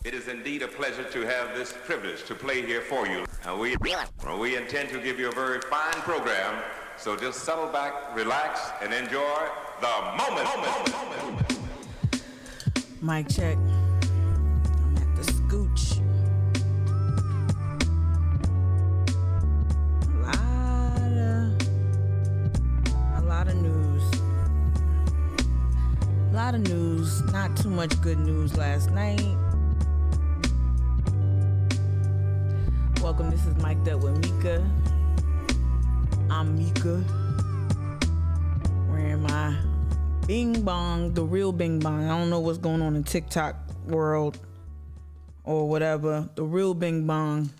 It is indeed a pleasure to have this privilege to play here for you. We intend to give you a very fine program, so just settle back, relax, and enjoy the moment. Mic check. I'm at the scooch. A lot of news. A lot of news. Not too much good news last night. Welcome, this is Mic'd Up with Mika. I'm Mika. Wearing my Bing Bong, the real Bing Bong. I don't know what's going on in TikTok world or whatever. The real Bing Bong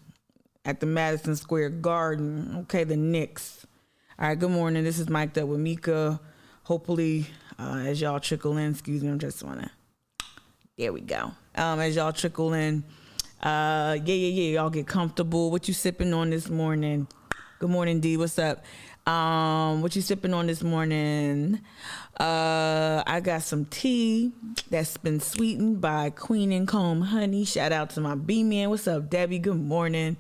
at the Madison Square Garden. Okay, the Knicks. All right, good morning. This is Mic'd Up with Mika. Hopefully, as y'all trickle in, excuse me, I'm just wanna. There we go. As y'all trickle in. Yeah. Y'all get comfortable. What you sipping on this morning? Good morning, D. What's up? What you sipping on this morning? I got some tea that's been sweetened by Queen and Comb honey. Shout out to my B-man. What's up, Debbie? Good morning.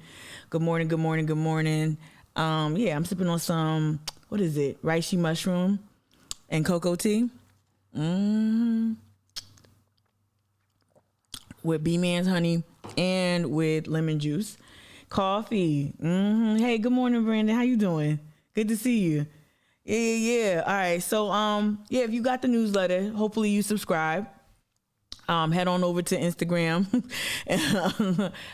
Good morning. Yeah, I'm sipping on some, what is it? Reishi mushroom and cocoa tea. With B-man's honey and with lemon juice. Coffee. Hey, good morning, Brandon. How you doing? Good to see you. Yeah. All right. So, if you got the newsletter, hopefully you subscribe. Head on over to Instagram.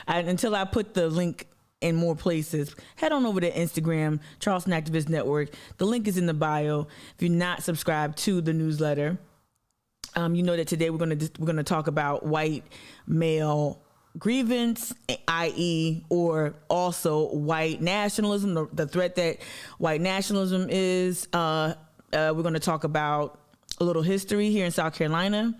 Until I put the link in more places, head on over to Instagram, Charleston Activist Network. The link is in the bio. If you're not subscribed to the newsletter, you know that today we're gonna talk about white male grievance, i.e., or also white nationalism, the threat that white nationalism is. We're going to talk about a little history here in South Carolina.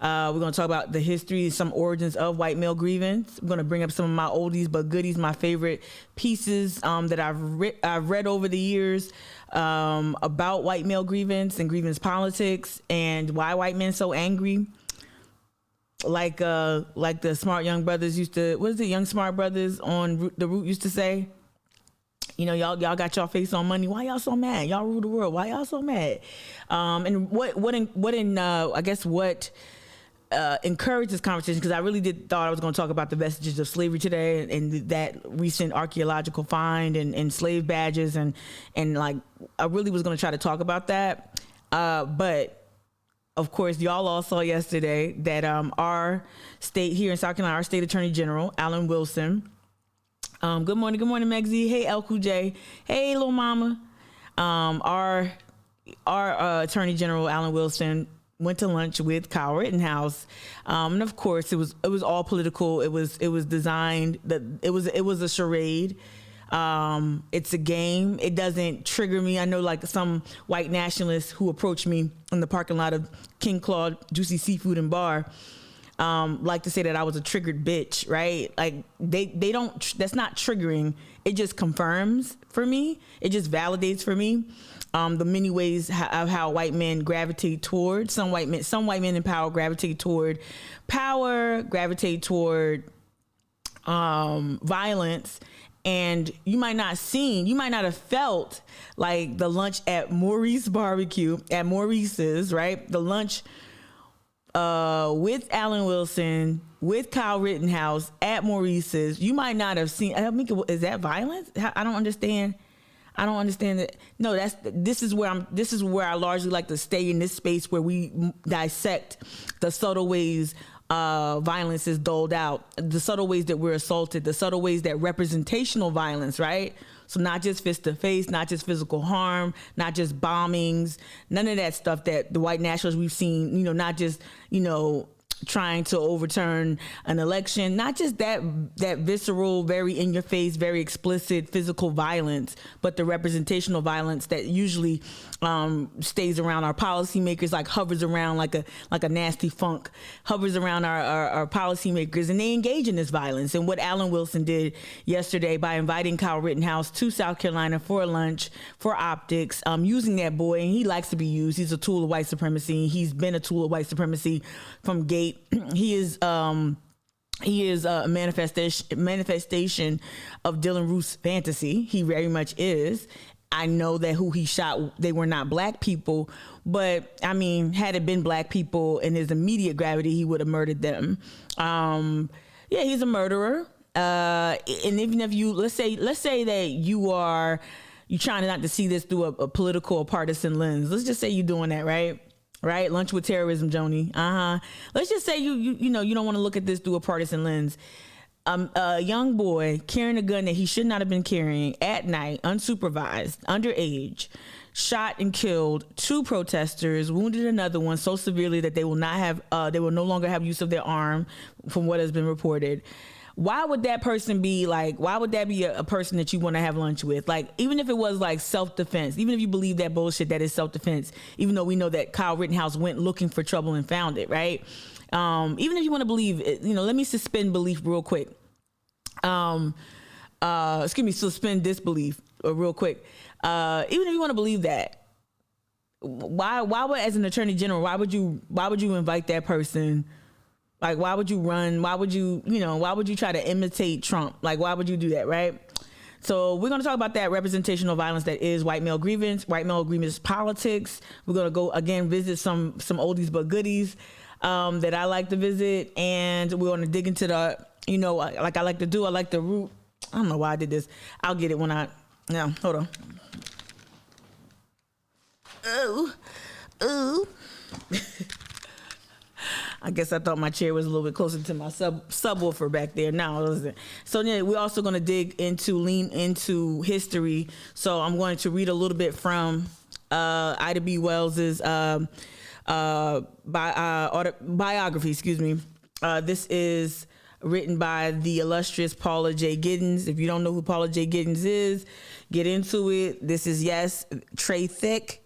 We're going to talk about the history, some origins of white male grievance. I'm going to bring up some of my oldies but goodies, my favorite pieces that I've read over the years about white male grievance and grievance politics and why white men so angry. Like the Smart Young Brothers used to, what is it, Young Smart Brothers on the Root used to say? You know, y'all got y'all face on money. Why y'all so mad? Y'all rule the world. Why y'all so mad? And what encouraged this conversation, because I really thought I was going to talk about the vestiges of slavery today and that recent archaeological find and slave badges and like I really was going to try to talk about that, but. Of course, y'all all saw yesterday that our state here in South Carolina, our state attorney general, Alan Wilson. Good morning, Megzy. Hey, El J. Hey, little mama. Our attorney general, Alan Wilson, went to lunch with Kyle Rittenhouse, and of course, it was all political. It was designed that it was a charade. It's a game. It doesn't trigger me. I know like some white nationalists who approach me in the parking lot of King Claude Juicy Seafood and Bar, like to say that I was a triggered bitch, right? Like they don't, that's not triggering. It just confirms for me. It just validates for me, the many ways of how white men gravitate toward some white men in power gravitate toward power, gravitate toward, violence. And you might not have felt like the lunch at Maurice Barbecue, at Maurice's, right? The lunch with Alan Wilson, with Kyle Rittenhouse at Maurice's. You might not have seen. Is that violence? I don't understand. That. No, this is where I largely like to stay in this space where we dissect the subtle ways violence is doled out, the subtle ways that we're assaulted, the subtle ways that representational violence, right? So not just fist to face, not just physical harm, not just bombings, none of that stuff that the white nationalists we've seen, not just, trying to overturn an election, not just that visceral, very in your face, very explicit physical violence, but the representational violence that usually stays around our policymakers, like hovers around like a nasty funk, hovers around our policymakers, and they engage in this violence. And what Alan Wilson did yesterday by inviting Kyle Rittenhouse to South Carolina for a lunch, for optics, using that boy, and he likes to be used. He's a tool of white supremacy. He's been a tool of white supremacy from gate. He is He is a manifestation of Dylan Roof's fantasy. He very much is. I know that who he shot, they were not black people, but I mean, had it been black people in his immediate gravity, he would have murdered them. Yeah, he's a murderer. And even if let's say that you're trying not to see this through a political or partisan lens. Let's just say you're doing that, right? Right? Lunch with terrorism, Joni. Let's just say you don't want to look at this through a partisan lens. A young boy carrying a gun that he should not have been carrying at night, unsupervised, underage, shot and killed 2 protesters, wounded another one so severely that they will no longer have use of their arm, from what has been reported. Why would that person be like, why would that be a person that you want to have lunch with? Like, even if it was like self-defense, even if you believe that bullshit, that is self-defense, even though we know that Kyle Rittenhouse went looking for trouble and found it, right? Even if you want to believe it, let me suspend belief real quick. Suspend disbelief real quick. Even if you want to believe that, why would, as an attorney general, why would you invite that person? Like, why would you run? Why would you try to imitate Trump? Like, why would you do that, right? So we're going to talk about that representational violence that is white male grievance politics. We're going to go again, visit some oldies but goodies that I like to visit, and we're going to dig into the, like I like to do. I like the root. I don't know why I did this. I'll get it when hold on. Ooh. I guess I thought my chair was a little bit closer to my subwoofer back there. No, it wasn't. So yeah, we're also going to lean into history. So I'm going to read a little bit from Ida B. Wells's biography. This is written by the illustrious Paula J. Giddens. If you don't know who Paula J. Giddens is, get into it. This is, yes, Trey Thick.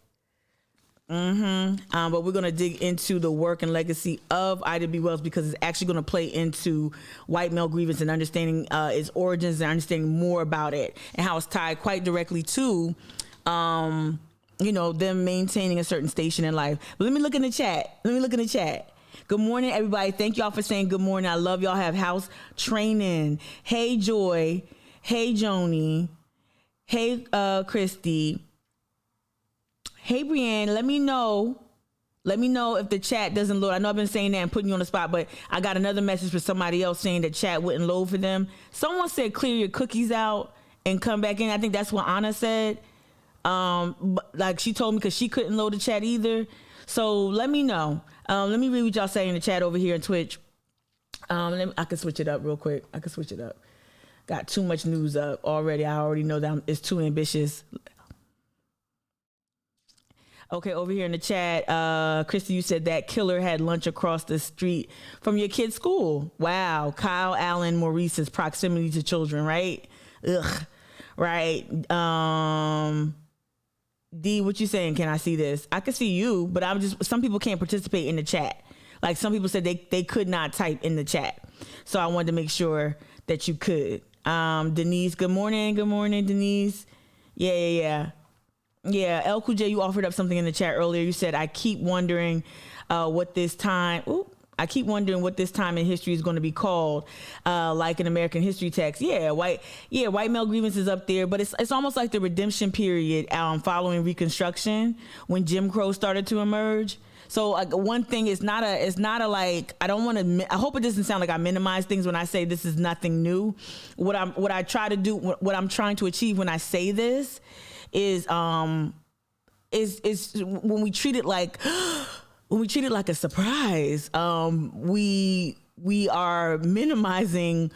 But we're going to dig into the work and legacy of Ida B. Wells, because it's actually going to play into white male grievance and understanding its origins and understanding more about it and how it's tied quite directly to, them maintaining a certain station in life. But let me look in the chat. Good morning, everybody. Thank y'all for saying good morning. I love y'all have house training. Hey, Joy. Hey, Joni. Hey, Christy. Hey, Brianne, let me know if the chat doesn't load. I know I've been saying that and putting you on the spot, but I got another message for somebody else saying that chat wouldn't load for them. Someone said clear your cookies out and come back in. I think that's what Anna said. Like she told me, because she couldn't load the chat either. So let me know. Let me read what y'all say in the chat over here on Twitch. I can switch it up real quick. Got too much news up already. I already know that it's too ambitious. Okay, over here in the chat, Christy, you said that killer had lunch across the street from your kid's school. Wow. Kyle Allen Maurice's proximity to children, right? Ugh. Right. D, what you saying? Can I see this? I can see you, but some people can't participate in the chat. Like some people said they could not type in the chat. So I wanted to make sure that you could. Denise, good morning. Good morning, Denise. Yeah. Yeah, El Cool J, you offered up something in the chat earlier. You said, I keep wondering what this time in history is going to be called, like an American history text. White male grievance is up there, but it's almost like the redemption period following Reconstruction when Jim Crow started to emerge. So one thing is not a like, I hope it doesn't sound like I minimize things when I say this is nothing new. What I'm trying to achieve when I say this is when we treat it like a surprise, we are minimizing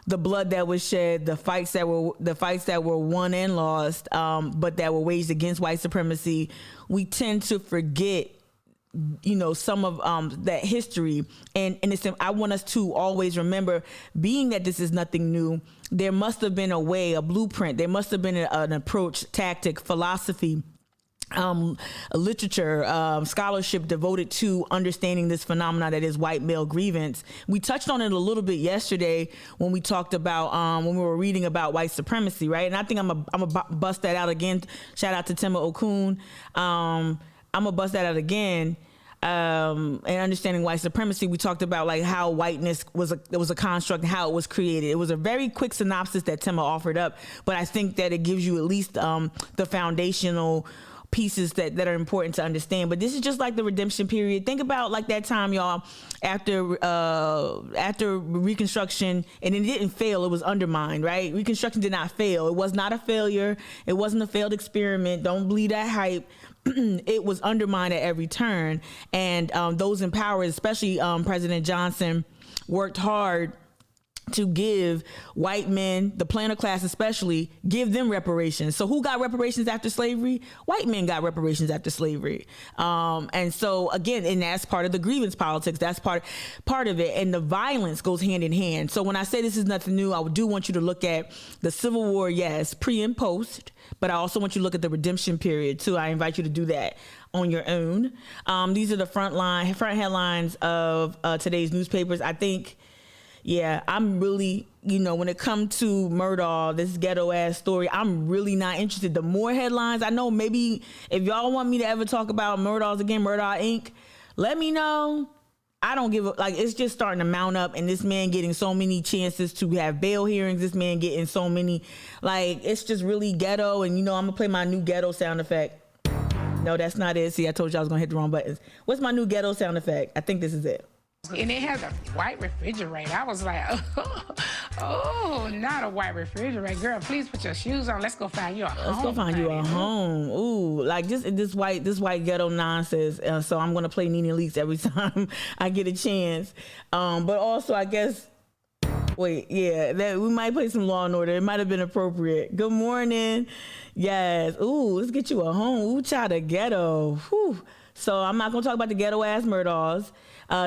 the blood that was shed, the fights that were won and lost, but that were waged against white supremacy. We tend to forget, some of that history, and I want us to always remember, being that this is nothing new, there must have been a way, a blueprint. There must have been an approach, tactic, philosophy, literature, scholarship devoted to understanding this phenomena that is white male grievance. We touched on it a little bit yesterday when we talked about when we were reading about white supremacy, right? And I think I'm gonna bust that out again. Shout out to Tema Okun. I'm gonna bust that out again. and understanding white supremacy, we talked about like how whiteness was a construct and how it was created. It was a very quick synopsis that Timma offered up, but I think that it gives you at least the foundational pieces that are important to understand. But this is just like the redemption period. Think about like that time, y'all, after Reconstruction, and it didn't fail, it was undermined, right? Reconstruction did not fail. It was not a failure. It wasn't a failed experiment. Don't believe that hype. It was undermined at every turn. And those in power, especially President Johnson, worked hard to give white men, the planter class especially, give them reparations. So who got reparations after slavery? White men got reparations after slavery. And so again, and that's part of the grievance politics. That's part of it. And the violence goes hand in hand. So when I say this is nothing new, I do want you to look at the Civil War, yes, pre and post, but I also want you to look at the redemption period too. I invite you to do that on your own. These are the front headlines of today's newspapers. I think, yeah, I'm really, when it comes to Murdaugh, this ghetto ass story, I'm really not interested. The more headlines, I know maybe if y'all want me to ever talk about Murdaughs again, Murdaugh Inc., let me know. I don't give a, like, it's just starting to mount up, and this man getting so many chances to have bail hearings, this man getting so many, like, it's just really ghetto. And I'm gonna play my new ghetto sound effect. No, that's not it. See, I told you I was gonna hit the wrong buttons. What's my new ghetto sound effect? I think this is it. And it has a white refrigerator. I was like, oh, not a white refrigerator. Girl, please put your shoes on. Let's go find you a home. Let's go find you a home. Ooh, like this white ghetto nonsense. So I'm gonna play Nene Leakes every time I get a chance. But also, I guess, that we might play some Law and Order. It might have been appropriate. Good morning. Yes. Ooh, let's get you a home. Ooh, child, the ghetto. Whew. So I'm not gonna talk about the ghetto ass Murdaughs.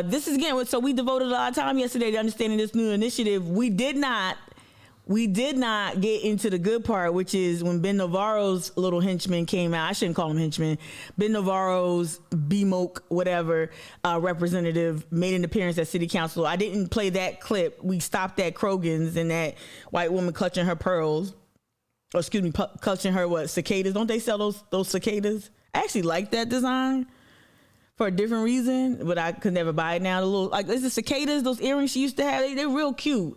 This is again, so we devoted a lot of time yesterday to understanding this new initiative. We did not get into the good part, which is when Ben Navarro's little henchman came out. I shouldn't call him henchman. Ben Navarro's BMOK, whatever, representative made an appearance at City Council. I didn't play that clip. We stopped at Krogan's and that white woman clutching her pearls. Or excuse me, clutching her cicadas. Don't they sell those cicadas? I actually like that design for a different reason, but I could never buy it now. The little, like, is the cicadas, those earrings she used to have, they're real cute.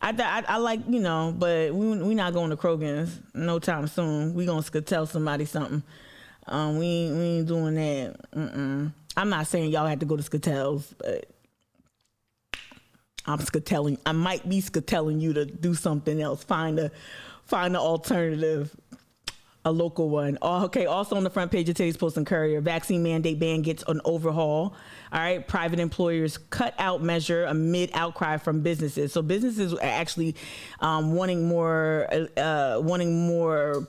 I like, but we not going to Krogan's no time soon. We gonna tell somebody something. We ain't doing that. I'm not saying y'all have to go to Skatel's, but I might be skatelling you to do something else. Find an alternative. A local one. Okay, also on the front page of today's Post and Courier, vaccine mandate ban gets an overhaul. All right, private employers cut out measure amid outcry from businesses. So businesses are actually wanting more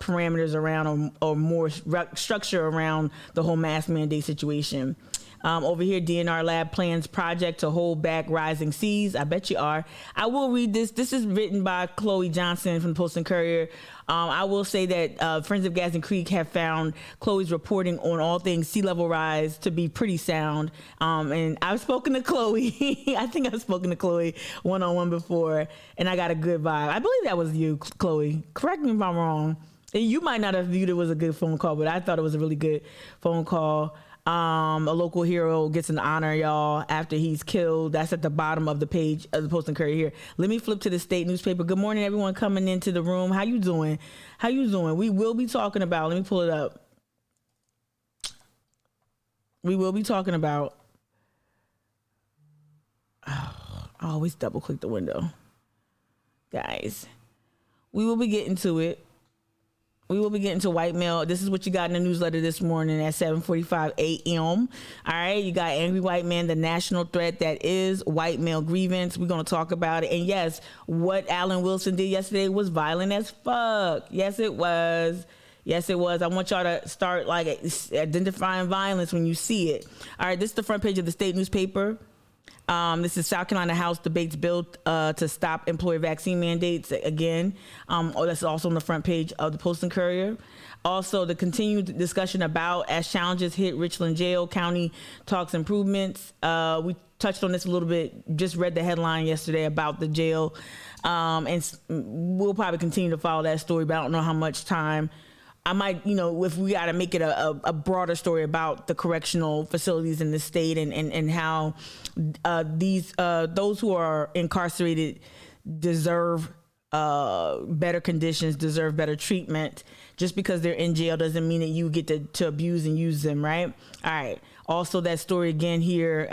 parameters around or more structure around the whole mask mandate situation. Over here, DNR Lab plans project to hold back rising seas. I bet you are. I will read this. This is written by Chloe Johnson from the Post and Courier. I will say that Friends of Gadsden Creek have found Chloe's reporting on all things sea level rise to be pretty sound. And I've spoken to Chloe. I think I've spoken to Chloe one-on-one before, and I got a good vibe. I believe that was you, Chloe. Correct me if I'm wrong. And you might not have viewed it as a good phone call, but I thought it was a really good phone call. A local hero gets an honor, y'all, after he's killed. That's at the bottom of the page of the Post and Courier here. Let me flip to the state newspaper. Good morning, everyone coming into the room. How you doing? We will be talking about, let me pull it up. We will be talking about, I always double click the window. Guys, we will be getting to it. We will be getting to white male. This is what you got in the newsletter this morning at 7:45 a.m. All right, you got Angry White Man, the national threat that is white male grievance. We're going to talk about it. And yes, what Alan Wilson did yesterday was violent as fuck. Yes, it was. Yes, it was. I want y'all to start like identifying violence when you see it. All right, this is the front page of the state newspaper. This is South Carolina House debates bill to stop employer vaccine mandates again. That's also on the front page of the Post and Courier. Also, the continued discussion about as challenges hit Richland Jail, county talks improvements. We touched on this a little bit, just read the headline yesterday about the jail. And we'll probably continue to follow that story, but I don't know how much time I might, if we got to make it a broader story about the correctional facilities in the state and how those who are incarcerated deserve better conditions, deserve better treatment. Just because they're in jail doesn't mean that you get to abuse and use them, right? All right. Also, that story again here,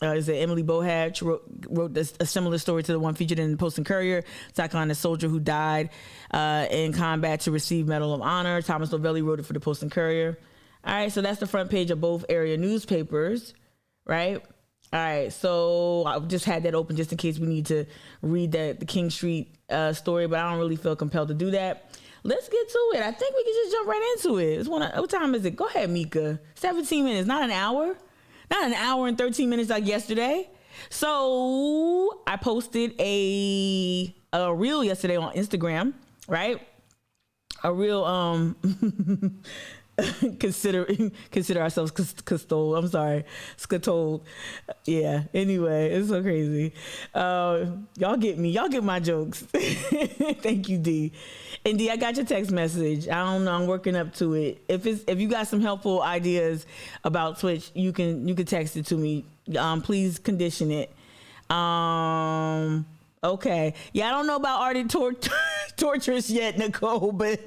is it Emily Bohatch wrote a similar story to the one featured in the Post and Courier. South Carolina soldier who died in combat to receive Medal of Honor. Thomas Novelli wrote it for the Post and Courier. All right, so that's the front page of both area newspapers, right? All right, so I just had that open just in case we need to read the King Street story, but I don't really feel compelled to do that. Let's get to it. I think we can just jump right into it. What time is it? Go ahead, Mika. 17 minutes, not an hour. Not an hour and 13 minutes like yesterday. So I posted a reel yesterday on Instagram, right? A reel, consider ourselves castole. I'm sorry, scatold. Yeah. Anyway, it's so crazy. Y'all get me. Y'all get my jokes. Thank you, D. And D, I got your text message. I don't know. I'm working up to it. If you got some helpful ideas about Twitch, you can text it to me. Please condition it. Okay. Yeah, I don't know about Artie Torturous yet, Nicole, but.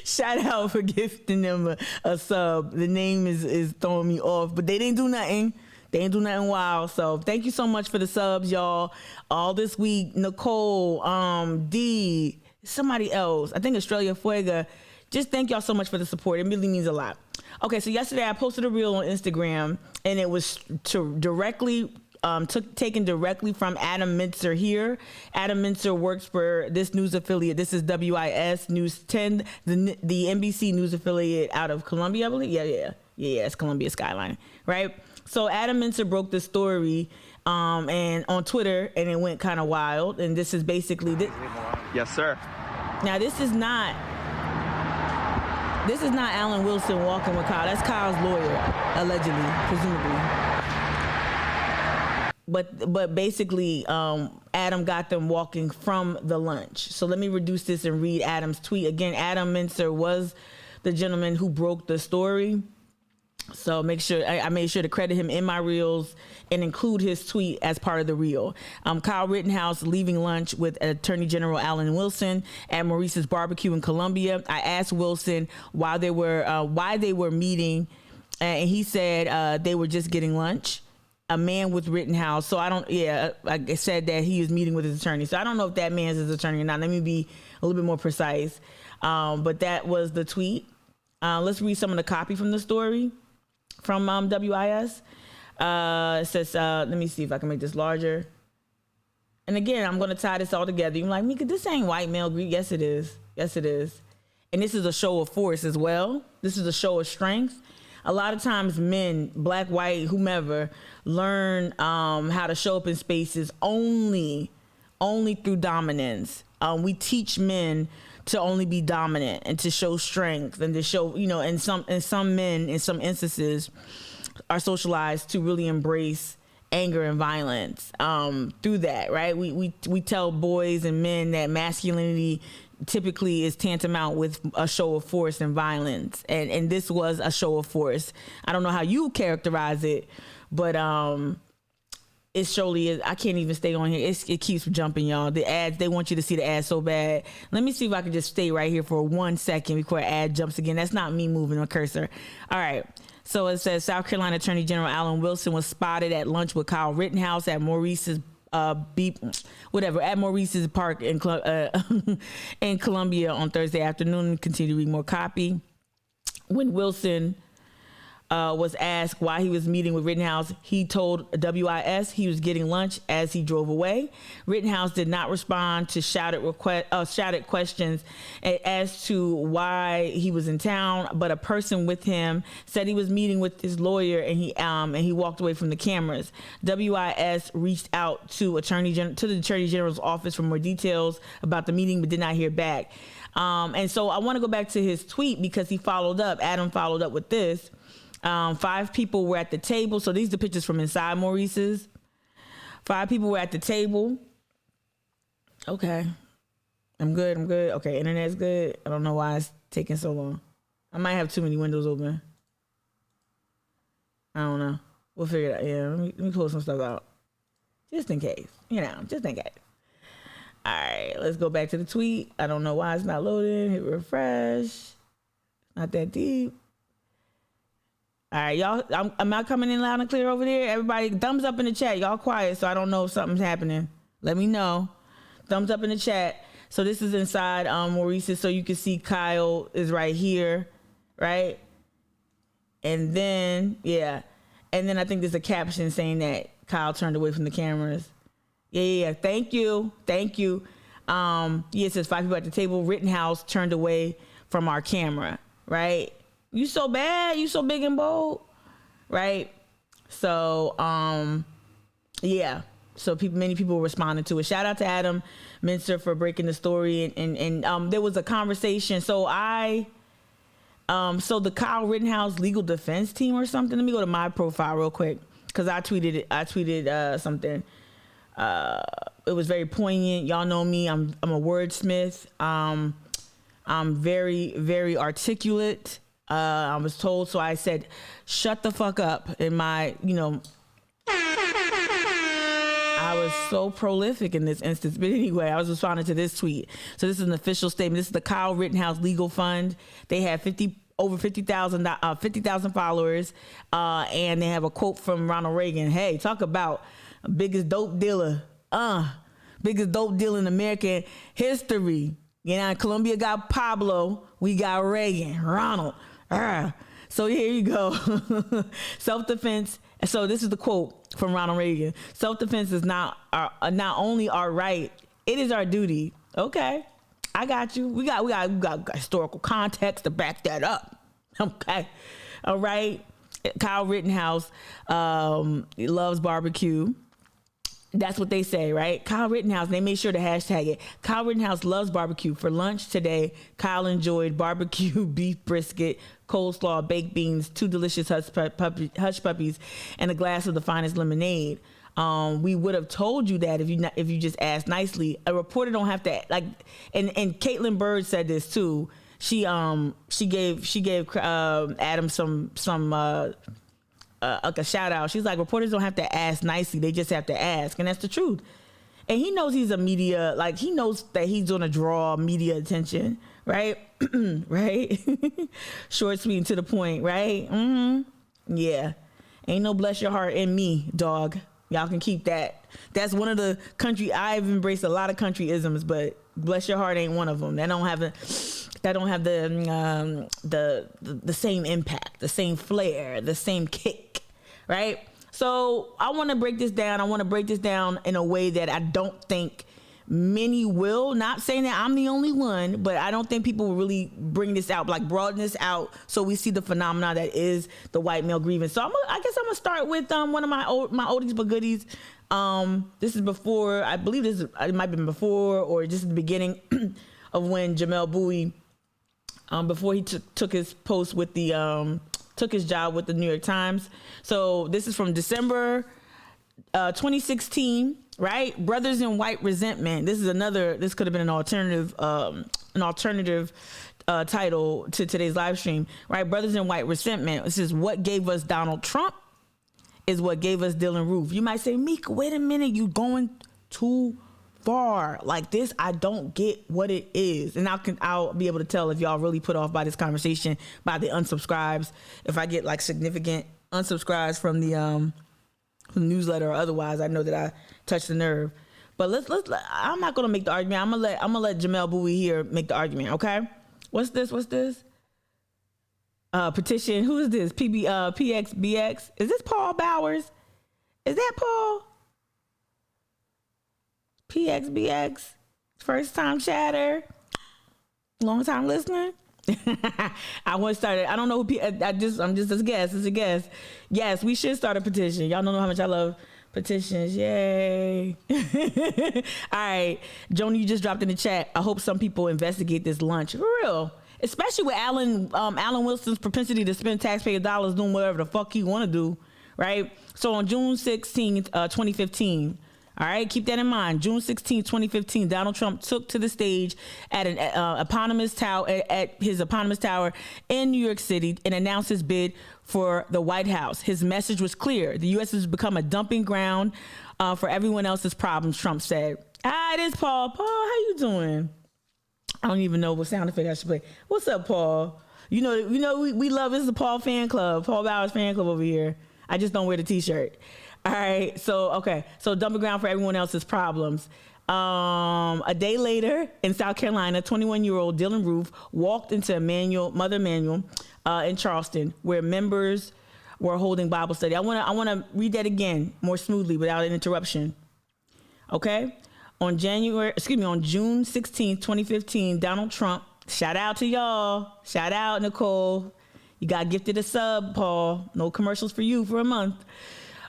Shout out for gifting them a sub. The name is throwing me off, but they didn't do nothing. They ain't do nothing wild. So thank you so much for the subs, y'all. All this week, Nicole, D, somebody else. I think Australia Fuega. Just thank y'all so much for the support. It really means a lot. Okay, so yesterday I posted a reel on Instagram, and it was taken directly from Adam Mintzer here. Adam Mintzer works for this news affiliate. This is WIS News 10, the NBC news affiliate out of Columbia, I believe. Yeah, it's Columbia Skyline, right? So Adam Mintzer broke the story and on Twitter, and it went kind of wild. And this is basically Yes, sir. Now this is not Alan Wilson walking with Kyle. That's Kyle's lawyer, allegedly, presumably. But basically, Adam got them walking from the lunch. So let me reduce this and read Adam's tweet. Again, Adam Mintzer was the gentleman who broke the story. So I made sure to credit him in my reels and include his tweet as part of the reel. Kyle Rittenhouse leaving lunch with Attorney General Alan Wilson at Maurice's Barbecue in Columbia. I asked Wilson why they were meeting, and he said they were just getting lunch. A man with Rittenhouse. So I said that he was meeting with his attorney. So I don't know if that man's his attorney or not. Let me be a little bit more precise. But that was the tweet. Let's read some of the copy from the story from WIS. It says, let me see if I can make this larger. And again, I'm going to tie this all together. You're like, Mika, this ain't white male greed. Yes, it is. Yes, it is. And this is a show of force as well. This is a show of strength. A lot of times men, black, white, whomever, learn how to show up in spaces only through dominance. We teach men to only be dominant and to show strength and to show, and some men in some instances are socialized to really embrace anger and violence through that, right? We tell boys and men that masculinity typically is tantamount with a show of force and violence, and this was a show of force. I don't know how you characterize it, but it surely is. I can't even stay on here. It keeps jumping, y'all. The ads, they want you to see the ads so bad. Let me see if I can just stay right here for 1 second before an ad jumps again. That's not me moving a cursor. All right. So it says South Carolina Attorney General Alan Wilson was spotted at lunch with Kyle Rittenhouse at Maurice's at Maurice's Park in Columbia on Thursday afternoon. Continue to read more copy. When Wilson was asked why he was meeting with Rittenhouse, he told WIS he was getting lunch as he drove away. Rittenhouse did not respond to shouted questions as to why he was in town, but a person with him said he was meeting with his lawyer, and he walked away from the cameras. WIS reached out to the Attorney General's office for more details about the meeting, but did not hear back. And so I want to go back to his tweet because he followed up. Adam followed up with this. 5 people were at the table. So these are the pictures from inside Maurice's. 5 people were at the table. Okay. I'm good. Okay, internet's good. I don't know why it's taking so long. I might have too many windows open. I don't know. We'll figure it out. Yeah, let me pull some stuff out. Just in case. Just in case. All right, let's go back to the tweet. I don't know why it's not loading. Hit refresh. Not that deep. All right, y'all. Am I coming in loud and clear over there? Everybody, thumbs up in the chat. Y'all quiet, so I don't know if something's happening. Let me know. Thumbs up in the chat. So this is inside Maurice's, so you can see Kyle is right here, right? And then, yeah. And then I think there's a caption saying that Kyle turned away from the cameras. Yeah. Thank you. It says 5 people at the table. Rittenhouse turned away from our camera, right? You so bad. You so big and bold, right? So, yeah. So many people responded to it. Shout out to Adam Minster for breaking the story. And there was a conversation. So so the Kyle Rittenhouse legal defense team or something. Let me go to my profile real quick because I tweeted something. It was very poignant. Y'all know me. I'm a wordsmith. I'm very, very articulate. I was told, so I said, shut the fuck up in my, I was so prolific in this instance. But anyway, I was responding to this tweet. So this is an official statement. This is the Kyle Rittenhouse Legal Fund. They have over 50,000 followers. And they have a quote from Ronald Reagan. Hey, talk about biggest dope dealer. Biggest dope dealer in American history. Colombia got Pablo. We got Reagan. Ronald. So here you go. Self-defense. So this is the quote from Ronald Reagan. Self-defense is not only our right, it is our duty. Okay, I got you. We got historical context to back that up. Okay, all right. Kyle Rittenhouse loves barbecue. That's what they say, right? Kyle Rittenhouse, they made sure to hashtag it. Kyle Rittenhouse loves barbecue. For lunch today, Kyle enjoyed barbecue beef brisket, coleslaw, baked beans, 2 delicious hush puppies, and a glass of the finest lemonade. We would have told you that if you just asked nicely. A reporter don't have to and Caitlin Bird said this too. She gave Adam some like a shout out. She's like, reporters don't have to ask nicely, they just have to ask, and that's the truth. And he knows he's a media, he knows that he's gonna draw media attention, right? Right? Short, sweet, and to the point, right? Yeah. Ain't no bless your heart in me, dog. Y'all can keep that. That's one of the I've embraced a lot of country isms, but bless your heart ain't one of them. That don't have the same impact, the same flair, the same kick, right? So I want to break this down. I want to break this down in a way that I don't think many will. Not saying that I'm the only one, but I don't think people will really bring this out, broaden this out, so we see the phenomena that is the white male grievance. So I guess I'm gonna start with one of my oldies but goodies. This is before, I believe it might have been before or just the beginning of when Jamel Bowie, before he took his post with took his job with the New York Times. So this is from December 2016, right? Brothers in White Resentment. This could have been an alternative title to today's live stream, right? Brothers in White Resentment. This is what gave us Donald Trump is what gave us Dylan Roof. You might say, Mika, wait a minute, you going too far. Like this, I don't get what it is. And I'll be able to tell if y'all really put off by this conversation, by the unsubscribes. If I get significant unsubscribes from the newsletter or otherwise, I know that I touched the nerve. But I'm not gonna make the argument. I'm gonna let Jamel Bowie here make the argument. Okay. What's this? Petition. Who is this? PXBX. Is this Paul Bowers? Is that Paul? PXBX. First time chatter. Long time listener. I want to start it. I don't know who. I'm just a guess. It's a guess. Yes, we should start a petition. Y'all don't know how much I love petitions. Yay. All right. Joni, you just dropped in the chat. I hope some people investigate this lunch. For real. Especially with Alan Wilson's propensity to spend taxpayer dollars doing whatever the fuck he want to do, right? So on June 16th, 2015, All right, keep that in mind. June 16, 2015, Donald Trump took to the stage at an eponymous tower at his eponymous tower in New York City and announced his bid for the White House. His message was clear: the U.S. has become a dumping ground for everyone else's problems. Trump said. It is Paul. Paul, how you doing? I don't even know what sound effect I should play. What's up, Paul? You know, we love. This is the Paul fan club, Paul Bowers fan club over here. I just don't wear the T-shirt. All right, so dumping ground for everyone else's problems. A day later in South Carolina, 21-year-old Dylan Roof walked into Mother Emanuel in Charleston, where members were holding Bible study. I want to read that again more smoothly without an interruption. Okay, on June 16, 2015, Donald Trump. Shout out to y'all. Shout out, Nicole. You got gifted a sub, Paul. No commercials for you for a month.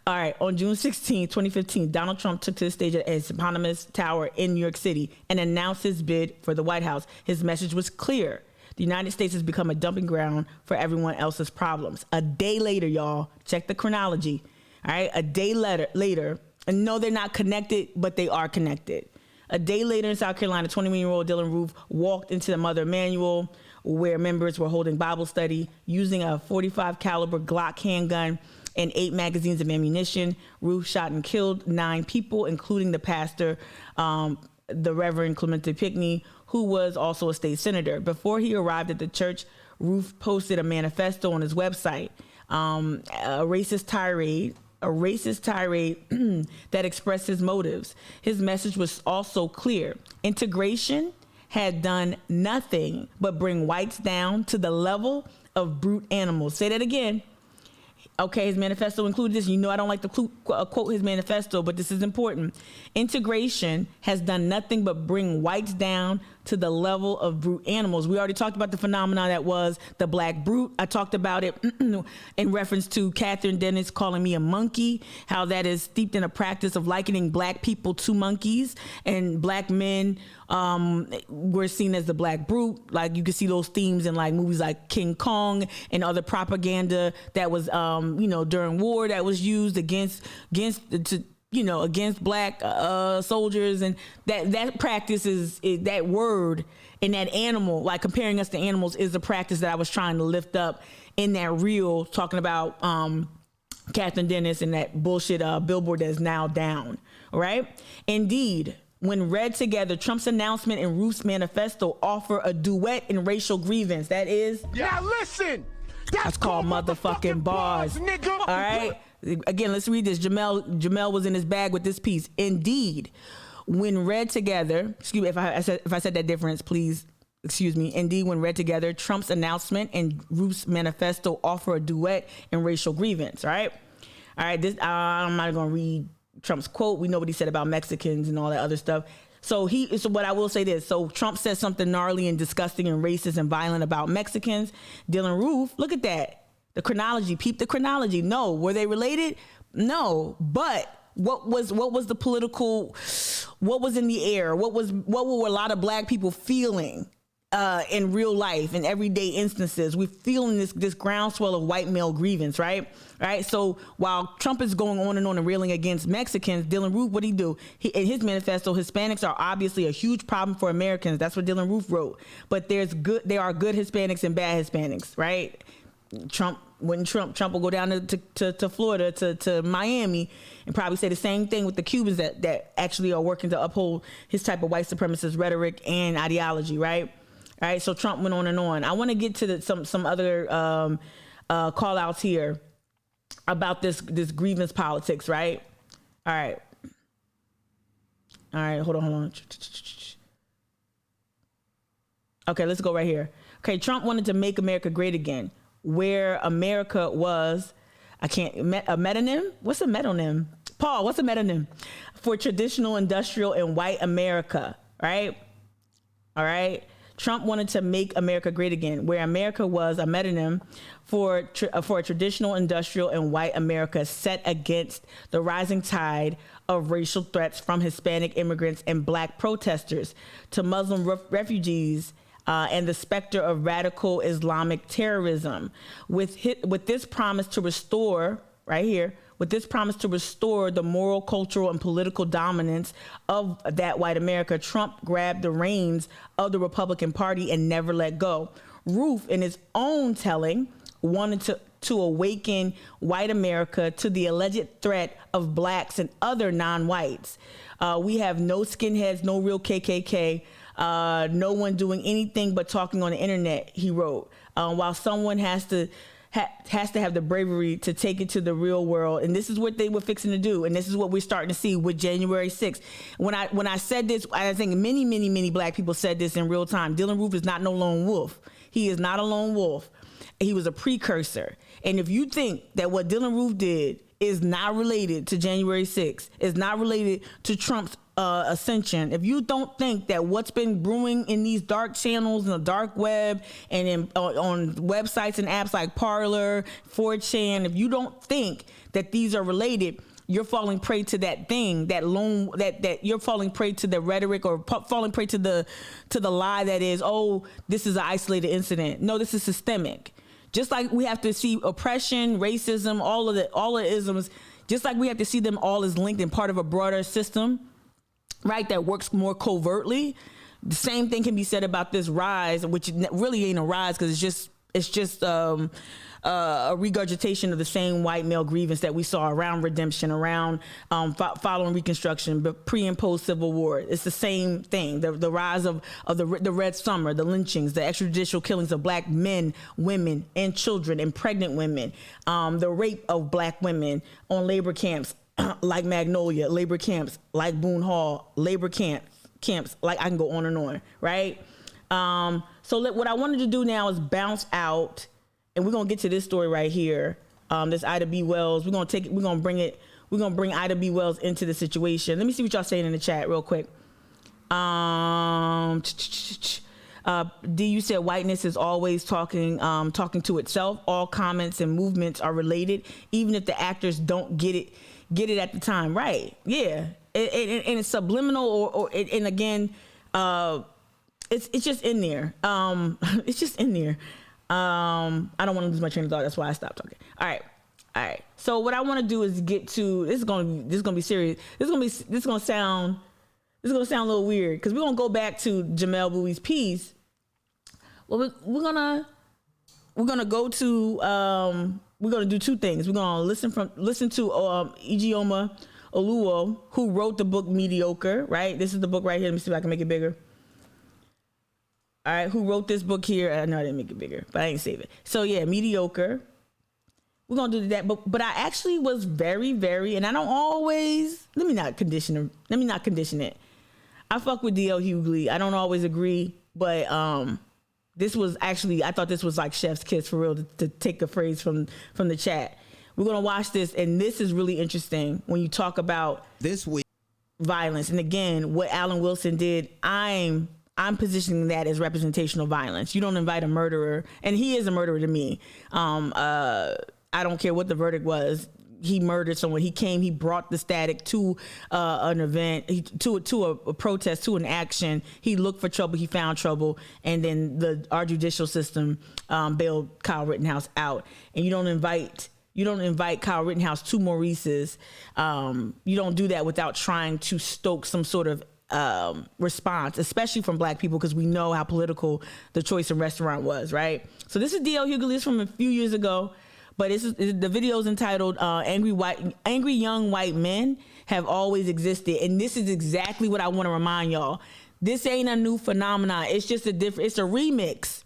All right, on June 16, 2015, Donald Trump took to the stage at his eponymous tower in New York City and announced his bid for the White House. His message was clear: the United States has become a dumping ground for everyone else's problems. A day later, y'all, check the chronology. All right, a day later, and no, they're not connected, but they are connected. A day later in South Carolina, 21-year-old Dylan Roof walked into the Mother Emanuel, where members were holding Bible study using a .45 caliber Glock handgun and 8 magazines of ammunition. Roof shot and killed 9 people, including the pastor, the Reverend Clemente Pinckney, who was also a state senator. Before he arrived at the church, Roof posted a manifesto on his website, a racist tirade that expressed his motives. His message was also clear: integration had done nothing but bring whites down to the level of brute animals. Say that again. Okay, his manifesto included this. You know I don't like to quote his manifesto, but this is important. Integration has done nothing but bring whites down to the level of brute animals. We already talked about the phenomenon that was the black brute. I talked about it in reference to Catherine Dennis calling me a monkey, how that is steeped in a practice of likening black people to monkeys, and black men were seen as the black brute. Like you can see those themes in like movies like King Kong and other propaganda that was during war that was used against black soldiers, and that practice is that word and that animal, like comparing us to animals, is the practice that I was trying to lift up in that reel, talking about Catherine Dennis and that bullshit billboard that is now down. All right. Indeed, when read together, Trump's announcement and Roof's manifesto offer a duet in racial grievance. That is, now listen, that's called motherfucking bars, nigga. All right. Again, let's read this. Jamel was in his bag with this piece. Indeed, when read together, excuse me if I said that difference, please excuse me. Indeed, when read together, Trump's announcement and Roof's manifesto offer a duet in racial grievance. All right. This I'm not going to read Trump's quote. We know what he said about Mexicans and all that other stuff. So what I will say this. So Trump said something gnarly and disgusting and racist and violent about Mexicans. Dylan Roof, look at that. The chronology, peep the chronology. No, were they related? No, but what was the political, what was in the air? What were a lot of black people feeling in real life, in everyday instances? We're feeling this groundswell of white male grievance, right? Right. So while Trump is going on and railing against Mexicans, Dylan Roof, what did he do? In his manifesto, Hispanics are obviously a huge problem for Americans. That's what Dylan Roof wrote. But there are good Hispanics and bad Hispanics, right? Trump will go down to Florida, to Miami, and probably say the same thing with the Cubans that actually are working to uphold his type of white supremacist rhetoric and ideology, right? All right, so Trump went on and on. I want to get to some other call outs here about this grievance politics, right? All right, hold on. Okay, let's go right here. Okay, Trump wanted to make America great again, where America was, a metonym? What's a metonym? Paul, what's a metonym? For traditional, industrial, and white America, right? All right. Trump wanted to make America great again, where America was a metonym for a traditional, industrial, and white America set against the rising tide of racial threats from Hispanic immigrants and black protesters to Muslim refugees, and the specter of radical Islamic terrorism. With this promise to restore right here, with this promise to restore the moral, cultural, and political dominance of that white America, Trump grabbed the reins of the Republican Party and never let go. Roof, in his own telling, wanted to awaken white America to the alleged threat of blacks and other non-whites. We have no skinheads, no real KKK, no one doing anything but talking on the internet, he wrote. While someone has to have the bravery to take it to the real world. And this is what they were fixing to do. And this is what we're starting to see with January 6th. When I said this, I think many black people said this in real time. Dylan Roof is not no lone wolf. He is not a lone wolf. He was a precursor. And if you think that what Dylan Roof did is not related to January 6th, is not related to Trump's ascension, if you don't think that what's been brewing in these dark channels in the dark web and on websites and apps like Parler, 4chan, if you don't think that these are related, you're falling prey to that thing, that you're falling prey to the rhetoric or falling prey to the lie that is, oh, this is an isolated incident. No, this is systemic. Just like we have to see oppression, racism, all the isms, just like we have to see them all as linked and part of a broader system, right, that works more covertly. The same thing can be said about this rise, which really ain't a rise because it's just a regurgitation of the same white male grievance that we saw around redemption, around following Reconstruction, but pre and post Civil War. It's the same thing. The rise of the Red Summer, the lynchings, the extrajudicial killings of black men, women, and children, and pregnant women, the rape of black women on labor camps like Magnolia, labor camps like Boone Hall, labor camps like I can go on and on, right? So what I wanted to do now is bounce out, and we're gonna get to this story right here. This Ida B. Wells. We're gonna bring Ida B. Wells into the situation. Let me see what y'all saying in the chat real quick. D, you said whiteness is always talking to itself. All comments and movements are related, even if the actors don't get it at the time. Right? Yeah. And it's subliminal, and again, it's just in there. It's just in there. I don't want to lose my train of thought. That's why I stopped talking. All right. So what I want to do is get to this is gonna be serious. This is gonna sound a little weird because we're gonna go back to Jamel Bowie's piece. Well, we're gonna do two things. We're gonna listen to Ijeoma Oluo, who wrote the book Mediocre. Right, this is the book right here. Let me see if I can make it bigger. All right, who wrote this book here? No, I didn't make it bigger, but I ain't save it. So yeah, Mediocre. We're gonna do that, but I actually was very, very, and I don't always. Let me not condition it. I fuck with D.L. Hughley. I don't always agree, but this was actually, I thought this was like chef's kiss for real, to take a phrase from the chat. We're gonna watch this, and this is really interesting when you talk about this week violence. And again, what Alan Wilson did, I'm positioning that as representational violence. You don't invite a murderer, and he is a murderer to me. I don't care what the verdict was. He murdered someone. He brought the static to an event, to a protest, to an action. He looked for trouble. He found trouble. And then our judicial system bailed Kyle Rittenhouse out. And you don't invite Kyle Rittenhouse to Maurice's. You don't do that without trying to stoke some sort of response, especially from black people, because we know how political the Choice and Restaurant was, right? So this is D.L. Hughley. This is from a few years ago, but the video is entitled "Angry Young White Men Have Always Existed," and this is exactly what I want to remind y'all. This ain't a new phenomenon. It's just it's a remix.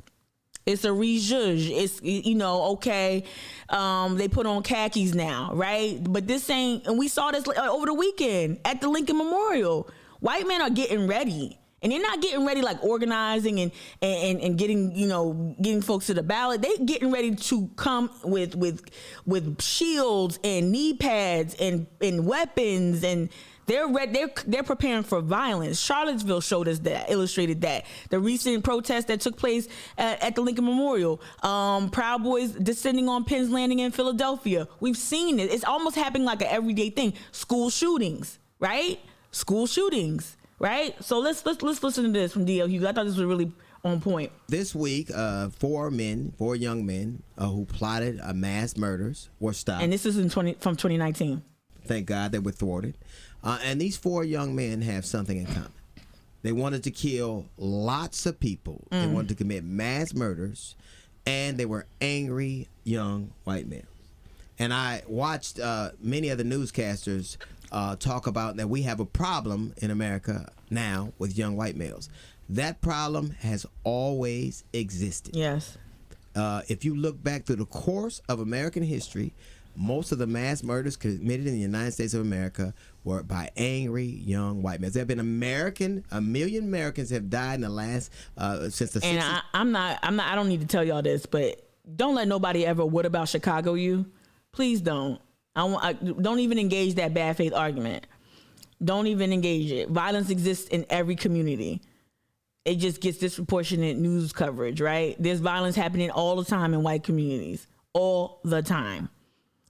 It's a rejudge. It's, okay. They put on khakis now, right? But this ain't, and we saw this over the weekend at the Lincoln Memorial. White men are getting ready, and they're not getting ready like organizing and getting folks to the ballot. They getting ready to come with shields and knee pads and weapons, and they're preparing for violence. Charlottesville showed us that, illustrated that. The recent protest that took place at the Lincoln Memorial, Proud Boys descending on Penn's Landing in Philadelphia. We've seen it. It's almost happening like an everyday thing. School shootings, right? School shootings, right? So let's listen to this from D.L. Hughley. I thought this was a really on point. This week, four young men who plotted mass murders were stopped. And this is from 2019. Thank God they were thwarted. And these four young men have something in common. They wanted to kill lots of people. They wanted to commit mass murders, and they were angry young white males. And I watched many other newscasters talk about that we have a problem in America now with young white males. That problem has always existed. Yes. If you look back through the course of American history, most of the mass murders committed in the United States of America were by angry young white males. There have been a million Americans have died in the last since the 60s. And I don't need to tell y'all this, but don't let nobody ever "what about Chicago" you. Please don't. Don't even engage that bad faith argument. Don't even engage it. Violence exists in every community. It just gets disproportionate news coverage, right? There's violence happening all the time in white communities, all the time.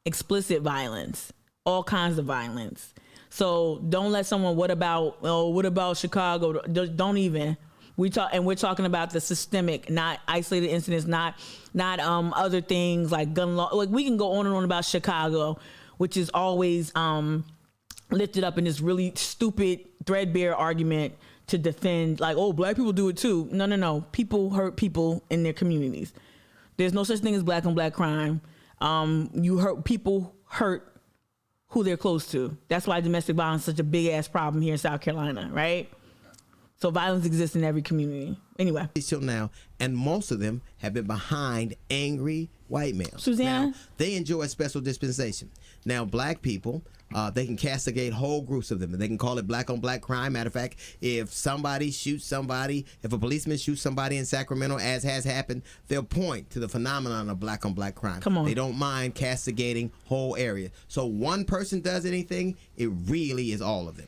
Explicit violence, all kinds of violence. So don't let someone, what about Chicago? Don't even. We're talking about the systemic, not isolated incidents, not other things like gun law. Like, we can go on and on about Chicago, which is always lifted up in this really stupid, threadbare argument to defend, like, oh, black people do it too. No. People hurt people in their communities. There's no such thing as black on black crime. People hurt who they're close to. That's why domestic violence is such a big ass problem here in South Carolina, right? So violence exists in every community. Anyway. Till now, and most of them have been behind angry white males. Suzanne? Now, they enjoy a special dispensation. Now, black people, they can castigate whole groups of them. They can call it black on black crime. Matter of fact, if somebody shoots somebody, if a policeman shoots somebody in Sacramento, as has happened, they'll point to the phenomenon of black on black crime. Come on. They don't mind castigating whole area. So one person does anything, it really is all of them.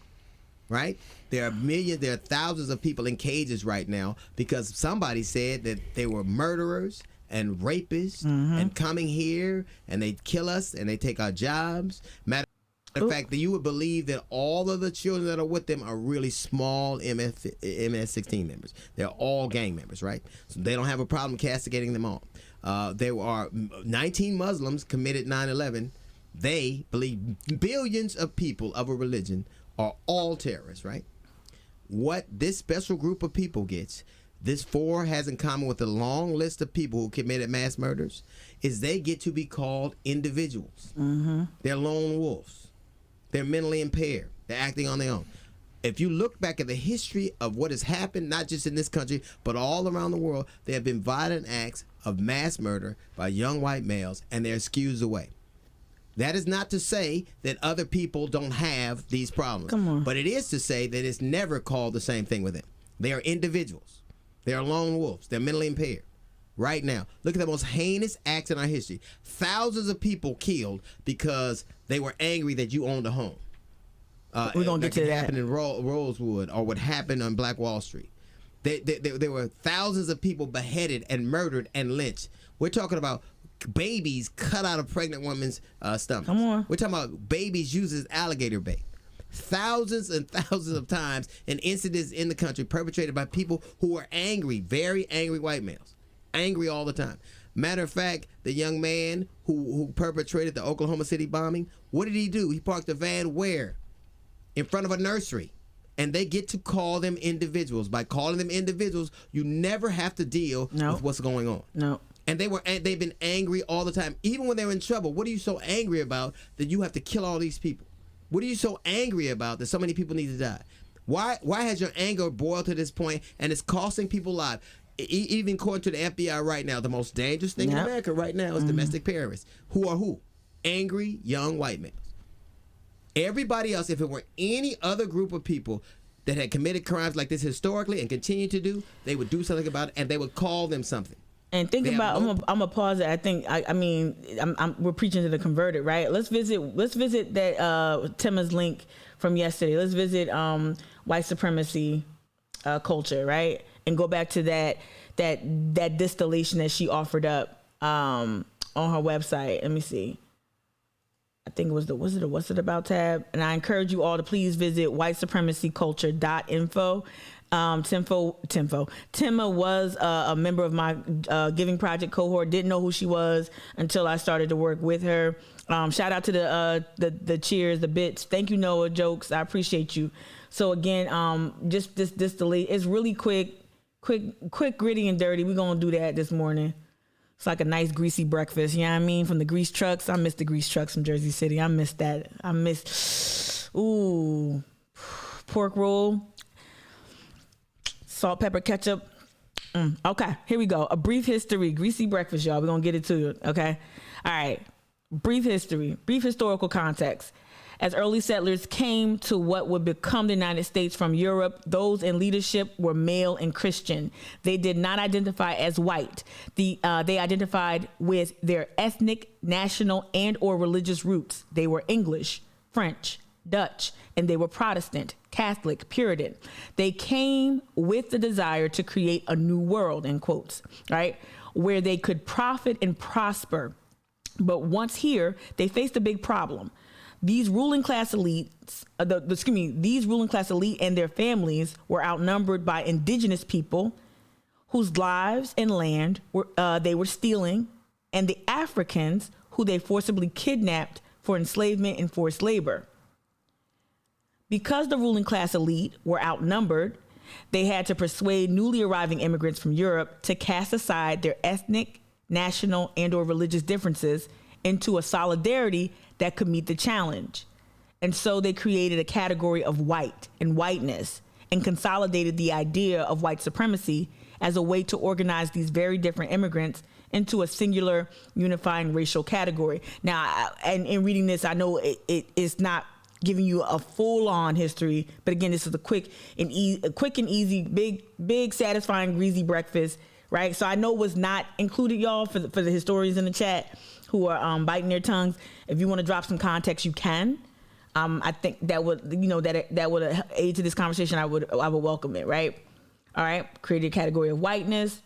Right? There are thousands of people in cages right now because somebody said that they were murderers and rapists and coming here and they kill us and they take our jobs. Matter of fact, that you would believe that all of the children that are with them are really small MS-16 members. They're all gang members, right? So they don't have a problem castigating them all. There are 19 Muslims committed 9/11. They believe billions of people of a religion are all terrorists, right? What this special group of people gets, this four has in common with a long list of people who committed mass murders, is they get to be called individuals. They're lone wolves. They're mentally impaired. They're acting on their own. If you look back at the history of what has happened, not just in this country, but all around the world, there have been violent acts of mass murder by young white males, and they're excused away. That is not to say that other people don't have these problems. Come on. But it is to say that it's never called the same thing with them. They are individuals. They are lone wolves. They're mentally impaired. Right now, look at the most heinous acts in our history. Thousands of people killed because they were angry that you owned a home. We're going to get to that. What happened in Rosewood, or what happened on Black Wall Street. There were thousands of people beheaded and murdered and lynched. We're talking about babies cut out of pregnant women's stomachs. Come on. We're talking about babies used as alligator bait. Thousands and thousands of times in incidents in the country perpetrated by people who are angry, very angry white males. Angry all the time. Matter of fact, the young man who perpetrated the Oklahoma City bombing, what did he do? He parked a van where? In front of a nursery. And they get to call them individuals. By calling them individuals, you never have to deal with what's going on. No. And they've been angry all the time. Even when they're in trouble, what are you so angry about that you have to kill all these people? What are you so angry about that so many people need to die? Why has your anger boiled to this point and it's costing people lives? Even according to the FBI right now, the most dangerous thing in America right now is domestic terrorists. Who are who? Angry young white males. Everybody else, if it were any other group of people that had committed crimes like this historically and continue to do, they would do something about it and they would call them something. And think about, I'm gonna pause it. I think, we're preaching to the converted, right? Let's visit that Timma's link from yesterday. Let's visit white supremacy culture, right? And go back to that distillation that she offered up on her website. Let me see. I think it was the What's It About tab. And I encourage you all to please visit whitesupremacyculture.info. Timma was a member of my Giving Project cohort. Didn't know who she was until I started to work with her. Shout out to the cheers, the bits. Thank you, Noah. Jokes. I appreciate you. So again, just this delete. It's really quick, gritty and dirty. We're gonna do that this morning. It's like a nice greasy breakfast. You know what I mean? From the grease trucks. I miss the grease trucks from Jersey City. I miss that. Pork roll, salt, pepper, ketchup. Okay, here we go. A brief history. Greasy breakfast, y'all. We're going to get into it, okay? All right. Brief history. Brief historical context. As early settlers came to what would become the United States from Europe, those in leadership were male and Christian. They did not identify as white. They identified with their ethnic, national, and or religious roots. They were English, French, Dutch, and they were Protestant, Catholic, Puritan. They came with the desire to create a new world, in quotes, right, where they could profit and prosper. But once here, they faced a big problem. These ruling class elites, these ruling class elite and their families were outnumbered by indigenous people whose lives and land they were stealing, and the Africans who they forcibly kidnapped for enslavement and forced labor. Because the ruling class elite were outnumbered, they had to persuade newly arriving immigrants from Europe to cast aside their ethnic, national, and or religious differences into a solidarity that could meet the challenge. And so they created a category of white and whiteness and consolidated the idea of white supremacy as a way to organize these very different immigrants into a singular unifying racial category. Now, and in reading this, I know it is not giving you a full-on history, but again, this is a quick and easy, big, satisfying, greasy breakfast, right? So I know what's not included, y'all, for the historians in the chat who are biting their tongues. If you want to drop some context, you can. I think that would, that would aid to this conversation. I would welcome it, right? All right, created a category of whiteness,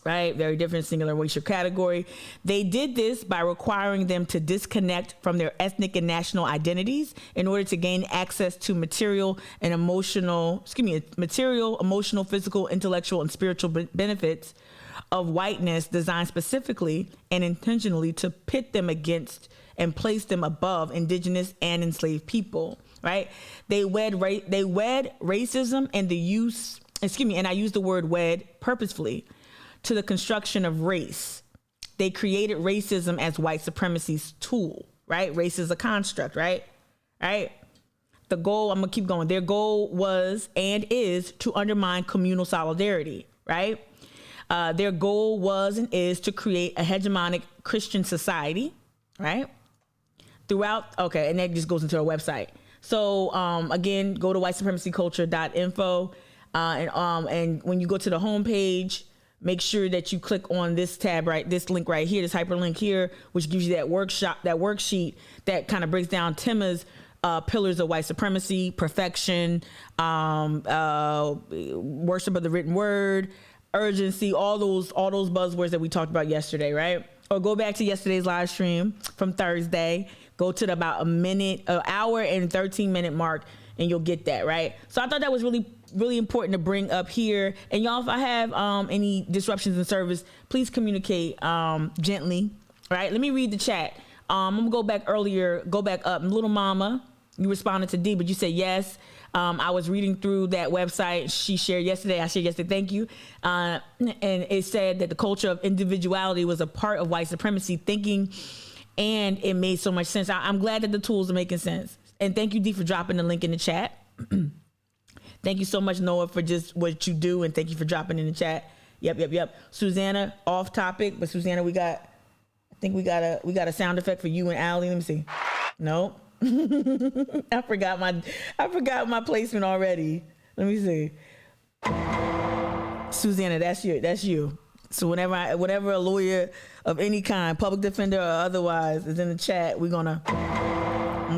right? Very different singular racial category. They did this by requiring them to disconnect from their ethnic and national identities in order to gain access to material, emotional, physical, intellectual, and spiritual benefits of whiteness designed specifically and intentionally to pit them against and place them above indigenous and enslaved people, right? They wed racism and and I use the word wed purposefully, to the construction of race. They created racism as white supremacy's tool, right? Race is a construct, right? The goal, I'm gonna keep going. Their goal was and is to undermine communal solidarity, right? Their goal was and is to create a hegemonic Christian society, right? And that just goes into our website. So again, go to whitesupremacyculture.info, and when you go to the homepage, make sure that you click on this tab, this link right here, this hyperlink here, which gives you that worksheet that kind of breaks down Timma's pillars of white supremacy, perfection, worship of the written word, urgency, all those buzzwords that we talked about yesterday, right? Or go back to yesterday's live stream from Thursday, go to about an hour and 13-minute mark, and you'll get that, right? So I thought that was really, really important to bring up here. And y'all, if I have any disruptions in service, please communicate gently, right? Let me read the chat. I'm gonna go back up. Little Mama, you responded to D, but you said yes. I was reading through that website she shared yesterday. I shared yesterday, thank you. And it said that the culture of individuality was a part of white supremacy thinking, and it made so much sense. I'm glad that the tools are making sense. And thank you, D, for dropping the link in the chat. Thank you so much, Noah, for just what you do, and thank you for dropping in the chat. Yep. Susanna, off topic, but Susanna, we got a sound effect for you and Allie. Let me see. Nope. I forgot my placement already. Let me see. Susanna, that's you. So whenever a lawyer of any kind, public defender or otherwise, is in the chat, we're gonna,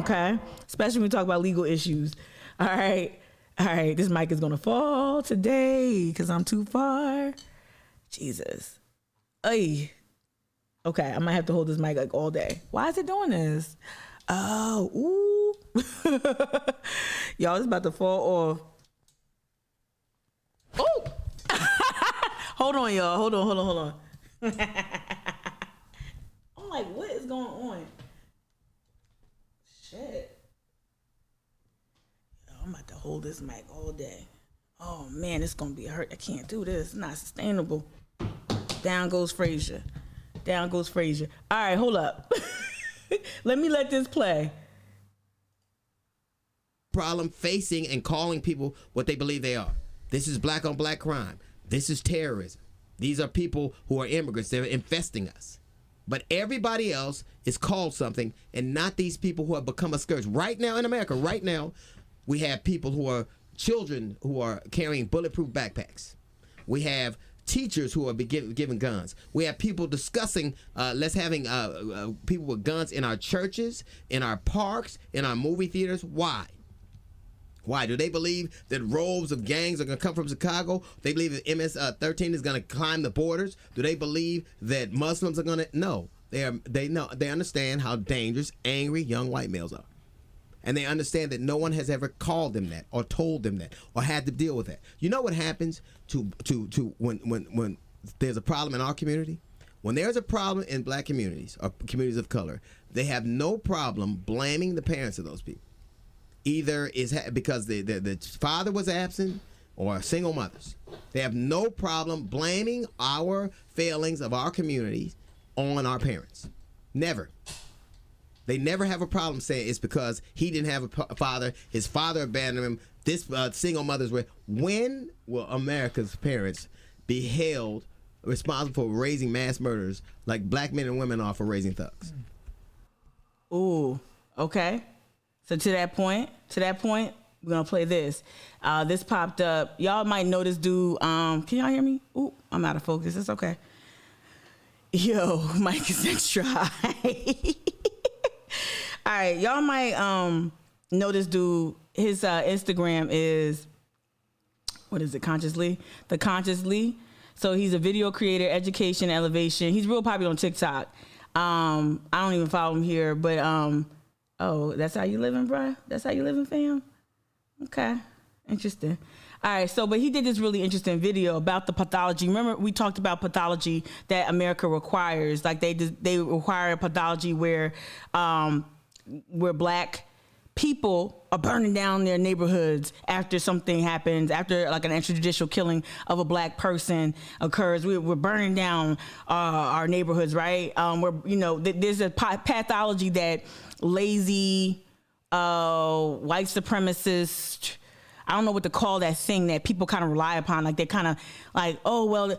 okay? Especially when we talk about legal issues. All right, this mic is gonna fall today because I'm too far. Jesus. Ay. Okay, I might have to hold this mic like all day. Why is it doing this? Oh, ooh. Y'all, it's about to fall off. Hold on, y'all. Hold on. I'm like, what is going on? Shit. I'm about to hold this mic all day. Oh man, it's gonna be a hurt. I can't do this. It's not sustainable. Down goes Frazier. All right, hold up. let this play. Problem facing and calling people what they believe they are. This is black on black crime. This is terrorism. These are people who are immigrants. They're infesting us. But everybody else is called something, and not these people who have become a scourge. Right now in America, we have people who are children who are carrying bulletproof backpacks. We have teachers who are given guns. We have people discussing having people with guns in our churches, in our parks, in our movie theaters. Why? Why? Do they believe that roves of gangs are going to come from Chicago? They believe that MS-13 is going to climb the borders? Do they believe that Muslims are going to? No. They understand how dangerous angry young white males are. And they understand that no one has ever called them that or told them that or had to deal with that. You know what happens to when there's a problem in our community? When there's a problem in black communities or communities of color, they have no problem blaming the parents of those people. Either is because the father was absent or single mothers. They have no problem blaming our failings of our communities on our parents. Never. They never have a problem saying it's because he didn't have a father, his father abandoned him, this single mothers were. When will America's parents be held responsible for raising mass murderers like black men and women are for raising thugs? Ooh, okay. So to that point, we're gonna play this. This popped up. Y'all might know this dude. Can y'all hear me? Ooh, I'm out of focus. It's okay. Yo, mic is extra high. All right, y'all might know this dude. His Instagram is, what is it? Consciously. So he's a video creator, education, elevation. He's real popular on TikTok. I don't even follow him here, but oh, that's how you living, bruh? That's how you living, fam? Okay, interesting. All right, so, but he did this really interesting video about the pathology. Remember, we talked about pathology that America requires. Like they require a pathology where black people are burning down their neighborhoods after something happens, after like an extrajudicial killing of a black person occurs. We're burning down our neighborhoods, right? There's a pathology that lazy, white supremacist, I don't know what to call that thing that people kind of rely upon. Like they kind of like, oh, well,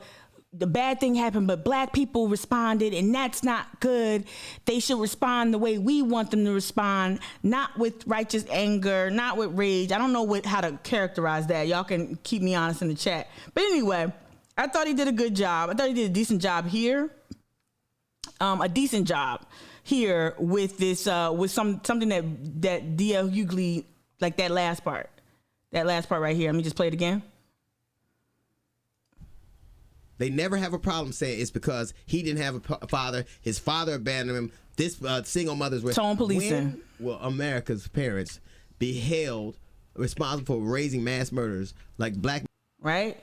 the bad thing happened, but black people responded, and that's not good. They should respond the way we want them to respond, not with righteous anger, not with rage. I don't know how to characterize that. Y'all can keep me honest in the chat. But anyway, I thought he did a good job. I thought he did a decent job here. With this, with something that D.L. Hughley, like that last part right here. Let me just play it again. They never have a problem saying it's because he didn't have a father, his father abandoned him. This single mothers were. Tone policing. When will America's parents be held responsible for raising mass murderers like black? Right.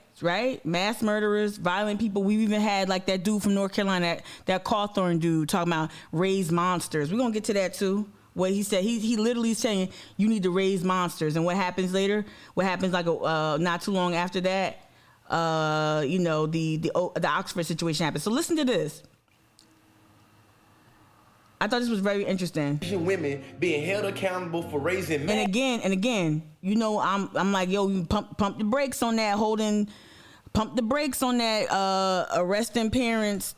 Mass murderers, violent people. We've even had like that dude from North Carolina, that Cawthorn dude talking about raise monsters. We're gonna get to that too. What he said, he literally saying you need to raise monsters. And what happens later? What happens like not too long after that? The Oxford situation happened. So listen to this. I thought this was very interesting. Women being held accountable for raising men. And again, I'm like, yo, you pump the brakes on that, pump the brakes on that, arresting parents,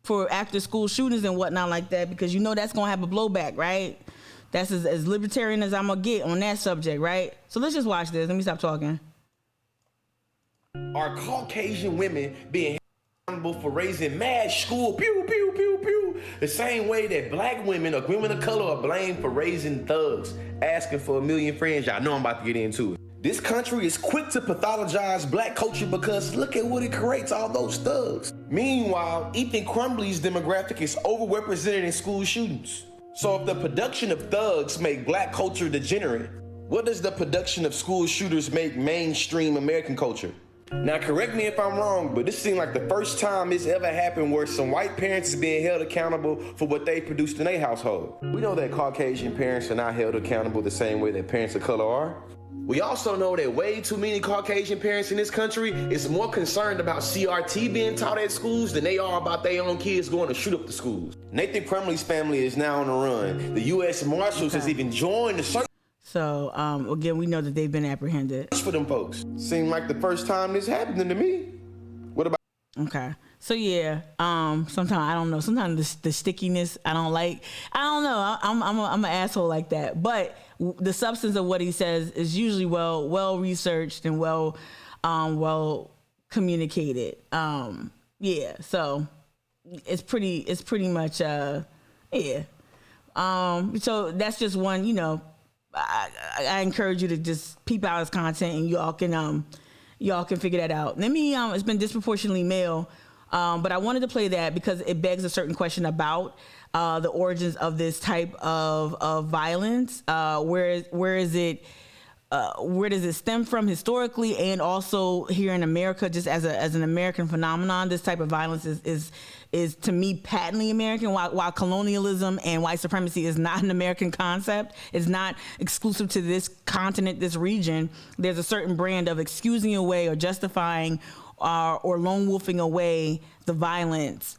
for after school shootings and whatnot like that, because that's gonna have a blowback, right? That's as libertarian as I'm gonna get on that subject, right? So let's just watch this. Let me stop talking. Are Caucasian women being accountable for raising mad school, pew, pew, pew, pew, the same way that black women or women of color are blamed for raising thugs, asking for a million friends? Y'all know I'm about to get into it. This country is quick to pathologize black culture because look at what it creates, all those thugs. Meanwhile, Ethan Crumbly's demographic is overrepresented in school shootings. So if the production of thugs make black culture degenerate, what does the production of school shooters make mainstream American culture? Now, correct me if I'm wrong, but this seems like the first time it's ever happened where some white parents is being held accountable for what they produced in their household. We know that Caucasian parents are not held accountable the same way that parents of color are. We also know that way too many Caucasian parents in this country is more concerned about CRT being taught at schools than they are about their own kids going to shoot up the schools. Nathan Crumley's family is now on the run. The U.S. Marshals has even joined the search. So, again, we know that they've been apprehended. For them folks. Seemed like the first time this happened to me. What about? Okay. So, yeah, sometimes, I don't know. Sometimes the stickiness, I don't like. I don't know. I'm an asshole like that. But the substance of what he says is usually well researched and well communicated. Yeah. So it's pretty much, yeah. So that's just one, you know, I encourage you to just peep out his content, and y'all can figure that out. Let me, it's been disproportionately male, but I wanted to play that because it begs a certain question about the origins of this type of violence. Where does it stem from historically, and also here in America, just as an American phenomenon? This type of violence is to me patently American, while colonialism and white supremacy is not an American concept. It's not exclusive to this continent, this region. There's a certain brand of excusing away or justifying or lone wolfing away the violence.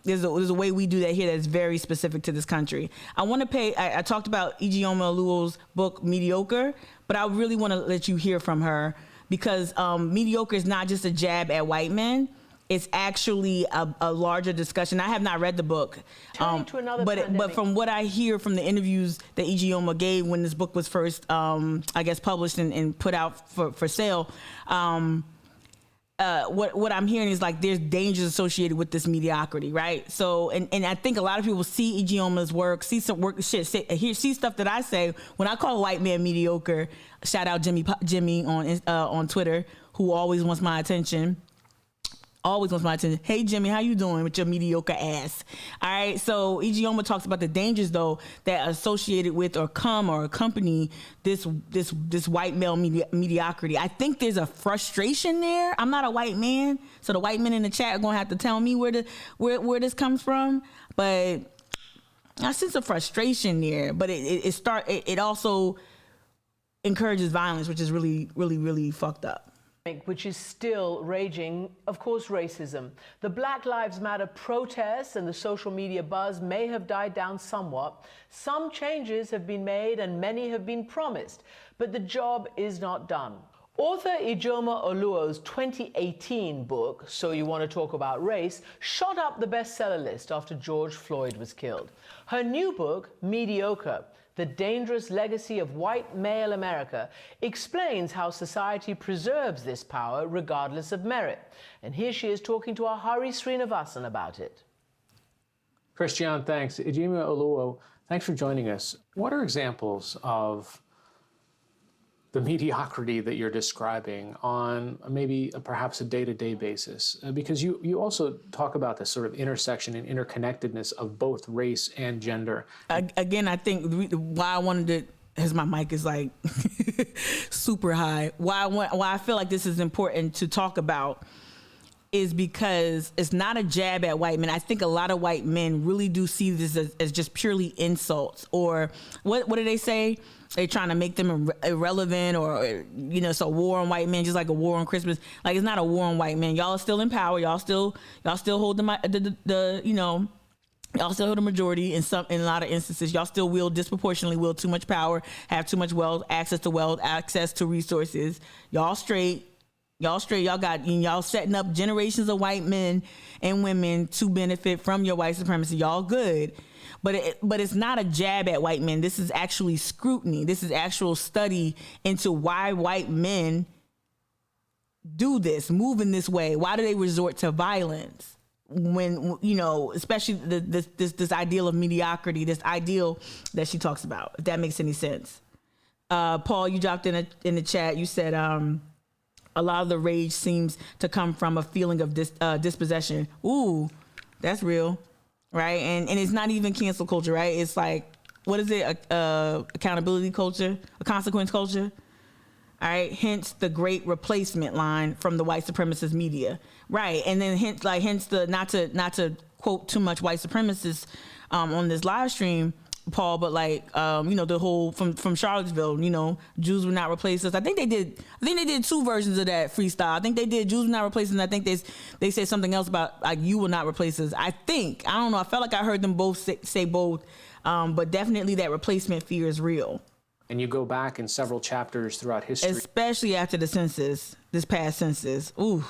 There's a way we do that here that's very specific to this country. I talked about Ijeoma Oluo's book, Mediocre, but I really want to let you hear from her, because Mediocre is not just a jab at white men. It's actually a larger discussion. I have not read the book, but from what I hear from the interviews that Ijeoma gave when this book was first, I guess, published and put out for sale, what I'm hearing is like there's dangers associated with this mediocrity, right? So, and I think a lot of people see Ijeoma's work, see some work, see stuff that I say when I call a white man mediocre. Shout out Jimmy on Twitter, who always wants my attention. Hey Jimmy, how you doing with your mediocre ass? All right. So Ijeoma talks about the dangers though that are associated with or accompany this white male mediocrity. I think there's a frustration there. I'm not a white man, so the white men in the chat are gonna have to tell me where this comes from. But I sense a frustration there. But it also encourages violence, which is really, really, really fucked up. Which is still raging, of course, racism. The Black Lives Matter protests and the social media buzz may have died down somewhat. Some changes have been made and many have been promised, but the job is not done. Author Ijeoma Oluo's 2018 book, So You Want to Talk About Race, shot up the bestseller list after George Floyd was killed. Her new book, Mediocre: The Dangerous Legacy of White Male America, explains how society preserves this power regardless of merit. And here she is talking to our Hari Srinivasan about it. Christian, thanks. Ijeoma Oluo, thanks for joining us. What are examples of the mediocrity that you're describing on perhaps a day-to-day basis? Because you also talk about this sort of intersection and interconnectedness of both race and gender. Again, I think why I wanted to, as my mic is like super high, why I feel like this is important to talk about is because it's not a jab at white men. I think a lot of white men really do see this as just purely insults, or what do they say? They're trying to make them irrelevant, or, you know, it's a war on white men, just like a war on Christmas. Like, it's not a war on white men. Y'all are still in power. Y'all still hold the you know, y'all still hold the majority in a lot of instances. Y'all still disproportionately wield too much power, have too much wealth, access to resources. Y'all straight. Y'all setting up generations of white men and women to benefit from your white supremacy. Y'all good. But it's not a jab at white men. This is actually scrutiny. This is actual study into why white men do this, move in this way. Why do they resort to violence? When, you know, especially this ideal of mediocrity, this ideal that she talks about, if that makes any sense. Paul, you dropped in the chat, you said a lot of the rage seems to come from a feeling of dispossession. Ooh, that's real. Right. And it's not even cancel culture, right? It's like, what is it? Accountability culture, a consequence culture. All right, hence the great replacement line from the white supremacist media, right? And then hence the not to quote too much white supremacists on this live stream, Paul, but the whole from Charlottesville, Jews will not replace us. I think they did two versions of that freestyle. I think they did Jews will not replace us, and I think they said something else about like you will not replace us. I don't know. I felt like I heard them both say both, but definitely that replacement fear is real. And you go back in several chapters throughout history, especially after the census, this past census. Ooh.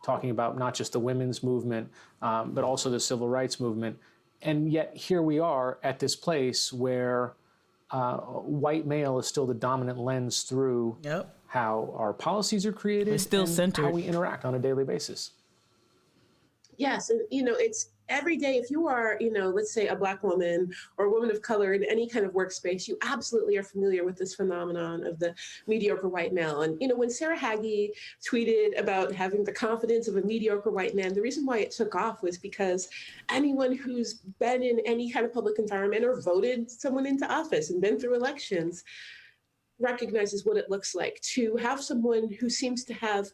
Talking about not just the women's movement, but also the civil rights movement. And yet here we are at this place where white male is still the dominant lens through how our policies are created, it's still and centered. How we interact on a daily basis. Yes, and it's every day. If you are, let's say a Black woman or a woman of color in any kind of workspace, you absolutely are familiar with this phenomenon of the mediocre white male. And when Sarah Hagi tweeted about having the confidence of a mediocre white man, the reason why it took off was because anyone who's been in any kind of public environment or voted someone into office and been through elections recognizes what it looks like to have someone who seems to have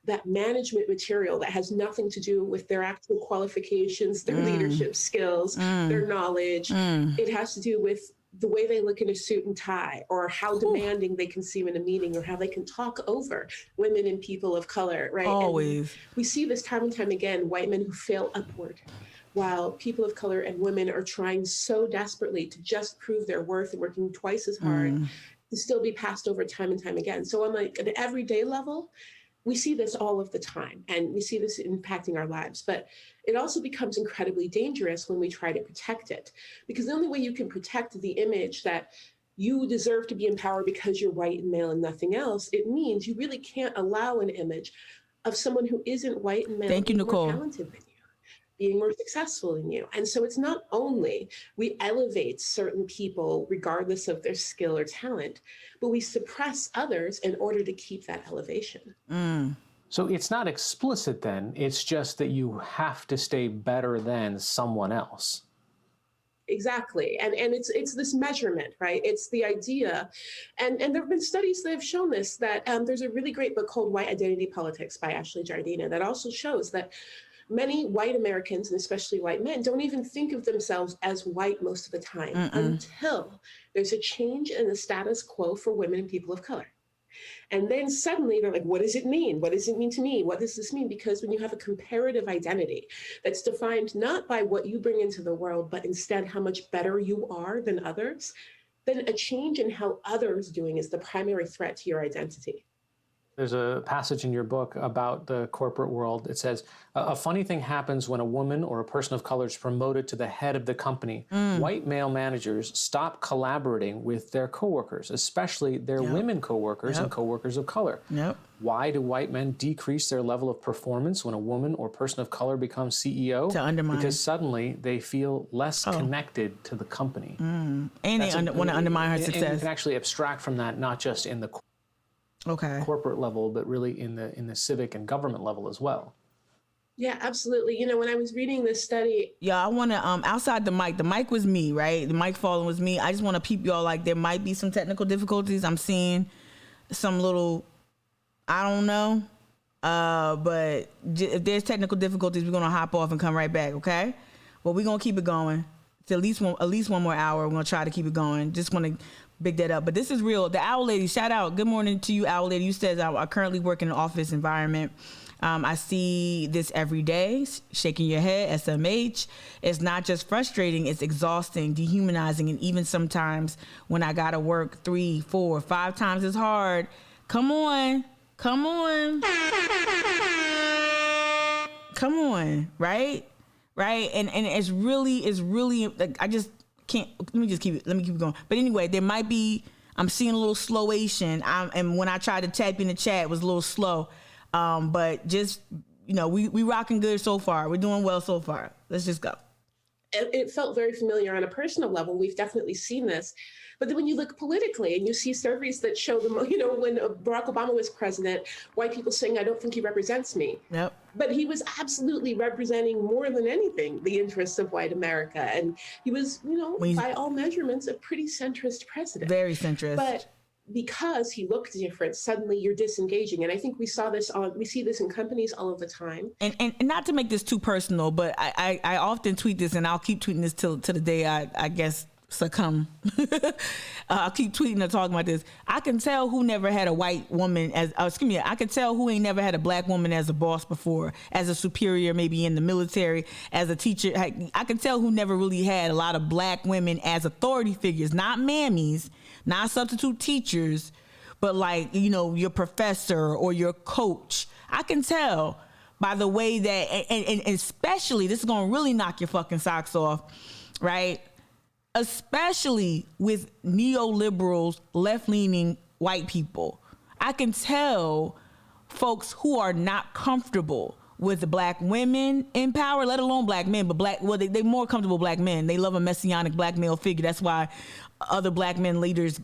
that management material that has nothing to do with their actual qualifications, their leadership skills, their knowledge. It has to do with the way they look in a suit and tie, or how demanding they can seem in a meeting, or how they can talk over women and people of color, right? Always. And we see this time and time again, white men who fail upward, while people of color and women are trying so desperately to just prove their worth and working twice as hard to still be passed over time and time again. So on like an everyday level, we see this all of the time, and we see this impacting our lives, but it also becomes incredibly dangerous when we try to protect it, because the only way you can protect the image that you deserve to be in power because you're white and male and nothing else, it means you really can't allow an image of someone who isn't white and male being more talented than you, being more successful than you. And so it's not only we elevate certain people regardless of their skill or talent, but we suppress others in order to keep that elevation. So it's not explicit then, it's just that you have to stay better than someone else. Exactly. And it's this measurement, right? It's the idea. And there have been studies that have shown this, that there's a really great book called White Identity Politics by Ashley Jardina that also shows that many white Americans, and especially white men, don't even think of themselves as white most of the time until there's a change in the status quo for women and people of color. And then suddenly they're like, what does it mean? What does it mean to me? What does this mean? Because when you have a comparative identity that's defined not by what you bring into the world, but instead how much better you are than others, then a change in how others doing is the primary threat to your identity. There's a passage in your book about the corporate world. It says, a funny thing happens when a woman or a person of color is promoted to the head of the company. White male managers stop collaborating with their coworkers, especially their women coworkers and coworkers of color. Why do white men decrease their level of performance when a woman or person of color becomes CEO? To undermine. Because suddenly they feel less connected to the company. And they want to undermine her success. And you can actually abstract from that, not just in the corporate level, but really in the civic and government level as well. Yeah, absolutely. When I was reading this study. Yeah, I want to, outside the mic was me, right? The mic falling was me. I just want to peep y'all, like there might be some technical difficulties. I'm seeing some little, I don't know. But if there's technical difficulties, we're going to hop off and come right back, okay? Well, we're going to keep it going. It's at least one more hour. We're going to try to keep it going. Just want to big that up. But this is real. The Owl Lady, shout out. Good morning to you, Owl Lady. You said I currently work in an office environment. I see this every day, shaking your head, SMH. It's not just frustrating, it's exhausting, dehumanizing, and even sometimes when I gotta work 3, 4, 5 times as hard. Come on, right? And it's really, like, I just can't, let me keep it going. But anyway, there might be, I'm seeing a little slowation. And when I tried to type in the chat, it was a little slow. But just, we rocking good so far. We're doing well so far. Let's just go. It felt very familiar on a personal level. We've definitely seen this. But then when you look politically and you see surveys that show them, when Barack Obama was president, white people saying, I don't think he represents me. Yep. But he was absolutely representing more than anything the interests of white America. And he was, by all measurements, a pretty centrist president. Very centrist. But because he looked different, suddenly you're disengaging. And I think we see this in companies all of the time. And not to make this too personal, but I often tweet this, and I'll keep tweeting this till the day I guess succumb. I'll keep tweeting and talking about this. I can tell who never had a white woman I can tell who ain't never had a black woman as a boss before, as a superior, maybe in the military, as a teacher. I can tell who never really had a lot of black women as authority figures, not mammies, not substitute teachers, but like, your professor or your coach. I can tell by the way that, and especially, this is going to really knock your fucking socks off, right? Especially with neoliberals, left-leaning white people. I can tell folks who are not comfortable with black women in power, let alone black men, but they're more comfortable black men. They love a messianic black male figure. That's why other black men leaders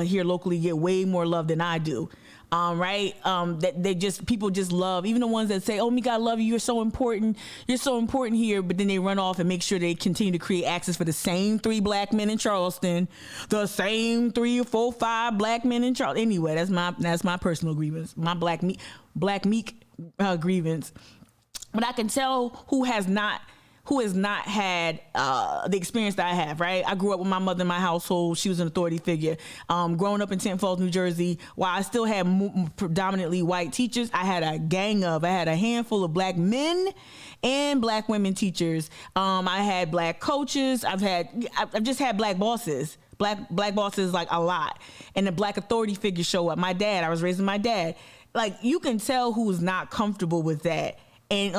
here locally get way more love than I do. Right? That people just love, even the ones that say, "Oh, me, God, love you. You're so important here." But then they run off and make sure they continue to create access for the same 3 black men in Charleston, the same 3 or 4, 5 black men in Charleston. Anyway, that's my personal grievance, my black meek grievance. But I can tell who has not had the experience that I have, right? I grew up with my mother in my household. She was an authority figure. Growing up in Tent Falls, New Jersey, while I still had predominantly white teachers, I had a handful of black men and black women teachers. I had black coaches. I've just had black bosses. Black bosses, like, a lot. And the black authority figures show up. I was raised with my dad. Like, you can tell who's not comfortable with that. And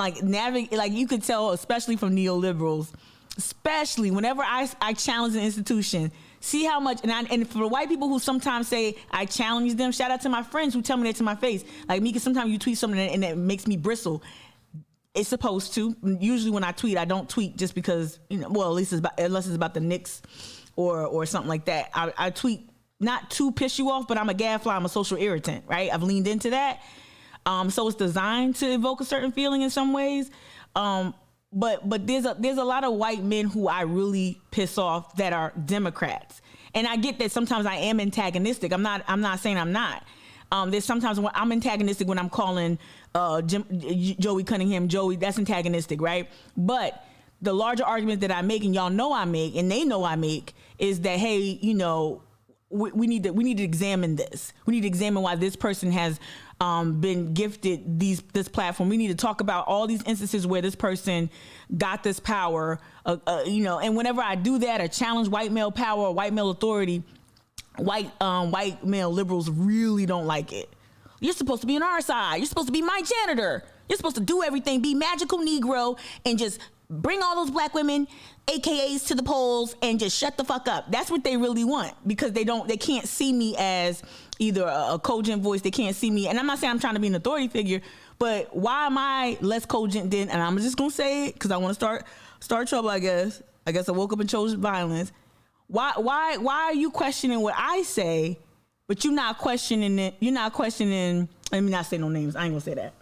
you could tell, especially from neoliberals, especially whenever I challenge an institution, see how much, and for the white people who sometimes say I challenge them, shout out to my friends who tell me that to my face. Like, Mika, sometimes you tweet something and it makes me bristle. It's supposed to. Usually when I tweet, I don't tweet just because, well, at least unless it's about the Knicks or something like that. I tweet not to piss you off, but I'm a gadfly, I'm a social irritant, right? I've leaned into that. So it's designed to evoke a certain feeling in some ways. But there's a lot of white men who I really piss off that are Democrats. And I get that sometimes I am antagonistic. I'm not saying I'm not. There's sometimes when I'm antagonistic when I'm calling Joey Cunningham Joey, that's antagonistic, right? But the larger argument that I make, and y'all know I make, and they know I make, is that, hey, we need to examine this. We need to examine why this person has been gifted this platform. We need to talk about all these instances where this person got this power, and whenever I do that or challenge white male power or white male authority, white male liberals really don't like it. You're supposed to be on our side. You're supposed to be my janitor. You're supposed to do everything, be magical Negro, and just bring all those black women, AKAs, to the polls and just shut the fuck up. That's what they really want, because they can't see me as either a cogent voice. They can't see me. And I'm not saying I'm trying to be an authority figure, but why am I less cogent than, and I'm just going to say it because I want to start trouble, I guess. I woke up and chose violence. Why are you questioning what I say, but you're not questioning it? You're not questioning, let me not say no names. I ain't going to say that.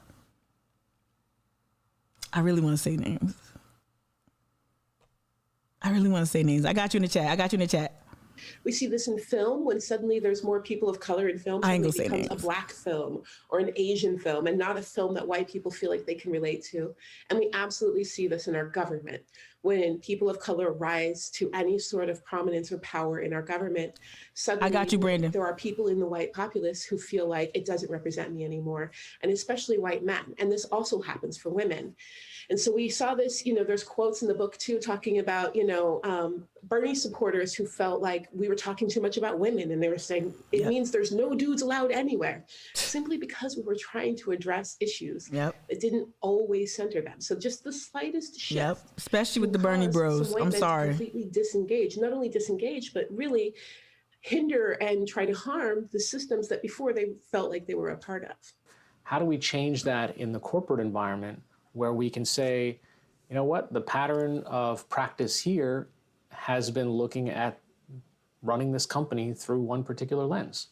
I really want to say names. I got you in the chat. We see this in film when suddenly there's more people of color in film. Suddenly it becomes a black film or an Asian film and not a film that white people feel like they can relate to. And we absolutely see this in our government. When people of color rise to any sort of prominence or power in our government, suddenly I got you, Brandon. There are people in the white populace who feel like it doesn't represent me anymore, and especially white men. And this also happens for women. And so we saw this, there's quotes in the book too, talking about, Bernie supporters who felt like we were talking too much about women. And they were saying, it means there's no dudes allowed anywhere, simply because we were trying to address issues that didn't always center them. So just the slightest shift. Especially with the Bernie bros. I'm sorry. Completely disengaged, not only disengaged, but really hinder and try to harm the systems that before they felt like they were a part of. How do we change that in the corporate environment, where we can say, you know what, the pattern of practice here has been looking at running this company through one particular lens?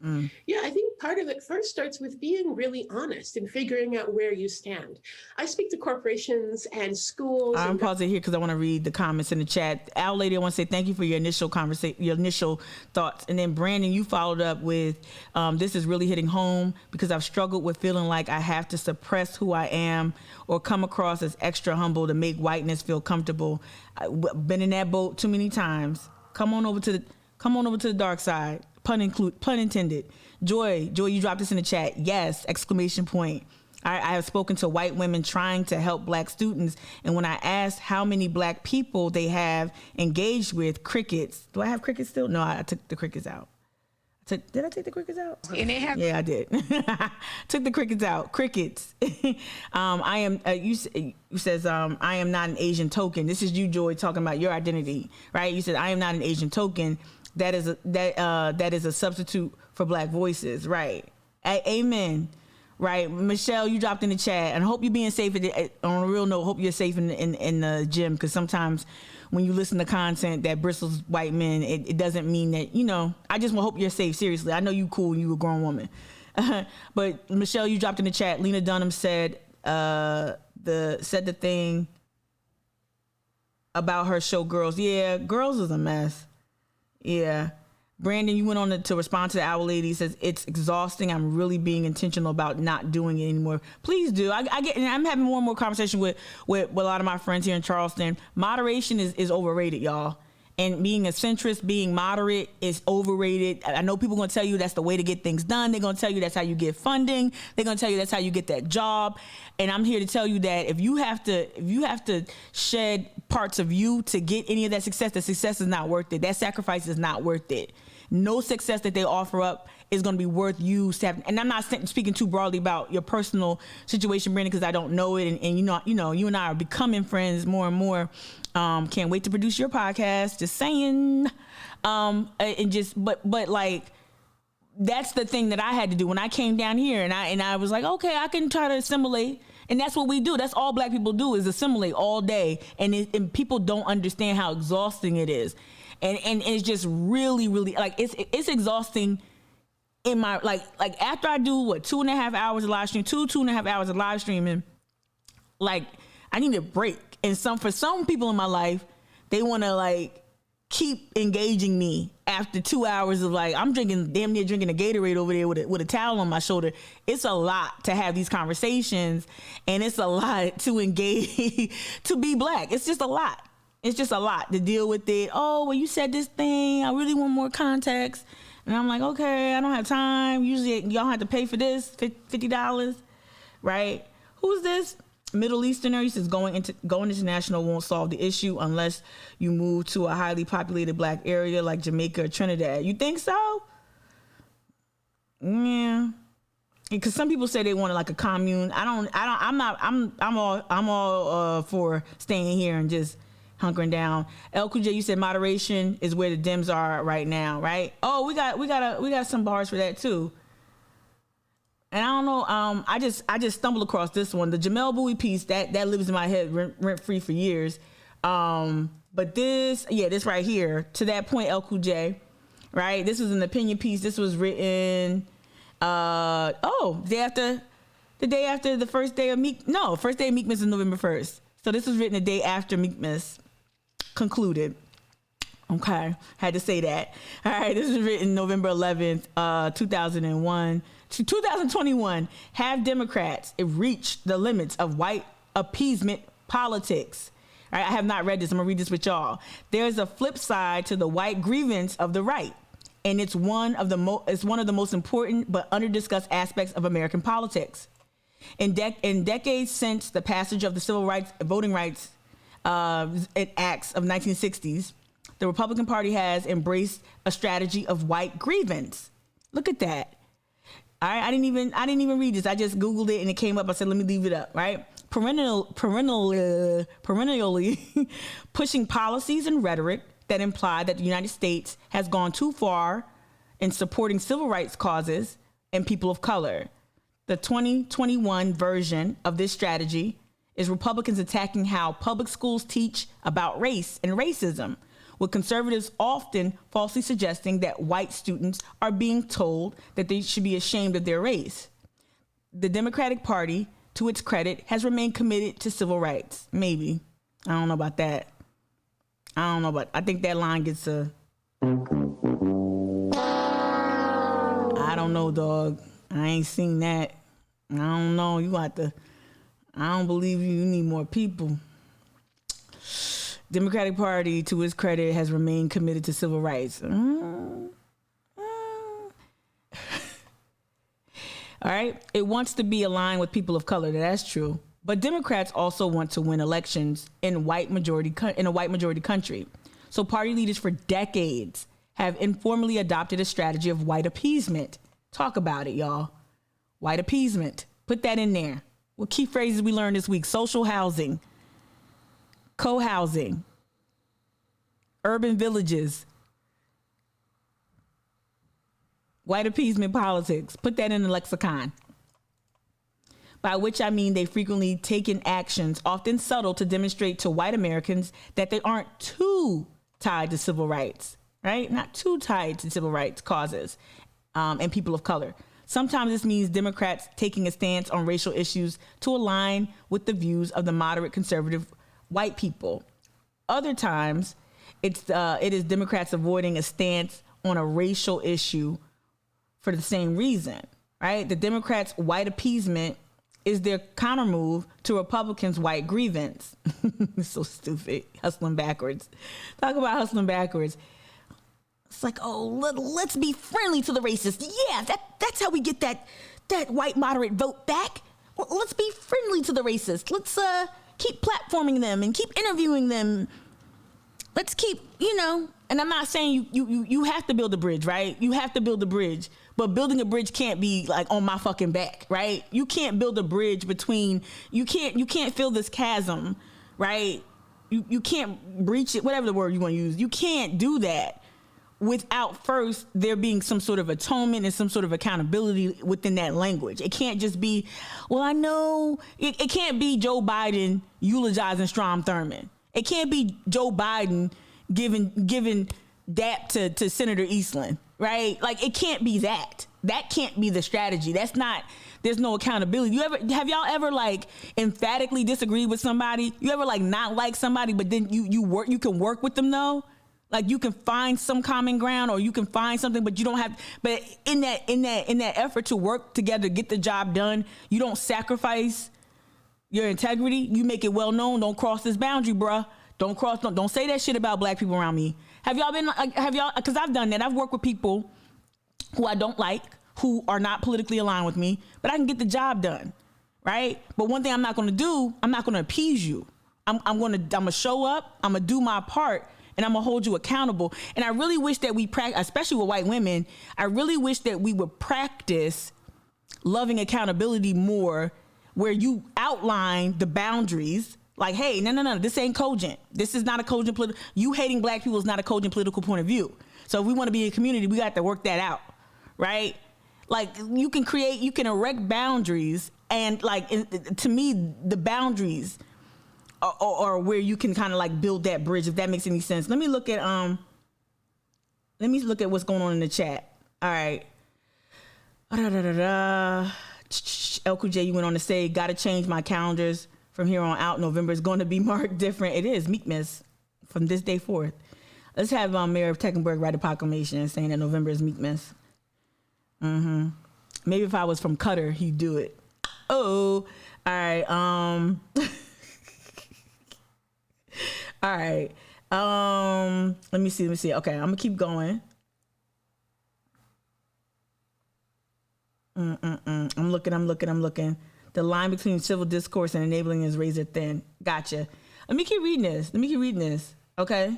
Yeah, I think part of it first starts with being really honest and figuring out where you stand. I speak to corporations and schools. I'm pausing here because I want to read the comments in the chat. Owl Lady, I want to say thank you for your initial conversation, your initial thoughts. And then Brandon, you followed up with, this is really hitting home because I've struggled with feeling like I have to suppress who I am or come across as extra humble to make whiteness feel comfortable. I've been in that boat too many times. Come on over to the dark side. Pun intended. Joy, you dropped this in the chat. Yes! ! I have spoken to white women trying to help black students, and when I asked how many black people they have engaged with, crickets. Do I have crickets still? No, I took the crickets out. Did I take the crickets out? Yeah, I did. Took the crickets out. Crickets. I am. You says I am not an Asian token. This is you, Joy, talking about your identity, right? You said I am not an Asian token. That is a substitute for black voices, right? Amen. Right, Michelle, you dropped in the chat, and I hope you're being safe. On a real note, hope you're safe in the gym, because sometimes when you listen to content that bristles white men, it doesn't mean that, you know. I just hope you're safe. Seriously, I know you cool and you a grown woman, but Michelle, you dropped in the chat. Lena Dunham said the thing about her show Girls. Yeah, Girls is a mess. Yeah. Brandon, you went on to respond to the Owl Lady. He says, it's exhausting. I'm really being intentional about not doing it anymore. Please do. I get, and I'm having more and more conversation with a lot of my friends here in Charleston. Moderation is overrated, y'all. And being a centrist, being moderate is overrated. I know people are going to tell you that's the way to get things done. They're going to tell you that's how you get funding. They're going to tell you that's how you get that job. And I'm here to tell you that if you have to shed parts of you to get any of that success, the success is not worth it. That sacrifice is not worth it. No success that they offer up is going to be worth you having. And I'm not speaking too broadly about your personal situation, Brandon, because I don't know it. And you and I are becoming friends more and more. Can't wait to produce your podcast. Just saying. But like, that's the thing that I had to do when I came down here, and I was like, okay, I can try to assimilate. And that's what we do. That's all black people do, is assimilate all day. And people don't understand how exhausting it is. And it's just really, really, like, it's exhausting in my, like after I do 2.5 hours of live stream, 2.5 hours of live streaming, like, I need a break. And for some people in my life, they want to like keep engaging me after 2 hours of like, I'm damn near drinking a Gatorade over there with a towel on my shoulder. It's a lot to have these conversations, and it's a lot to engage, to be black. It's just a lot. It's just a lot to deal with it. Oh, well, you said this thing. I really want more context. And I'm like, okay, I don't have time. Usually y'all have to pay for this, $50, right? Who's this? Middle Easterner. He says going international won't solve the issue unless you move to a highly populated black area like Jamaica or Trinidad. You think so? Yeah. Because some people say they want like a commune. I'm all for staying here and just hunkering down. LQJ, you said moderation is where the Dems are right now, right? Oh, we got some bars for that too. And I don't know. I just stumbled across this one, the Jamel Bowie piece that lives in my head rent free for years. But this right here, to that point, LQJ, right? This was an opinion piece. This was written the day after the first day of Meekness is November 1st. So this was written the day after Meekness concluded. Okay, had to say that. All right, this was written November 11th, 2021. Have Democrats reached the limits of white appeasement politics? All right, I have not read this. I'm gonna read this with y'all. There's a flip side to the white grievance of the right, and it's one of the most important but under-discussed aspects of American politics. In decades since the passage of the Civil Rights, Voting Rights Acts of 1960s, the Republican Party has embraced a strategy of white grievance. Look at that. All right, I didn't even read this. I just Googled it and it came up. I said, let me leave it up, right? Perennially pushing policies and rhetoric that imply that the United States has gone too far in supporting civil rights causes and people of color. The 2021 version of this strategy is Republicans attacking how public schools teach about race and racism, with conservatives often falsely suggesting that white students are being told that they should be ashamed of their race. The Democratic Party, to its credit, has remained committed to civil rights. Maybe. I don't know about that. I think that line gets a... I don't know, dog. I ain't seen that. I don't know. You got to... I don't believe you. You need more people. Democratic Party, to its credit, has remained committed to civil rights. All right. It wants to be aligned with people of color. That's true. But Democrats also want to win elections in a white majority country. So party leaders for decades have informally adopted a strategy of white appeasement. Talk about it, y'all. White appeasement. Put that in there. What key phrases we learned this week? Social housing, co-housing, urban villages, white appeasement politics. Put that in the lexicon. By which I mean they frequently taken actions, often subtle, to demonstrate to white Americans that they aren't too tied to civil rights, right? Not too tied to civil rights causes and people of color. Sometimes this means Democrats taking a stance on racial issues to align with the views of the moderate conservative white people. Other times, it is Democrats avoiding a stance on a racial issue for the same reason, right? The Democrats' white appeasement is their countermove to Republicans' white grievance. It's so stupid. Hustling backwards. Talk about hustling backwards. It's like, oh, let's be friendly to the racists. Yeah, that's how we get that white moderate vote back. Let's be friendly to the racists. Let's keep platforming them and keep interviewing them. Let's keep, and I'm not saying you have to build a bridge, right? You have to build a bridge, but building a bridge can't be like on my fucking back, right? You can't build a bridge between, you can't fill this chasm, right? You can't breach it, whatever the word you want to use. You can't do that without first there being some sort of atonement and some sort of accountability within that language. It can't just be, well, I know, it can't be Joe Biden eulogizing Strom Thurmond. It can't be Joe Biden giving dap to Senator Eastland, right? Like, it can't be that. That can't be the strategy. That's not, there's no accountability. Have y'all ever like emphatically disagreed with somebody? You ever like not like somebody, but then you can work with them though? Like, you can find some common ground, or you can find something, but you don't have, but in that effort to work together, get the job done, you don't sacrifice your integrity. You make it well known. Don't cross this boundary, bruh. Don't say that shit about black people around me. Have y'all, cause I've done that. I've worked with people who I don't like, who are not politically aligned with me, but I can get the job done, right? But one thing I'm not gonna do, I'm not gonna appease you. I'm gonna show up, I'm gonna do my part, and I'm gonna hold you accountable. And I really wish that we practice, especially with white women, I really wish that we would practice loving accountability more, where you outline the boundaries. Like, hey, no, this ain't cogent. This is not a cogent you hating black people is not a cogent political point of view. So if we want to be a community, we got to work that out, right? Like, you can erect boundaries, and like, to me, the boundaries or where you can kind of like build that bridge, if that makes any sense. Let me look at what's going on in the chat. All right. Elku J, you went on to say, gotta change my calendars from here on out. November is going to be marked different. It is Meekmas from this day forth. Let's have Mayor of Tecklenburg write a proclamation saying that November is Meekmas. Maybe if I was from Qatar, he'd do it. Oh, all right. All right. Let me see. Okay, I'm gonna keep going. I'm looking. The line between civil discourse and enabling is razor thin. Gotcha. Let me keep reading this. Okay.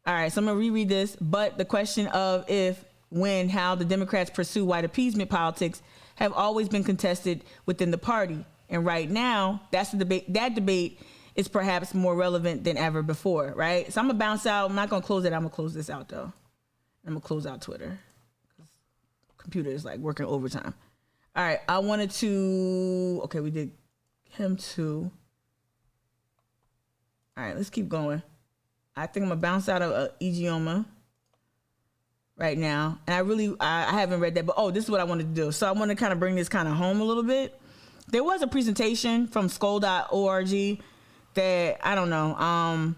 All right. So I'm gonna reread this. But the question of if, when, how the Democrats pursue white appeasement politics have always been contested within the party. And right now, that's the debate. That debate is perhaps more relevant than ever before, right? So I'm gonna bounce out. I'm not gonna close it. I'm gonna close this out though. I'm gonna close out Twitter. Computer is like working overtime. All right, I wanted to. Okay, we did him too. All right, let's keep going. I think I'm gonna bounce out of Idioma right now, and I haven't read that, but this is what I wanted to do. So I want to kind of bring this kind of home a little bit. There was a presentation from Skoll.org that I don't know.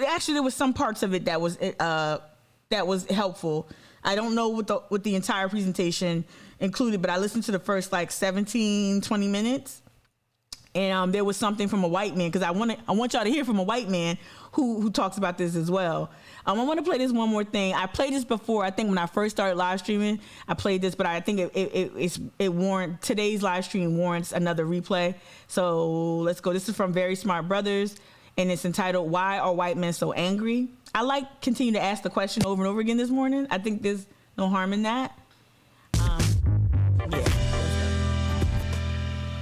Actually, there was some parts of it that was helpful. I don't know what the entire presentation included, but I listened to the first like 17, 20 minutes. And there was something from a white man, because I want y'all to hear from a white man who talks about this as well. I want to play this one more thing. I played this before. I think when I first started live streaming, I played this, but I think today's live stream warrants another replay. So let's go. This is from Very Smart Brothers, and it's entitled "Why Are White Men So Angry?" I continue to ask the question over and over again this morning. I think there's no harm in that. Yeah.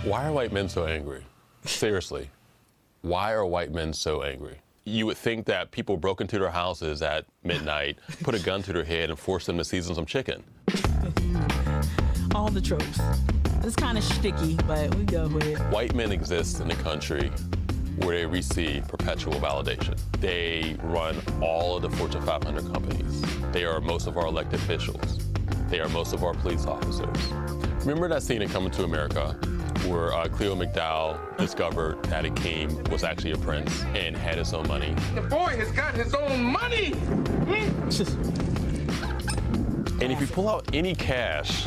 Why are white men so angry? Seriously, why are white men so angry? You would think that people broke into their houses at midnight, put a gun to their head, and forced them to season some chicken. All the tropes. It's kind of shticky, but we go with it. White men exist in a country where they receive perpetual validation. They run all of the Fortune 500 companies. They are most of our elected officials. They are most of our police officers. Remember that scene in Coming to America where Cleo McDowell discovered that Akeem was actually a prince and had his own money? The boy has got his own money. And if you pull out any cash,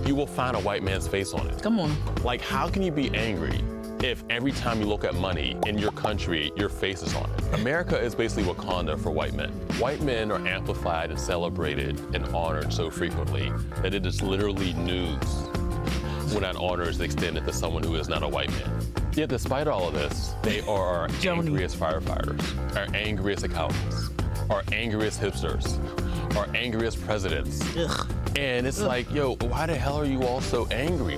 you will find a white man's face on it. Come on. Like, how can you be angry if every time you look at money in your country, your face is on it? America is basically Wakanda for white men. White men are amplified and celebrated and honored so frequently that it is literally news when that honor is extended to someone who is not a white man. Yet despite all of this, they are our angriest firefighters, our angriest accountants, our angriest hipsters, our angriest presidents. Ugh. And it's like, yo, why the hell are you all so angry?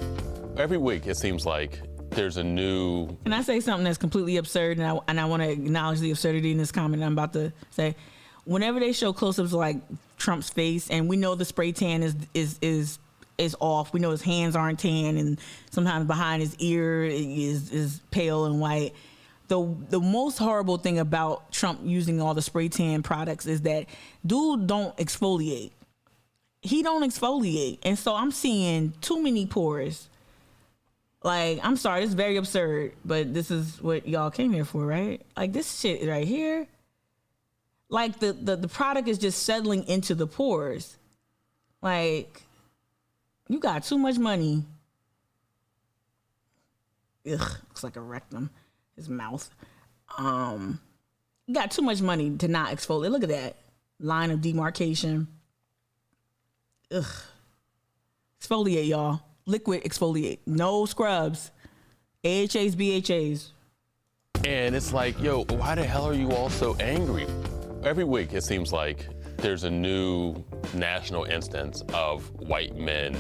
Every week, it seems like there's a new... Can I say something that's completely absurd? And I want to acknowledge the absurdity in this comment I'm about to say. Whenever they show close-ups of like Trump's face, and we know the spray tan is off. We know his hands aren't tan, and sometimes behind his ear is pale and white. The most horrible thing about Trump using all the spray tan products is that dude don't exfoliate. He don't exfoliate. And so I'm seeing too many pores. Like, I'm sorry, it's very absurd, but this is what y'all came here for, right? Like, this shit right here, like the product is just settling into the pores. Like, you got too much money. Ugh, looks like a rectum. His mouth. You got too much money to not exfoliate. Look at that line of demarcation. Ugh. Exfoliate, y'all. Liquid exfoliate. No scrubs. AHAs, BHAs. And it's like, yo, why the hell are you all so angry? Every week, it seems like there's a new national instance of white men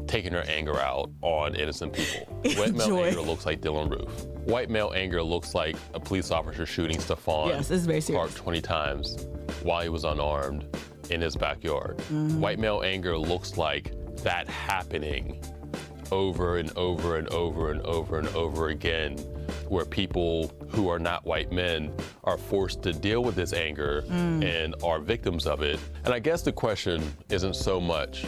taking their anger out on innocent people. White male anger looks like Dylan Roof. White male anger looks like a police officer shooting Stephon yes, this is very serious. Clark 20 times while he was unarmed in his backyard. Mm-hmm. White male anger looks like that happening over and over and over and over and over again, where people who are not white men are forced to deal with this anger and are victims of it. And I guess the question isn't so much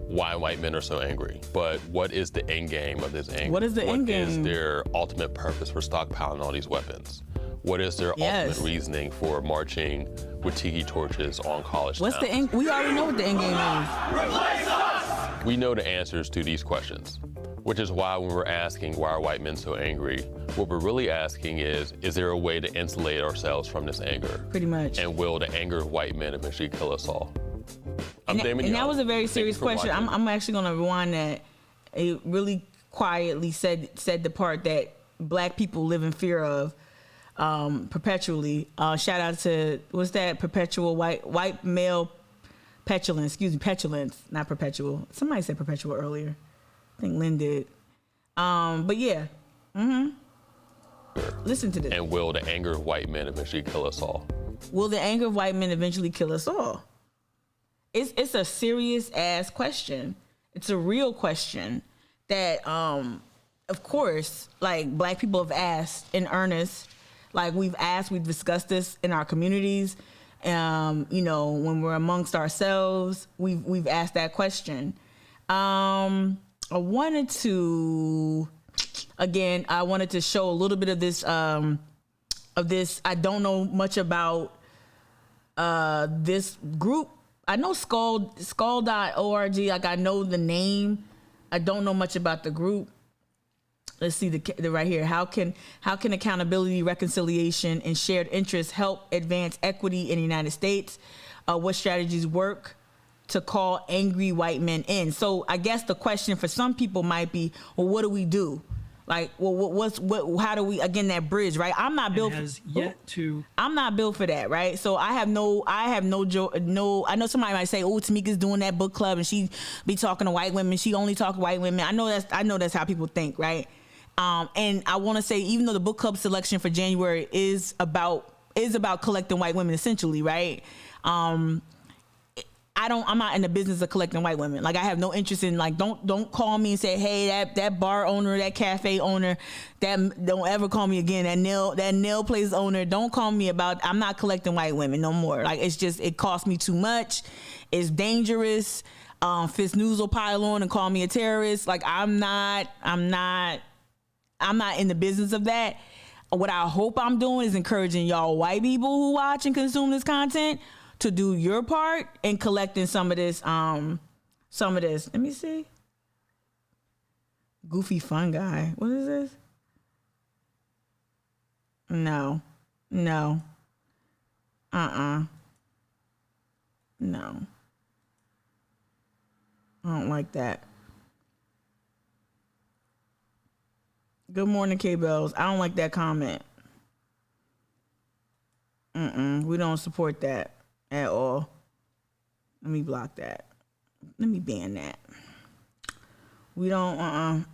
why white men are so angry, but what is the end game of this anger? What is the end game? What is their ultimate purpose for stockpiling all these weapons? What is their ultimate reasoning for marching with tiki torches on college What's towns? the end? We already know what the end game is. Replace us! We know the answers to these questions, which is why when we're asking why are white men so angry, what we're really asking is there a way to insulate ourselves from this anger? Pretty much. And will the anger of white men eventually kill us all? And that was a very serious question. I'm actually going to rewind that. It really quietly said the part that black people live in fear of perpetually. Shout out to, what's that? Perpetual white male petulance. Excuse me, petulance, not perpetual. Somebody said perpetual earlier. I think Lynn did. But yeah. Listen to this. And will the anger of white men eventually kill us all? Will the anger of white men eventually kill us all? It's a serious ass question. It's a real question that, of course, like black people have asked in earnest. Like we've discussed this in our communities. When we're amongst ourselves, we've asked that question. I wanted to show a little bit of this. I don't know much about this group. I know skull.org. Like I know the name. I don't know much about the group. Let's see the right here. How can accountability, reconciliation, and shared interests help advance equity in the United States? What strategies work to call angry white men in? So I guess the question for some people might be, well, what do we do? Like, well, how do we, again, that bridge, right? I'm not built I'm not built for that, right? So I know somebody might say, oh, Tamika's doing that book club and she be talking to white women. She only talk to white women. I know that's how people think, right? And I want to say, even though the book club selection for January is about collecting white women essentially, right? I'm not in the business of collecting white women. Like I have no interest in, like, don't call me and say, hey, that bar owner, that cafe owner, don't ever call me again. That nail place owner, don't call me about, I'm not collecting white women no more. Like it's just, it costs me too much. It's dangerous. Fitz News will pile on and call me a terrorist. Like I'm not in the business of that. What I hope I'm doing is encouraging y'all white people who watch and consume this content to do your part in collecting some of this. Let me see. Goofy fun guy. What is this? No. No. I don't like that. Good morning, K-Bells. I don't like that comment. We don't support that at all. Let me block that. Let me ban that. We don't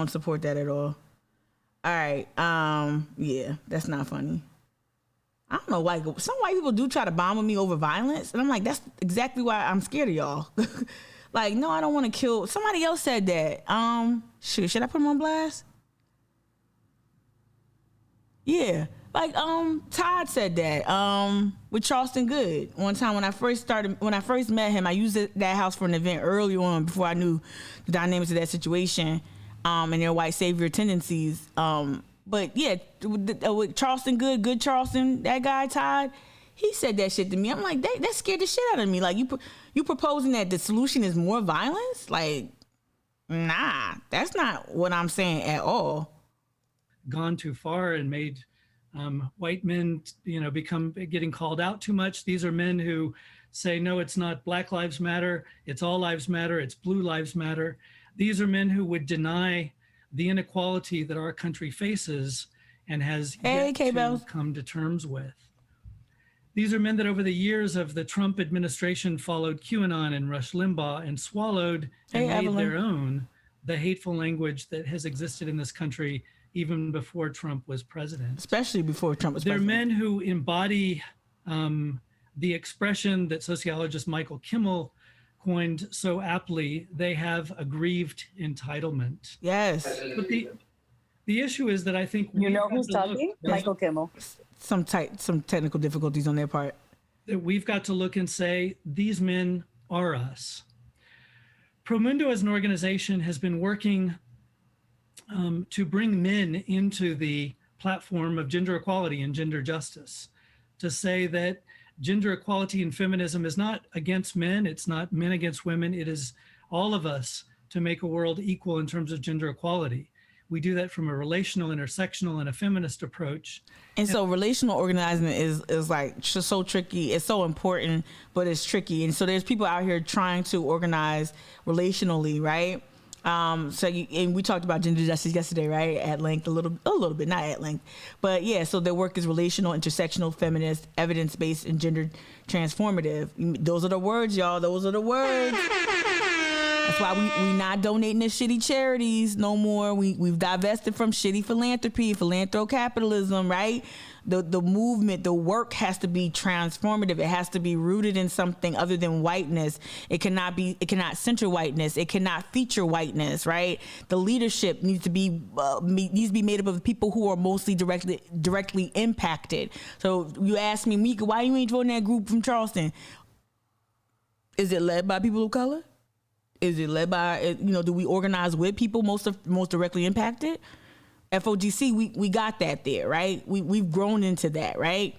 support that at all. All right. Yeah, that's not funny. I don't know, like some white people do try to bomb with me over violence, and I'm like, that's exactly why I'm scared of y'all. Like, no, I don't want to kill. Somebody else said that. Should I put him on blast? Yeah. Like, Todd said that, with Charleston Good. One time when I first met him, I used that house for an event early on before I knew the dynamics of that situation, and their white savior tendencies. But yeah, with Charleston Good Charleston, that guy, Todd, he said that shit to me. I'm like, that scared the shit out of me. Like, you proposing that the solution is more violence? Like, nah, that's not what I'm saying at all. Gone too far and made white men, become getting called out too much. These are men who say, no, it's not Black Lives Matter. It's all lives matter. It's blue lives matter. These are men who would deny the inequality that our country faces and has yet to come to terms with. These are men that over the years of the Trump administration followed QAnon and Rush Limbaugh and swallowed and made their own the hateful language that has existed in this country even before Trump was president. Especially before Trump was president. They're men who embody the expression that sociologist Michael Kimmel coined so aptly. They have aggrieved entitlement. Yes. But the issue is that I think who's talking? Michael Kimmel. Some technical difficulties on their part. That we've got to look and say, these men are us. Promundo as an organization has been working to bring men into the platform of gender equality and gender justice, to say that gender equality and feminism is not against men, it's not men against women, it is all of us to make a world equal in terms of gender equality. We do that from a relational, intersectional, and a feminist approach. And so relational organizing is like just so tricky. It's so important, but it's tricky. And so there's people out here trying to organize relationally, right? And we talked about gender justice yesterday, right? At length, a little bit, not at length, but yeah. So their work is relational, intersectional, feminist, evidence-based, and gender transformative. Those are the words, y'all. Those are the words. That's why we not donating to shitty charities no more. We've divested from shitty philanthropy, philanthrocapitalism, right? The movement, the work has to be transformative. It has to be rooted in something other than whiteness. It cannot center whiteness. It cannot feature whiteness, right? The leadership needs to be made up of people who are mostly directly impacted. So you ask me, Mika, why you ain't joining that group from Charleston? Is it led by people of color? Is it led by, do we organize with people most directly impacted? FOGC, we got that there, right? We've grown into that, right?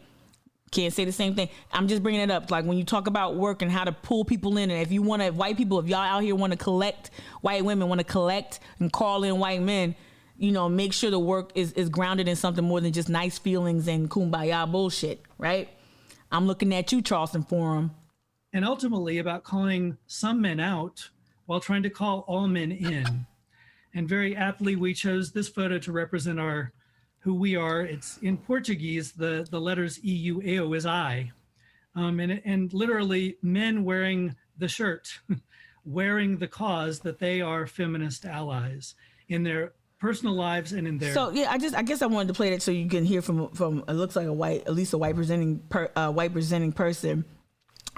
Can't say the same thing. I'm just bringing it up. Like when you talk about work and how to pull people in, and if y'all out here want to collect white women, want to collect and call in white men, make sure the work is grounded in something more than just nice feelings and kumbaya bullshit, right? I'm looking at you, Charleston Forum. And ultimately about calling some men out while trying to call all men in. And very aptly, we chose this photo to represent who we are. It's in Portuguese, the letters EU, eu is I. And literally men wearing the shirt, wearing the cause that they are feminist allies in their personal lives and in their. So yeah, I guess I wanted to play that so you can hear from it looks like at least a white presenting person.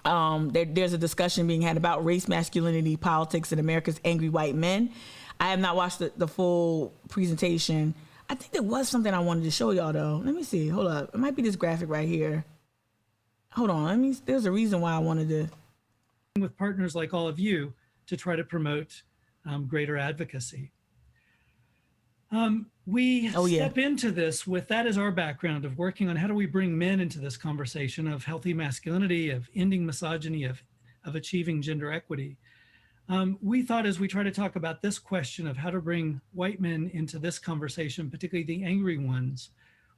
There's a discussion being had about race, masculinity, politics, and America's angry white men. I have not watched the full presentation. I think there was something I wanted to show y'all though. Let me see. Hold up. It might be this graphic right here. Hold on. There's a reason why I wanted to. With partners like all of you to try to promote greater advocacy. We step into this with that as our background of working on how do we bring men into this conversation of healthy masculinity, of ending misogyny, of achieving gender equity. We thought as we try to talk about this question of how to bring white men into this conversation, particularly the angry ones,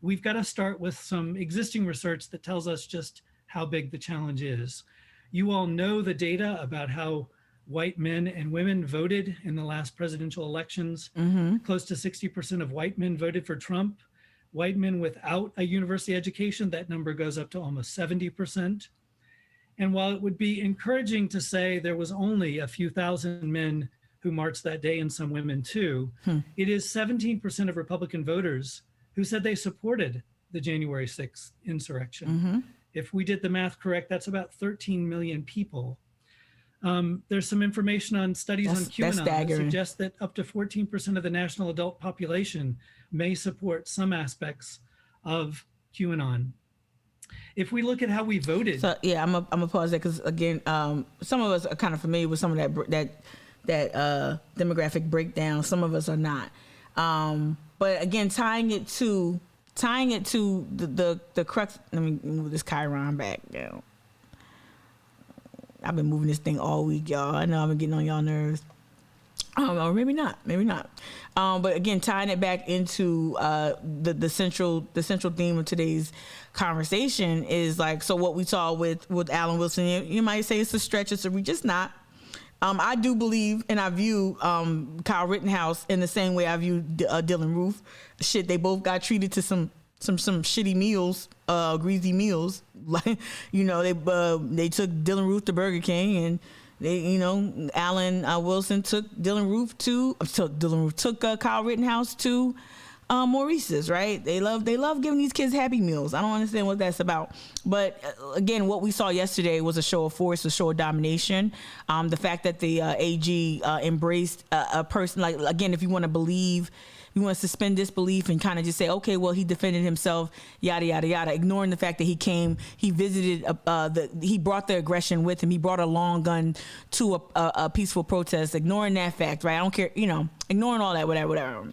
we've got to start with some existing research that tells us just how big the challenge is. You all know the data about how white men and women voted in the last presidential elections. Mm-hmm. Close to 60% of white men voted for Trump. White men without a university education, that number goes up to almost 70%. And while it would be encouraging to say there was only a few thousand men who marched that day and some women too, it is 17% of Republican voters who said they supported the January 6th insurrection. Mm-hmm. If we did the math correct, that's about 13 million people. There's some information on studies on QAnon that suggest that up to 14% of the national adult population may support some aspects of QAnon. If we look at how we voted. So yeah, I'm gonna pause there because again, some of us are kind of familiar with some of that demographic breakdown. Some of us are not. But again, tying it to the crux. Let me move this Chiron back down. I've been moving this thing all week, y'all. I know I've been getting on y'all nerves. Or maybe not. But again, tying it back into the central theme of today's conversation is like, so what we saw with Alan Wilson, you might say it's a stretch, it's a reach, it's not. I do believe and I view Kyle Rittenhouse in the same way I view Dylan Roof. Shit, they both got treated to some shitty meals, greasy meals. Like, they took Dylan Roof to Burger King, and they, Alan Wilson took Kyle Rittenhouse to Maurice's, right? They love giving these kids Happy Meals. I don't understand what that's about. But again, what we saw yesterday was a show of force, a show of domination. The fact that the AG embraced a person, like, again, if you want to believe, you want to suspend disbelief and kind of just say, okay, well, he defended himself, yada, yada, yada, ignoring the fact that he came, he visited, he brought the aggression with him. He brought a long gun to a peaceful protest, ignoring that fact, right? I don't care, ignoring all that, whatever.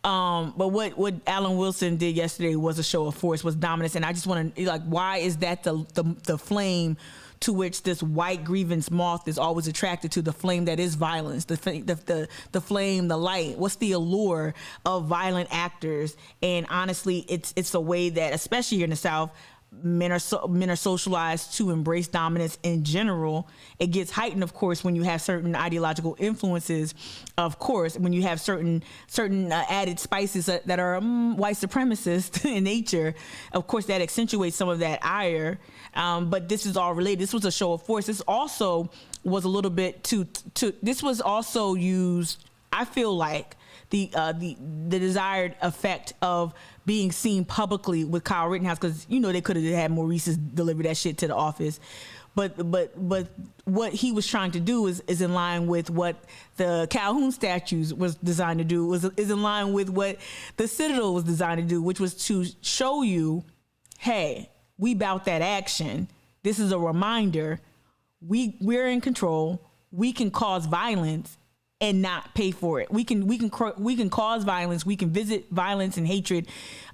But what Alan Wilson did yesterday was a show of force, was dominance. And I just want to, why is that the flame to which this white grievance moth is always attracted to, the flame that is violence, the flame, the light? What's the allure of violent actors? And honestly, it's a way that, especially here in the South, men are socialized to embrace dominance in general. It gets heightened, of course, when you have certain ideological influences. Of course, when you have certain added spices that are white supremacist in nature. Of course, that accentuates some of that ire. But this is all related. This was a show of force. This also was a little bit this was also used, I feel like, the desired effect of being seen publicly with Kyle Rittenhouse, because they could have had Maurice's deliver that shit to the office, but what he was trying to do is in line with what the Calhoun statues was designed to do, is in line with what the Citadel was designed to do, which was to show you, hey, we bout that action. This is a reminder. We're in control. We can cause violence and not pay for it. We can cause violence. We can visit violence and hatred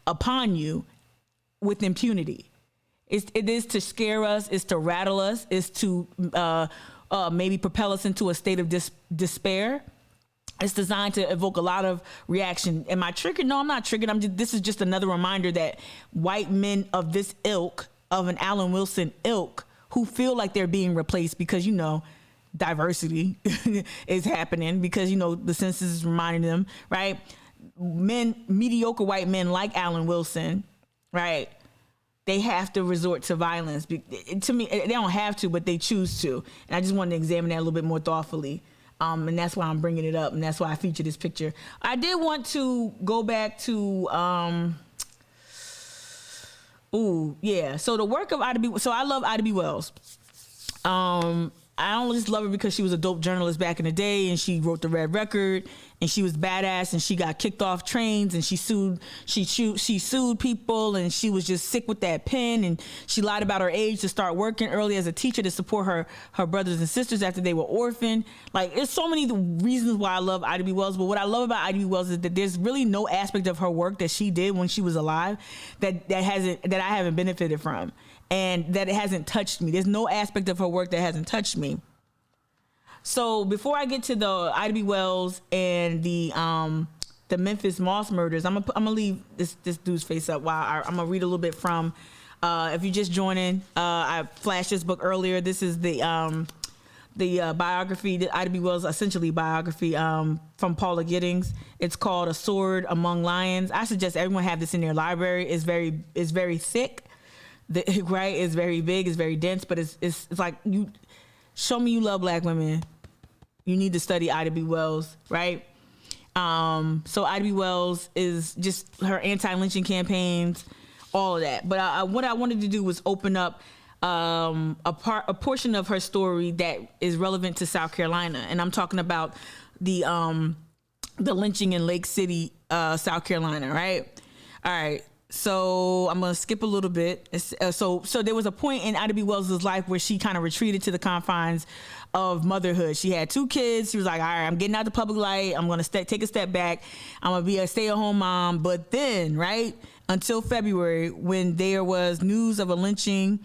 upon you with impunity. It is to scare us. It's to rattle us. It's to maybe propel us into a state of despair. It's designed to evoke a lot of reaction. Am I triggered? No, I'm not triggered. This is just another reminder that white men of this ilk, of an Alan Wilson ilk, who feel like they're being replaced because, diversity is happening, because, the census is reminding them, right? Mediocre white men like Alan Wilson, right? They have to resort to violence. To me, they don't have to, but they choose to. And I just wanted to examine that a little bit more thoughtfully. And that's why I'm bringing it up. And that's why I feature this picture. I did want to go back to, so the work of Ida B. So I love Ida B. Wells. I don't just love her because she was a dope journalist back in the day, and she wrote the Red Record, and she was badass, and she got kicked off trains, and she sued people, and she was just sick with that pen, and she lied about her age to start working early as a teacher to support her brothers and sisters after they were orphaned. Like, there's so many reasons why I love Ida B. Wells, but what I love about Ida B. Wells is that there's really no aspect of her work that she did when she was alive that I haven't benefited from, and that it hasn't touched me. There's no aspect of her work that hasn't touched me. So before I get to the Ida B. Wells and the Memphis Moss murders, I'm gonna leave this dude's face up while I'm gonna read a little bit from. If you're just joining, I flashed this book earlier. This is the biography, the Ida B. Wells essentially biography from Paula Giddings. It's called A Sword Among Lions. I suggest everyone have this in their library. It's very thick. Right, it's very big, it's very dense, but it's like, you show me you love Black women, you need to study Ida B. Wells, right? So Ida B. Wells is just her anti-lynching campaigns, all of that. But what I wanted to do was open up a portion of her story that is relevant to South Carolina, and I'm talking about the lynching in Lake City, South Carolina, right? All right. So I'm going to skip a little bit. So there was a point in Ida B. Wells' life where she kind of retreated to the confines of motherhood. She had 2 kids. She was like, all right, I'm getting out the public light. I'm going to take a step back. I'm going to be a stay-at-home mom. But then, right, until February, when there was news of the lynching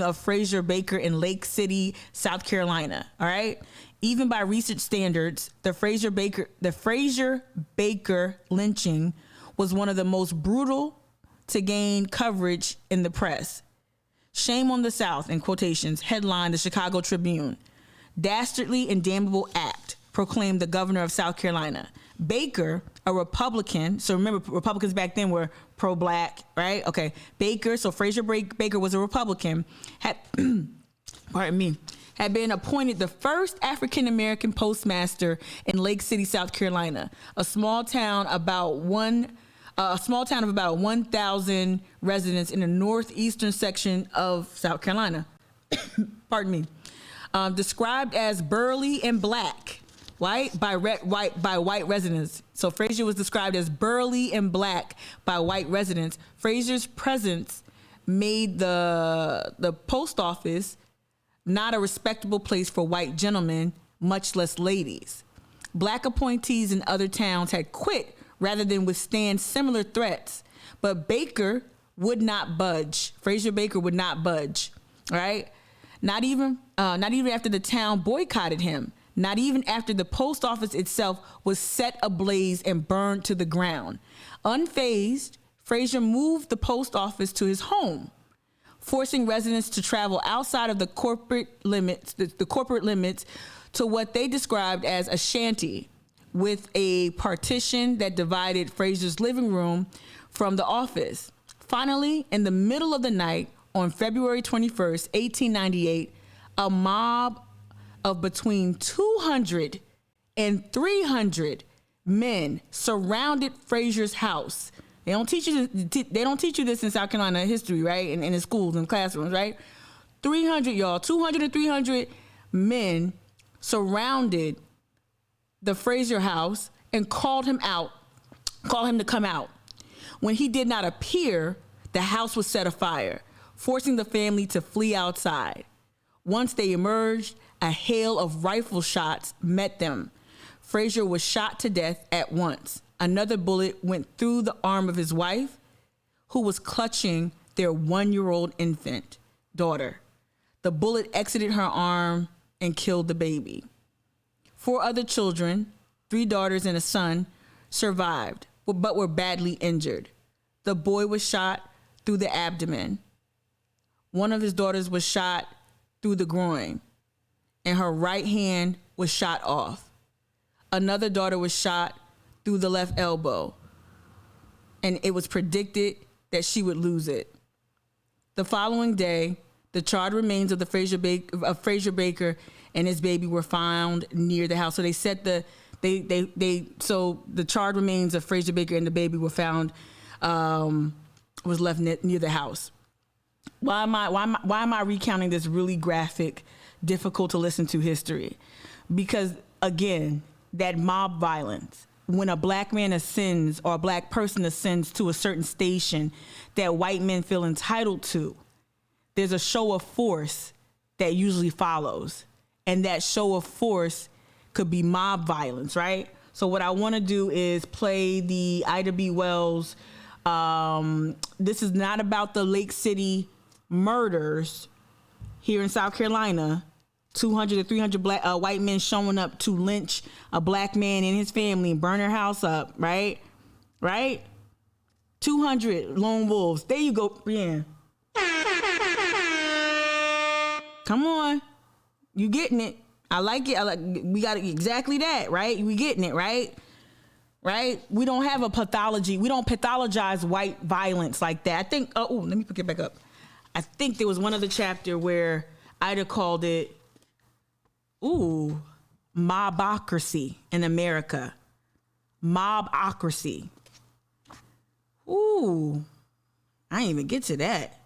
of Frazier Baker in Lake City, South Carolina, all right? Even by recent standards, the Frazier Baker lynching was one of the most brutal to gain coverage in the press. Shame on the South, in quotations, headlined the Chicago Tribune. Dastardly and damnable act, proclaimed the governor of South Carolina. Baker, a Republican, so remember, Republicans back then were pro-Black, right? Okay, Baker, so Frazier Baker was a Republican, had been appointed the first African-American postmaster in Lake City, South Carolina, a small town of about 1,000 residents in the northeastern section of South Carolina. Pardon me. Described as burly and black, right, by white residents. So Frazier was described as burly and black by white residents. Frazier's presence made the post office not a respectable place for white gentlemen, much less ladies. Black appointees in other towns had quit rather than withstand similar threats. But Baker would not budge. Frazier Baker would not budge, right? Not even after the town boycotted him. Not even after the post office itself was set ablaze and burned to the ground. Unfazed, Frazier moved the post office to his home, forcing residents to travel outside of the corporate limits, the corporate limits, to what they described as a shanty with a partition that divided Fraser's living room from the office. Finally, in the middle of the night on February 21st, 1898, a mob of between 200 and 300 men surrounded Fraser's house. They don't teach you this in South Carolina history, right? And in schools and classrooms, right? 200 and 300 men surrounded the Fraser house and called him to come out. When he did not appear, the house was set afire, forcing the family to flee outside. Once they emerged, a hail of rifle shots met them. Fraser was shot to death at once. Another bullet went through the arm of his wife, who was clutching their 1-year-old infant daughter. The bullet exited her arm and killed the baby. 4 other children, 3 daughters and a son, survived, but were badly injured. The boy was shot through the abdomen. One of his daughters was shot through the groin, and her right hand was shot off. Another daughter was shot through the left elbow, and it was predicted that she would lose it. The following day, the charred remains of Fraser Baker and his baby were found near the house. So they set so the charred remains of Fraser Baker and the baby were found, was left near the house. Why am I recounting this really graphic, difficult to listen to history? Because again, that mob violence, when a black man ascends or a black person ascends to a certain station that white men feel entitled to, there's a show of force that usually follows. And that show of force could be mob violence, right? So what I want to do is play the Ida B. Wells. This is not about the Lake City murders here in South Carolina. 200 to 300 white men showing up to lynch a black man and his family and burn their house up, right? Right? 200 lone wolves. There you go. Yeah. Come on. You getting it. I like it. We got exactly that, right? We getting it, right? Right? We don't have a pathology. We don't pathologize white violence like that. I think, let me pick it back up. I think there was one other chapter where Ida called it, mobocracy in America. Mobocracy. I didn't even get to that.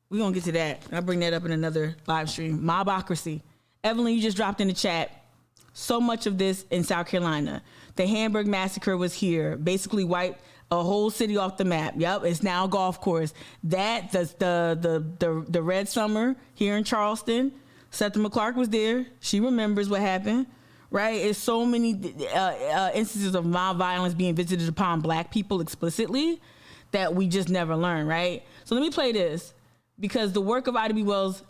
We're going to get to that. I'll bring that up in another live stream. Mobocracy. Evelyn, you just dropped in the chat. So much of this in South Carolina. The Hamburg massacre was here. Basically wiped a whole city off the map. Yep, it's now a golf course. The Red Summer here in Charleston. Seth McClark was there. She remembers what happened. Right? It's so many instances of mob violence being visited upon black people explicitly that we just never learn, right? So let me play this, because the work of Ida B. Wells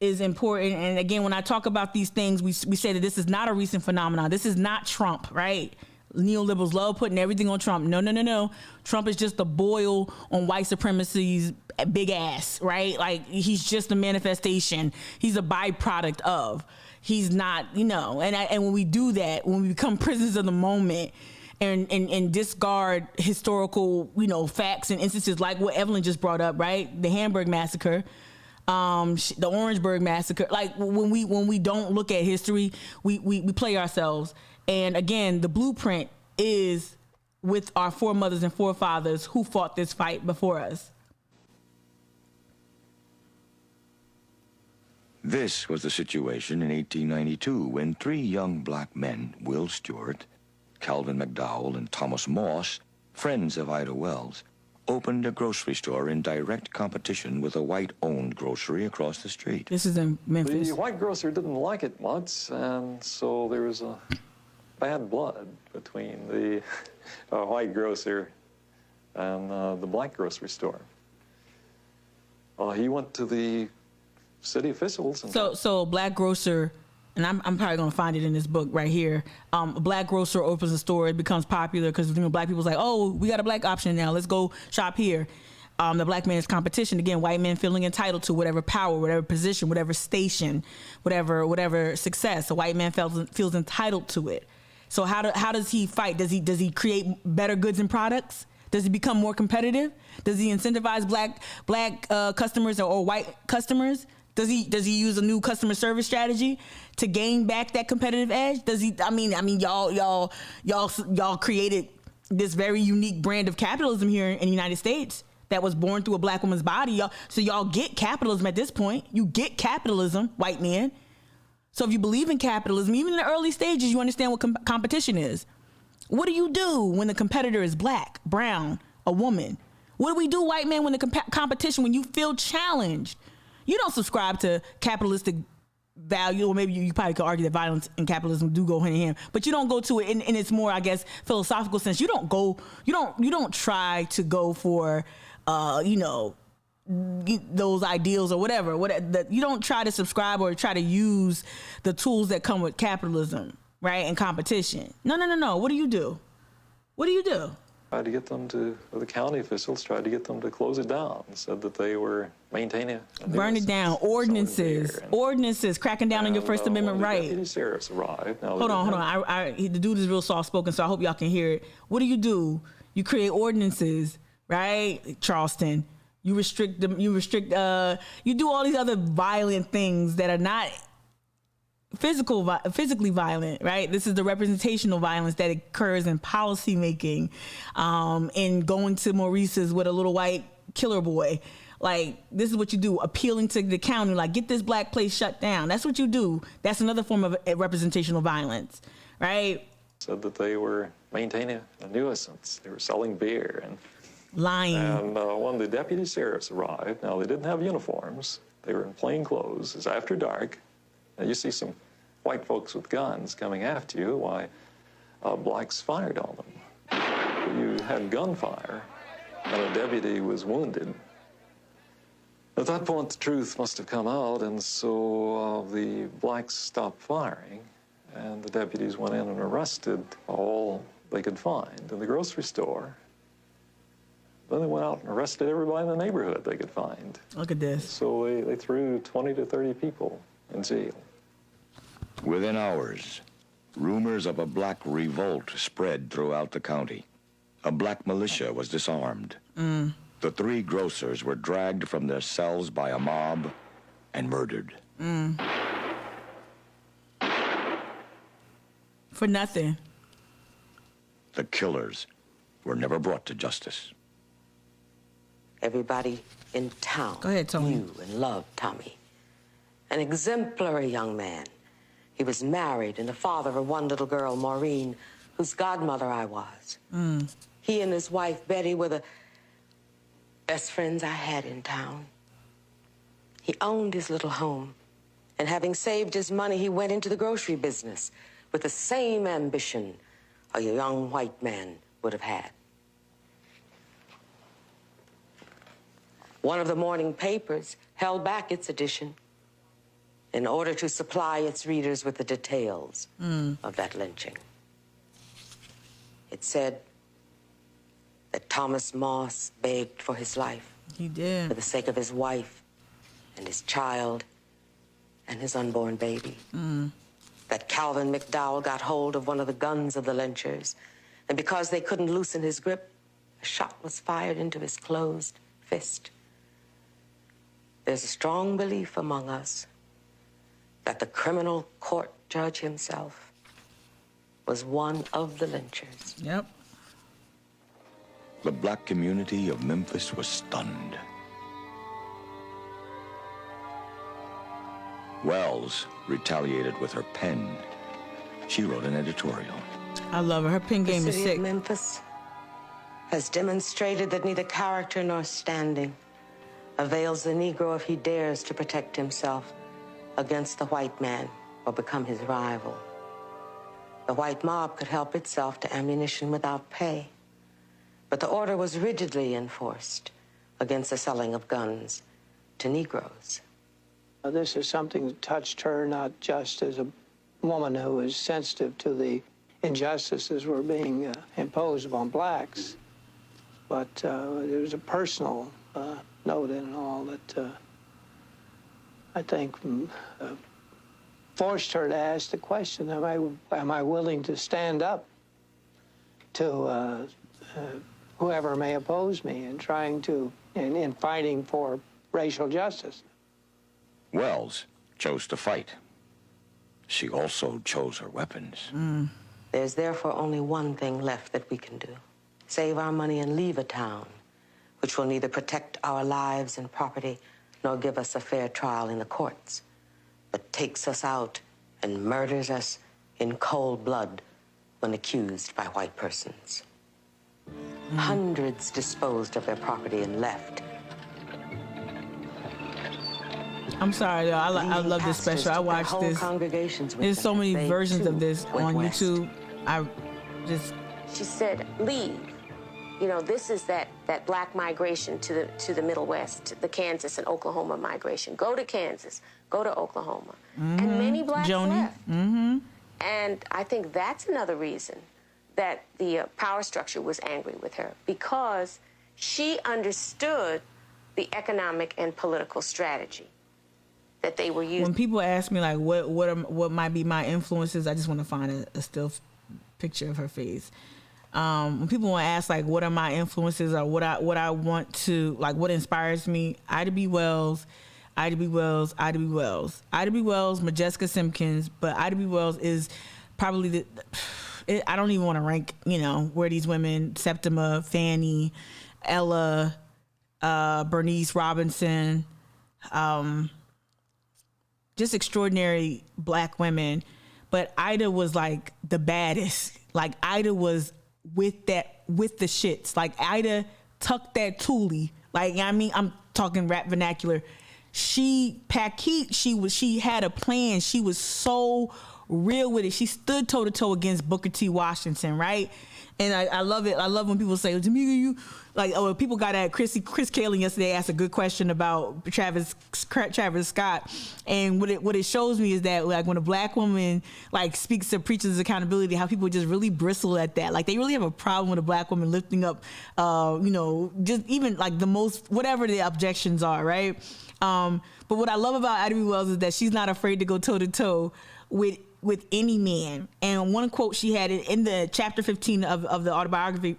is important. And again, when I talk about these things, we say that this is not a recent phenomenon. This is not Trump, right? Neoliberals love putting everything on Trump. No. Trump is just the boil on white supremacy's big ass, right? Like, he's just a manifestation. He's a byproduct of. He's not, and when we do that, when we become prisoners of the moment and discard historical, facts and instances like what Evelyn just brought up, right? The Hamburg massacre, the Orangeburg massacre. Like, when we don't look at history, we play ourselves. And again, the blueprint is with our foremothers and forefathers who fought this fight before us. This was the situation in 1892 when 3 young black men, Will Stewart, Calvin McDowell, and Thomas Moss, friends of Ida Wells, opened a grocery store in direct competition with a white-owned grocery across the street. This is in Memphis. The white grocer didn't like it much, and so there was a bad blood between the white grocer and the black grocery store. He went to the city officials. And so black grocer, and I'm probably gonna find it in this book right here. A black grocer opens a store. It becomes popular because black people's like, oh, we got a black option now. Let's go shop here. the black man is competition. Again, white men feeling entitled to whatever power, whatever position, whatever station, whatever success. A white man feels entitled to it. So how does he fight? Does he create better goods and products? Does he become more competitive? Does he incentivize black customers or white customers? Does he use a new customer service strategy to gain back that competitive edge? Does he? I mean, y'all created this very unique brand of capitalism here in the United States that was born through a black woman's body. So y'all get capitalism at this point. You get capitalism, white men. So if you believe in capitalism, even in the early stages, you understand what competition is. What do you do when the competitor is black, brown, a woman? What do we do, white men, when the competition, when you feel challenged? You don't subscribe to capitalistic value, or maybe you probably could argue that violence and capitalism do go hand in hand, but you don't go to it in its more, I guess, philosophical sense. You don't try to go for, those ideals or whatever. You don't try to subscribe or try to use the tools that come with capitalism, right, and competition. No. What do you do? Tried to get them to, the county officials tried to get them to close it down, said that they were maintaining burn it down, ordinances, cracking down on your First Amendment right. Deputy sheriffs arrived. Now, hold on. The dude is real soft spoken, so I hope y'all can hear it. What do? You create ordinances, right? Charleston. You restrict them. You do all these other violent things that are not physically violent, right? This is the representational violence that occurs in policy making, in going to Maurice's with a little white killer boy. Like, this is what you do, appealing to the county, like, get this black place shut down. That's what you do. That's another form of representational violence, right? Said that they were maintaining a nuisance. They were selling beer and lying. And when the deputy sheriffs arrived, now they didn't have uniforms. They were in plain clothes. It's after dark. And you see some white folks with guns coming after you. Why, blacks fired on them. You had gunfire, and a deputy was wounded. At that point, the truth must have come out, and so the blacks stopped firing, and the deputies went in and arrested all they could find in the grocery store. Then they went out and arrested everybody in the neighborhood they could find. Look at this. So they threw 20 to 30 people in jail. Within hours, rumors of a black revolt spread throughout the county. A black militia was disarmed. The 3 grocers were dragged from their cells by a mob and murdered. For nothing. The killers were never brought to justice. Everybody in town Go ahead, Tony. knew and loved Tommy. An exemplary young man. He was married and the father of one little girl, Maureen, whose godmother I was. He and his wife, Betty, were the best friends I had in town. He owned his little home, and having saved his money, he went into the grocery business with the same ambition a young white man would have had. One of the morning papers held back its edition in order to supply its readers with the details of that lynching. It said that Thomas Moss begged for his life. He did. For the sake of his wife and his child and his unborn baby. That Calvin McDowell got hold of one of the guns of the lynchers, and because they couldn't loosen his grip, a shot was fired into his closed fist. There's a strong belief among us that the criminal court judge himself was one of the lynchers. Yep. The black community of Memphis was stunned. Wells retaliated with her pen. She wrote an editorial. I love her. Her pen game is The city sick. of Memphis has demonstrated that neither character nor standing avails the Negro if he dares to protect himself against the white man or become his rival. The white mob could help itself to ammunition without pay, but the order was rigidly enforced against the selling of guns to Negroes. This is something that touched her not just as a woman who was sensitive to the injustices were being imposed upon blacks, but it was a personal noted and all that I think forced her to ask the question, am I willing to stand up to whoever may oppose me in trying to, in fighting for racial justice? Wells chose to fight. She also chose her weapons. There's therefore only one thing left that we can do. Save our money and leave a town, which will neither protect our lives and property nor give us a fair trial in the courts, but takes us out and murders us in cold blood when accused by white persons. Hundreds disposed of their property and left. I'm sorry, though. I love this special. I watched this. There's so many versions of this on YouTube. She said, leave. You know, this is that black migration to the Middle West, the Kansas and Oklahoma migration. Go to Kansas, go to Oklahoma. And many blacks left. And I think that's another reason that the power structure was angry with her, because she understood the economic and political strategy that they were using. When people ask me like what might be my influences, I just want to find a still picture of her face. When people want to ask like what are my influences or what I want to like, what inspires me, Ida B. Wells, Majeska Simpkins, but Ida B. Wells is probably I don't even want to rank, where these women, Septima, Fannie, Ella, Bernice Robinson, just extraordinary black women. But Ida was like the baddest. Like Ida was with the shits. Like Ida tucked that toolie. Like, I'm talking rap vernacular. She had a plan. She was so real with it. She stood toe to toe against Booker T. Washington, right? And I love it. I love when people say, Tamika, you like, people got at Chris Kaling yesterday asked a good question about Travis Scott. And what it shows me is that like when a black woman like speaks to preaches accountability, how people just really bristle at that. Like they really have a problem with a black woman lifting up, just even like the most, whatever the objections are, right? But what I love about Ida B. Wells is that she's not afraid to go toe to toe with any man. And one quote she had in the chapter 15 of the autobiography,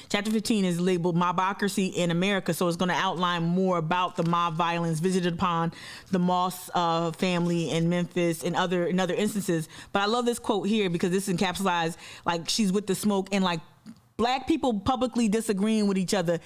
chapter 15 is labeled Mobocracy in America. So it's going to outline more about the mob violence visited upon the Moss family in Memphis and other instances. But I love this quote here because this encapsulates like she's with the smoke and like black people publicly disagreeing with each other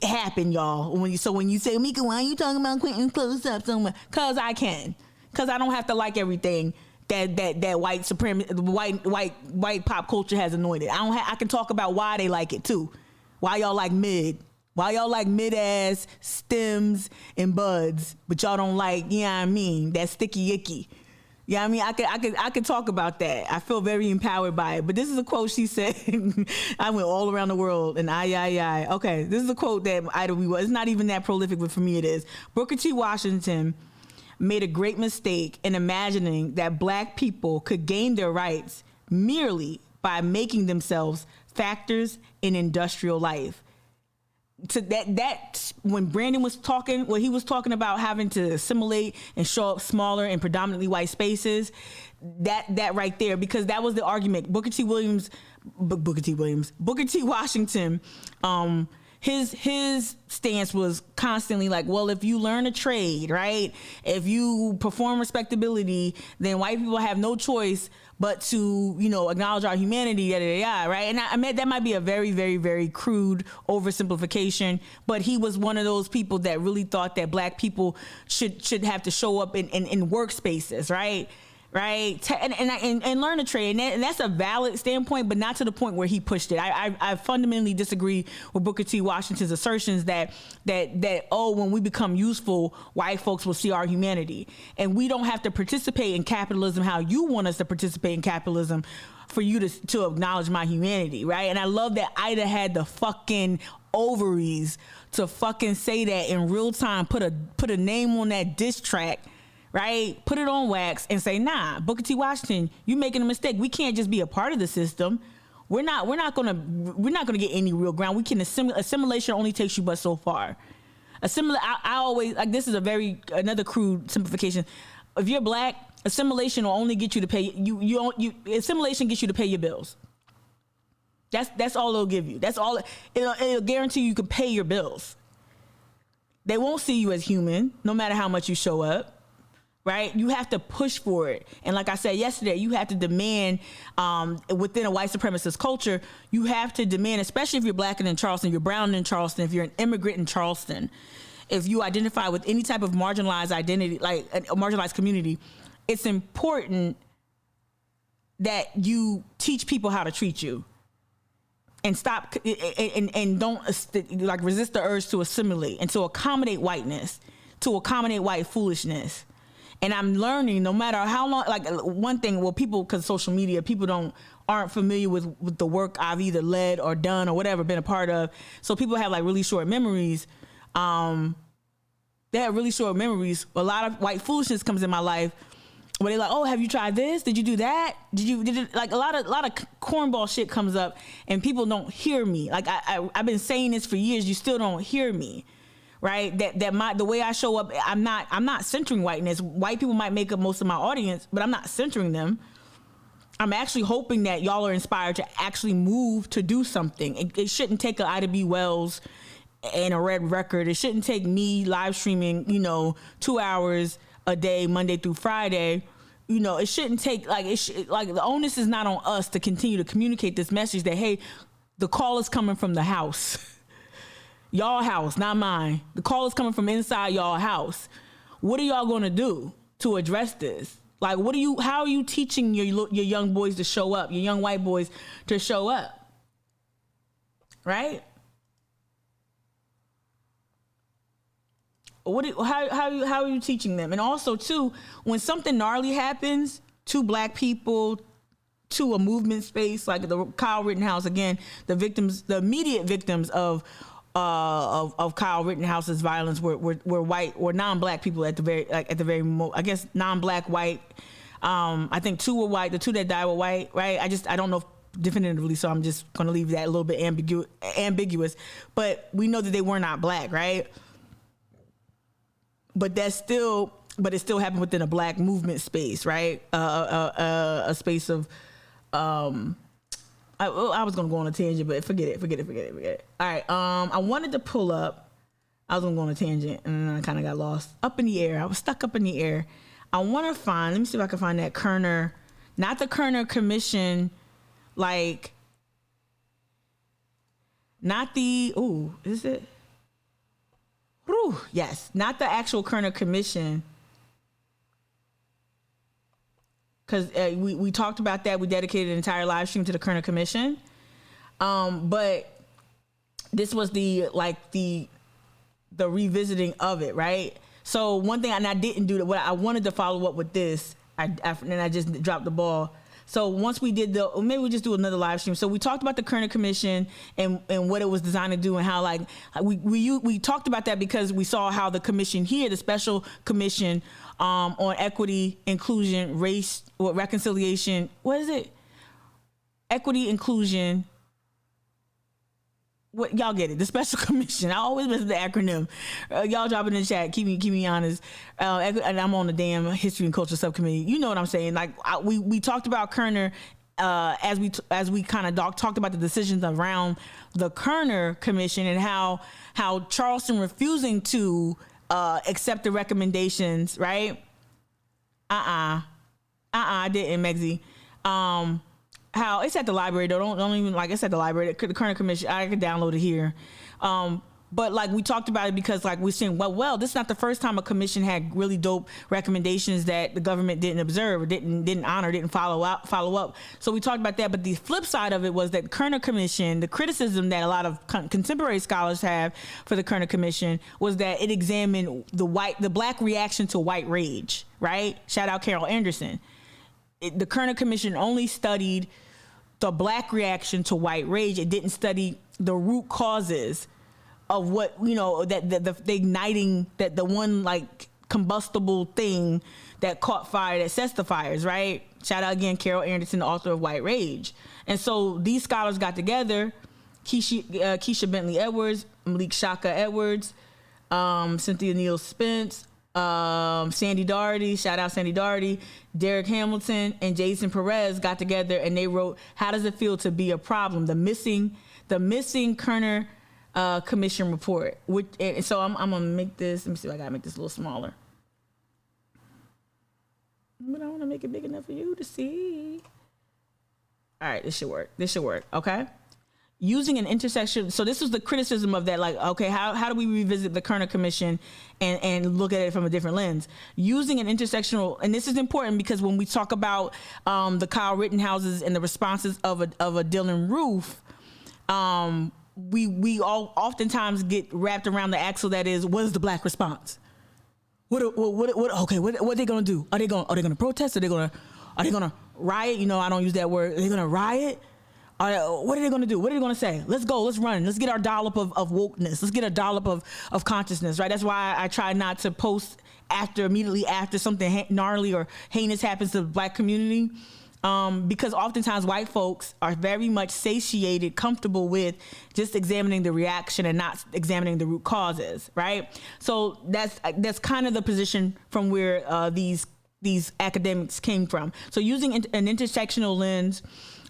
happen, y'all. When you say, Mika, why are you talking about Quentin close-up so much? Because I can. Because I don't have to like everything that white supremacy, white pop culture has anointed. I can talk about why they like it too. Why y'all like mid? Why y'all like mid-ass stems and buds, but y'all don't like, that sticky icky. I could talk about that. I feel very empowered by it. But this is a quote she said. I went all around the world and I. Okay, this is a quote that Ida B. Wells. It's not even that prolific, but for me it is. Booker T. Washington made a great mistake in imagining that black people could gain their rights merely by making themselves factors in industrial life. To that when Brandon was talking, he was talking about having to assimilate and show up smaller in predominantly white spaces. That right there, because that was the argument. Booker T. Washington, his stance was constantly like, well, if you learn a trade, right? If you perform respectability, then white people have no choice but to, acknowledge our humanity, right? And I mean, that might be a very, very, very crude oversimplification, but he was one of those people that really thought that black people should have to show up in workspaces, right? Right, and learn a trade, and that's a valid standpoint, but not to the point where he pushed it. I fundamentally disagree with Booker T. Washington's assertions that when we become useful, white folks will see our humanity, and we don't have to participate in capitalism how you want us to participate in capitalism for you to acknowledge my humanity, right? And I love that Ida had the fucking ovaries to fucking say that in real time, put a name on that diss track. Right? Put it on wax and say, nah, Booker T. Washington, you making a mistake. We can't just be a part of the system. we're not gonna get any real ground. We can assimilation only takes you but so far. I always, like, this is another crude simplification. If you're black, assimilation will only get you to pay assimilation gets you to pay your bills. That's all it'll give you. That's all it'll guarantee you can pay your bills. They won't see you as human, no matter how much you show up. Right? You have to push for it. And like I said yesterday, you have to demand within a white supremacist culture, you have to demand, especially if you're black and in Charleston, you're brown in Charleston, if you're an immigrant in Charleston, if you identify with any type of marginalized identity, like a marginalized community, it's important that you teach people how to treat you. And stop and don't like resist the urge to assimilate and to accommodate whiteness, to accommodate white foolishness. And I'm learning, no matter how long, like one thing, well, people, because social media, people aren't familiar with the work I've either led or done or whatever, been a part of. So people have like really short memories. They have really short memories. A lot of white foolishness comes in my life where they're like, oh, have you tried this? Did you do that? Did it? Like a lot of cornball shit comes up and people don't hear me. Like I've been saying this for years. You still don't hear me. Right, the way I show up, I'm not centering whiteness. White people might make up most of my audience, but I'm not centering them. I'm actually hoping that y'all are inspired to actually move to do something. It shouldn't take a Ida B. Wells and a Red Record. It shouldn't take me live streaming, 2 hours a day, Monday through Friday. It shouldn't take the onus is not on us to continue to communicate this message that, hey, the call is coming from the house. Y'all house, not mine. The call is coming from inside y'all house. What are y'all going to do to address this? Like, how are you teaching your young boys to show up, your young white boys to show up? Right? How are you teaching them? And also, too, when something gnarly happens to black people, to a movement space, like the Kyle Rittenhouse, again, the immediate victims of Kyle Rittenhouse's violence were white or non-black people at the very I guess non-black white. I think 2 were white. The 2 that died were white, right? I don't know definitively, so I'm just going to leave that a little bit ambiguous. But we know that they were not black, right? But it still happened within a black movement space, right? A space of I was gonna go on a tangent, but forget it. All right. I wanted to pull up. I was gonna go on a tangent, and then I kind of got lost. Up in the air. I was stuck up in the air. I want to find. Let me see if I can find that Kerner, not the Kerner Commission, like, not the. Ooh, is it? Ooh, yes, not the actual Kerner Commission. Because we talked about that. We dedicated an entire live stream to the Kerner Commission. But this was the revisiting of it, right? So one thing, and I didn't do that. What I wanted to follow up with this, and I just dropped the ball. So once we did maybe we just do another live stream. So we talked about the Kerner Commission and what it was designed to do, and how we talked about that because we saw how the commission here, the special commission on equity, inclusion, race, reconciliation. What is it? Equity, inclusion. What, y'all get it? The special commission. I always miss the acronym. Y'all drop it in the chat. Keep me honest. And I'm on the damn history and culture subcommittee. You know what I'm saying? Like we talked about Kerner as we kind of talked about the decisions around the Kerner Commission and how Charleston refusing to accept the recommendations, right? I didn't, Megzy. How it's at the library though. Don't even, like, it's at the library. The Kerner Commission. I can download it here. But like we talked about it because like we're saying, well, this is not the first time a commission had really dope recommendations that the government didn't observe or didn't honor, didn't follow up. So we talked about that. But the flip side of it was that Kerner Commission, the criticism that a lot of contemporary scholars have for the Kerner Commission was that it examined the black reaction to white rage, right? Shout out Carol Anderson. The Kerner Commission only studied the black reaction to white rage. It didn't study the root causes of what, that the igniting, that the one like combustible thing that caught fire, that sets the fires, right? Shout out again, Carol Anderson, the author of White Rage. And so these scholars got together, Keisha Bentley Edwards, Malik Shaka Edwards, Cynthia Neal Spence, Sandy Doherty, shout out Sandy Doherty, Derek Hamilton, and Jason Perez got together and they wrote, "How Does It Feel to Be a Problem? The missing Kerner Commission report." And so I'm gonna make this. Let me see if I gotta make this a little smaller. But I want to make it big enough for you to see. All right, this should work. Okay. Using an intersection. So this was the criticism of that. Like, okay, how do we revisit the Kerner Commission and look at it from a different lens? Using an intersectional, and this is important because when we talk about the Kyle Rittenhouses and the responses of a Dylan Roof, we all oftentimes get wrapped around the axle that is, what is the black response? What are they gonna do? Are they gonna protest? Are they gonna riot? You know, I don't use that word. Are they gonna riot? What are they gonna do? What are they gonna say? Let's go. Let's run. Let's get our dollop of wokeness. Let's get a dollop of consciousness. Right. That's why I try not to post immediately after something gnarly or heinous happens to the black community. Because oftentimes white folks are very much satiated, comfortable with just examining the reaction and not examining the root causes, right? So that's kind of the position from where these academics came from. So using an intersectional lens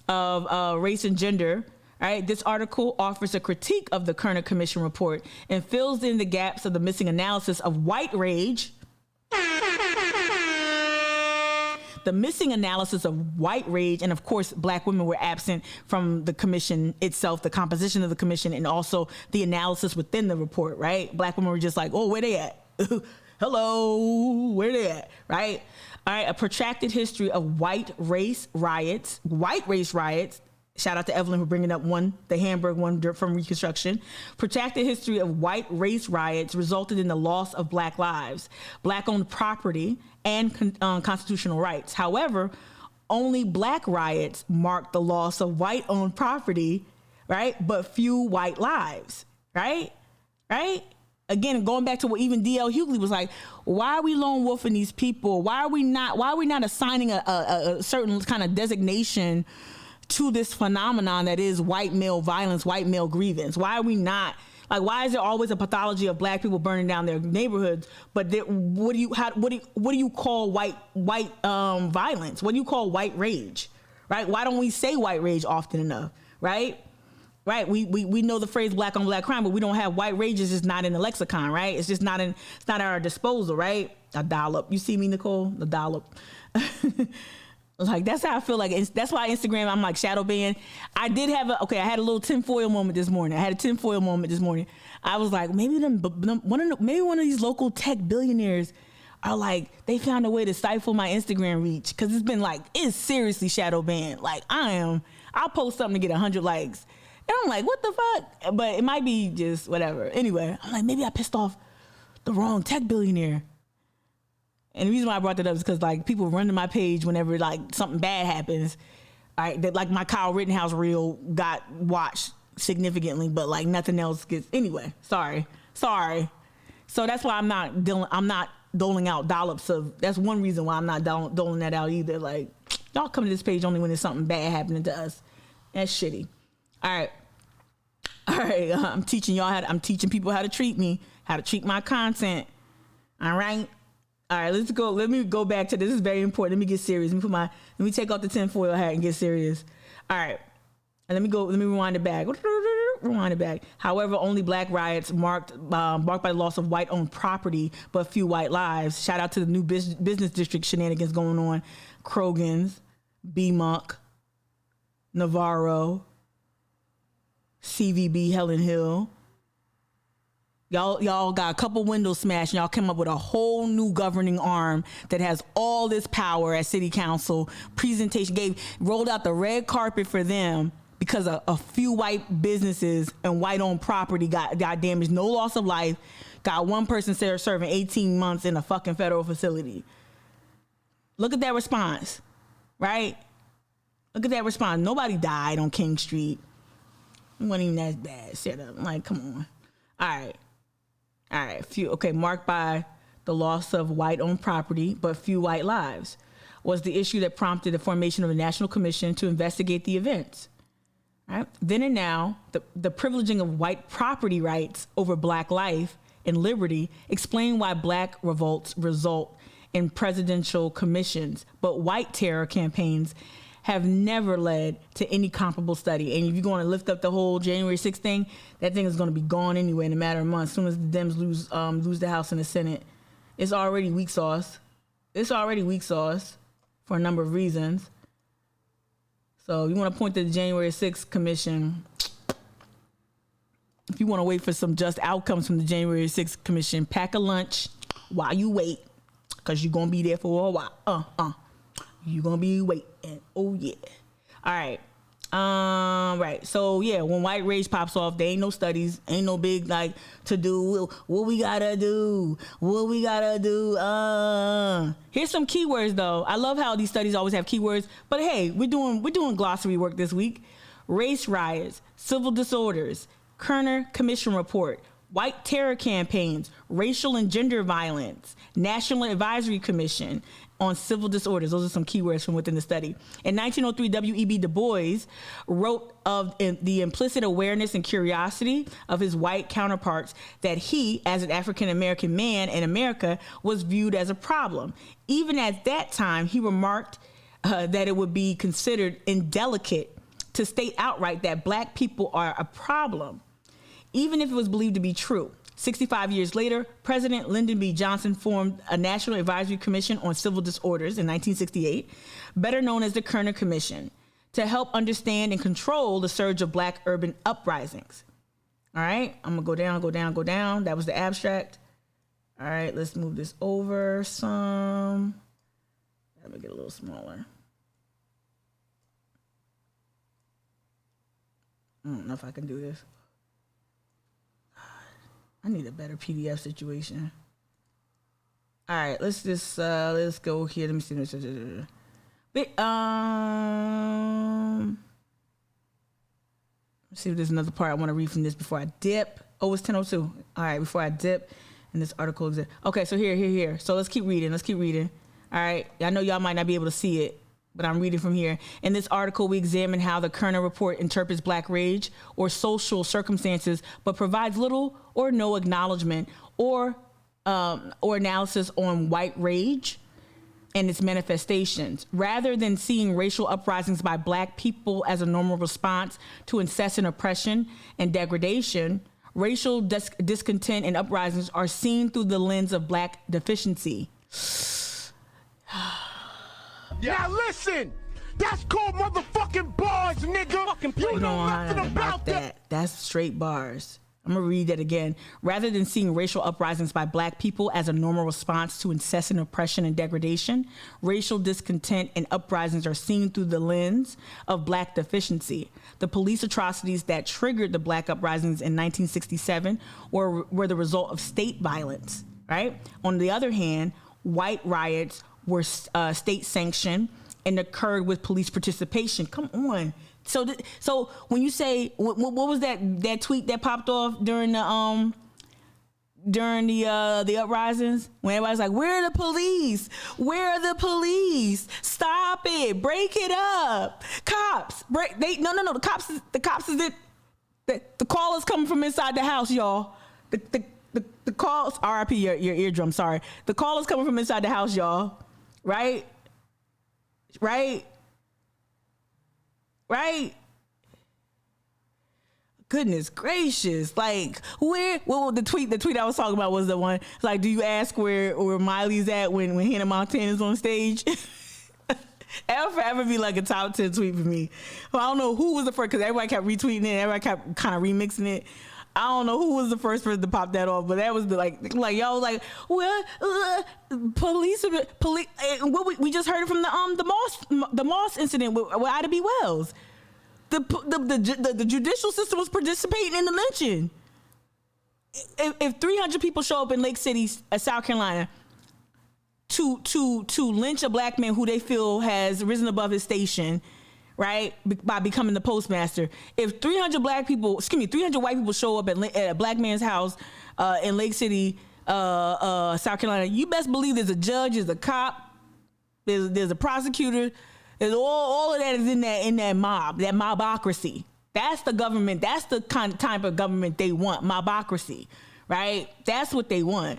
of race and gender, right? This article offers a critique of the Kerner Commission report and fills in the gaps of the missing analysis of white rage. The missing analysis of white rage, and of course, black women were absent from the commission itself, the composition of the commission, and also the analysis within the report, right? Black women were just like, oh, where they at? Hello, where they at, right? All right, a protracted history of white race riots. Shout out to Evelyn for bringing up the Hamburg one from Reconstruction. Protracted history of white race riots resulted in the loss of black lives, black-owned property, and constitutional rights. However, only black riots marked the loss of white-owned property, right? But few white lives, right? Right? Again, going back to what even D.L. Hughley was like, why are we lone wolfing these people? Why are we not assigning a certain kind of designation to this phenomenon that is white male violence, white male grievance? Why are we not, like, why is there always a pathology of black people burning down their neighborhoods? But what do you call white violence? What do you call white rage? Right? Why don't we say white rage often enough? Right? Right. We know the phrase black on black crime, but we don't have white rage. It's just not in the lexicon, right? It's just not at our disposal, right? A dollop. You see me, Nicole? The dollop. Like, that's how I feel like. That's why Instagram, I'm like shadow banned. I had a little tinfoil moment this morning. I was like, maybe one of these local tech billionaires are like, they found a way to stifle my Instagram reach. Cause it's been like, it's seriously shadow banned. Like I'll post something to get 100 likes. And I'm like, what the fuck? But it might be just whatever. Anyway, I'm like, maybe I pissed off the wrong tech billionaire. And the reason why I brought that up is because like people run to my page whenever like something bad happens. That like my Kyle Rittenhouse reel got watched significantly, but like nothing else gets. Anyway, sorry. So that's why I'm not doling out dollops of. That's one reason why I'm not doling that out either. Like y'all come to this page only when there's something bad happening to us. That's shitty. All right. I'm teaching people how to treat me, how to treat my content. All right. Let's go. Let me go back to this. This is very important. Let me get serious. Let me take off the tinfoil hat and get serious. All right. And let me rewind it back. However, only black riots marked by the loss of white-owned property, but few white lives. Shout out to the new business district shenanigans going on. Krogan's, B-Monk, Navarro, CVB, Helen Hill. Y'all got a couple windows smashed and y'all came up with a whole new governing arm that has all this power at city council. Presentation rolled out the red carpet for them because a few white businesses and white-owned property got damaged. No loss of life. Got one person serving 18 months in a fucking federal facility. Look at that response, right? Look at that response. Nobody died on King Street. It wasn't even that bad. Shut up. I'm like, come on. All right. Marked by the loss of white-owned property, but few white lives. was the issue that prompted the formation of a national commission to investigate the events. Right? Then and now, the privileging of white property rights over black life and liberty explain why black revolts result in presidential commissions, but white terror campaigns have never led to any comparable study. And if you're going to lift up the whole January 6th thing, that thing is going to be gone anyway in a matter of months. As soon as the Dems lose the House and the Senate, it's already weak sauce. It's already weak sauce for a number of reasons. So if you want to point to the January 6th commission, if you want to wait for some just outcomes from the January 6th commission, pack a lunch while you wait, because you're going to be there for a while. You're going to be waiting. Oh, yeah. All right. Right. So, yeah, when white rage pops off, there ain't no studies, ain't no big, like, to do. What we got to do? What we got to do? Here's some keywords, though. I love how these studies always have keywords. But, hey, we're doing glossary work this week. Race riots, civil disorders, Kerner Commission report, white terror campaigns, racial and gender violence, National Advisory Commission on civil disorders. Those are some keywords from within the study. In 1903, W.E.B. Du Bois wrote of the implicit awareness and curiosity of his white counterparts that he, as an African-American man in America, was viewed as a problem. Even at that time, he remarked that it would be considered indelicate to state outright that black people are a problem, even if it was believed to be true. 65 years later, President Lyndon B. Johnson formed a National Advisory Commission on Civil Disorders in 1968, better known as the Kerner Commission, to help understand and control the surge of black urban uprisings. All right, I'm gonna go down. That was the abstract. All right, let's move this over some. Let me get a little smaller. I don't know if I can do this. I need a better PDF situation. All right, let's just let's go here. Let me see. Let's see if there's another part I want to read from this before I dip. Oh, it's 10:02. All right, before I dip, and this article exists. Okay, so here. So let's keep reading. All right, I know y'all might not be able to see it, but I'm reading from here. In this article, we examine how the Kerner report interprets black rage or social circumstances, but provides little or no acknowledgement or analysis on white rage and its manifestations. Rather than seeing racial uprisings by black people as a normal response to incessant oppression and degradation, racial discontent and uprisings are seen through the lens of black deficiency. Now listen, that's called motherfucking bars, nigga. You know nothing about that. That's straight bars. I'm gonna read that again. Rather than seeing racial uprisings by black people as a normal response to incessant oppression and degradation, racial discontent and uprisings are seen through the lens of black deficiency. The police atrocities that triggered the black uprisings in 1967 were the result of state violence, right? On the other hand, white riots were state sanctioned and occurred with police participation. Come on. So when you say what was that tweet that popped off during the uprisings when everybody's like, where are the police? Where are the police? Stop it! Break it up! Cops! No. The cops is the call is coming from inside the house, y'all. The calls. RIP your eardrum. Sorry. The call is coming from inside the house, y'all. Right. Goodness gracious. Like, the tweet I was talking about was the one, like, do you ask where Miley's at when Hannah Montana's on stage? That'll forever be like a top 10 tweet for me. Well, I don't know who was the first, because everybody kept retweeting it, everybody kept kind of remixing it. I don't know who was the first person to pop that off, but that was like y'all was like, well, police. What we just heard it from the Moss incident with Ida B. Wells. The judicial system was participating in the lynching. If 300 people show up in Lake City, South Carolina, to lynch a black man who they feel has risen above his station, right, by becoming the postmaster. If 300 white people show up at a black man's house in Lake City, South Carolina, you best believe there's a judge, there's a cop, There's a prosecutor. There's all of that is in that mob, that mobocracy. That's the government. That's the type of government they want, mobocracy, right? That's what they want.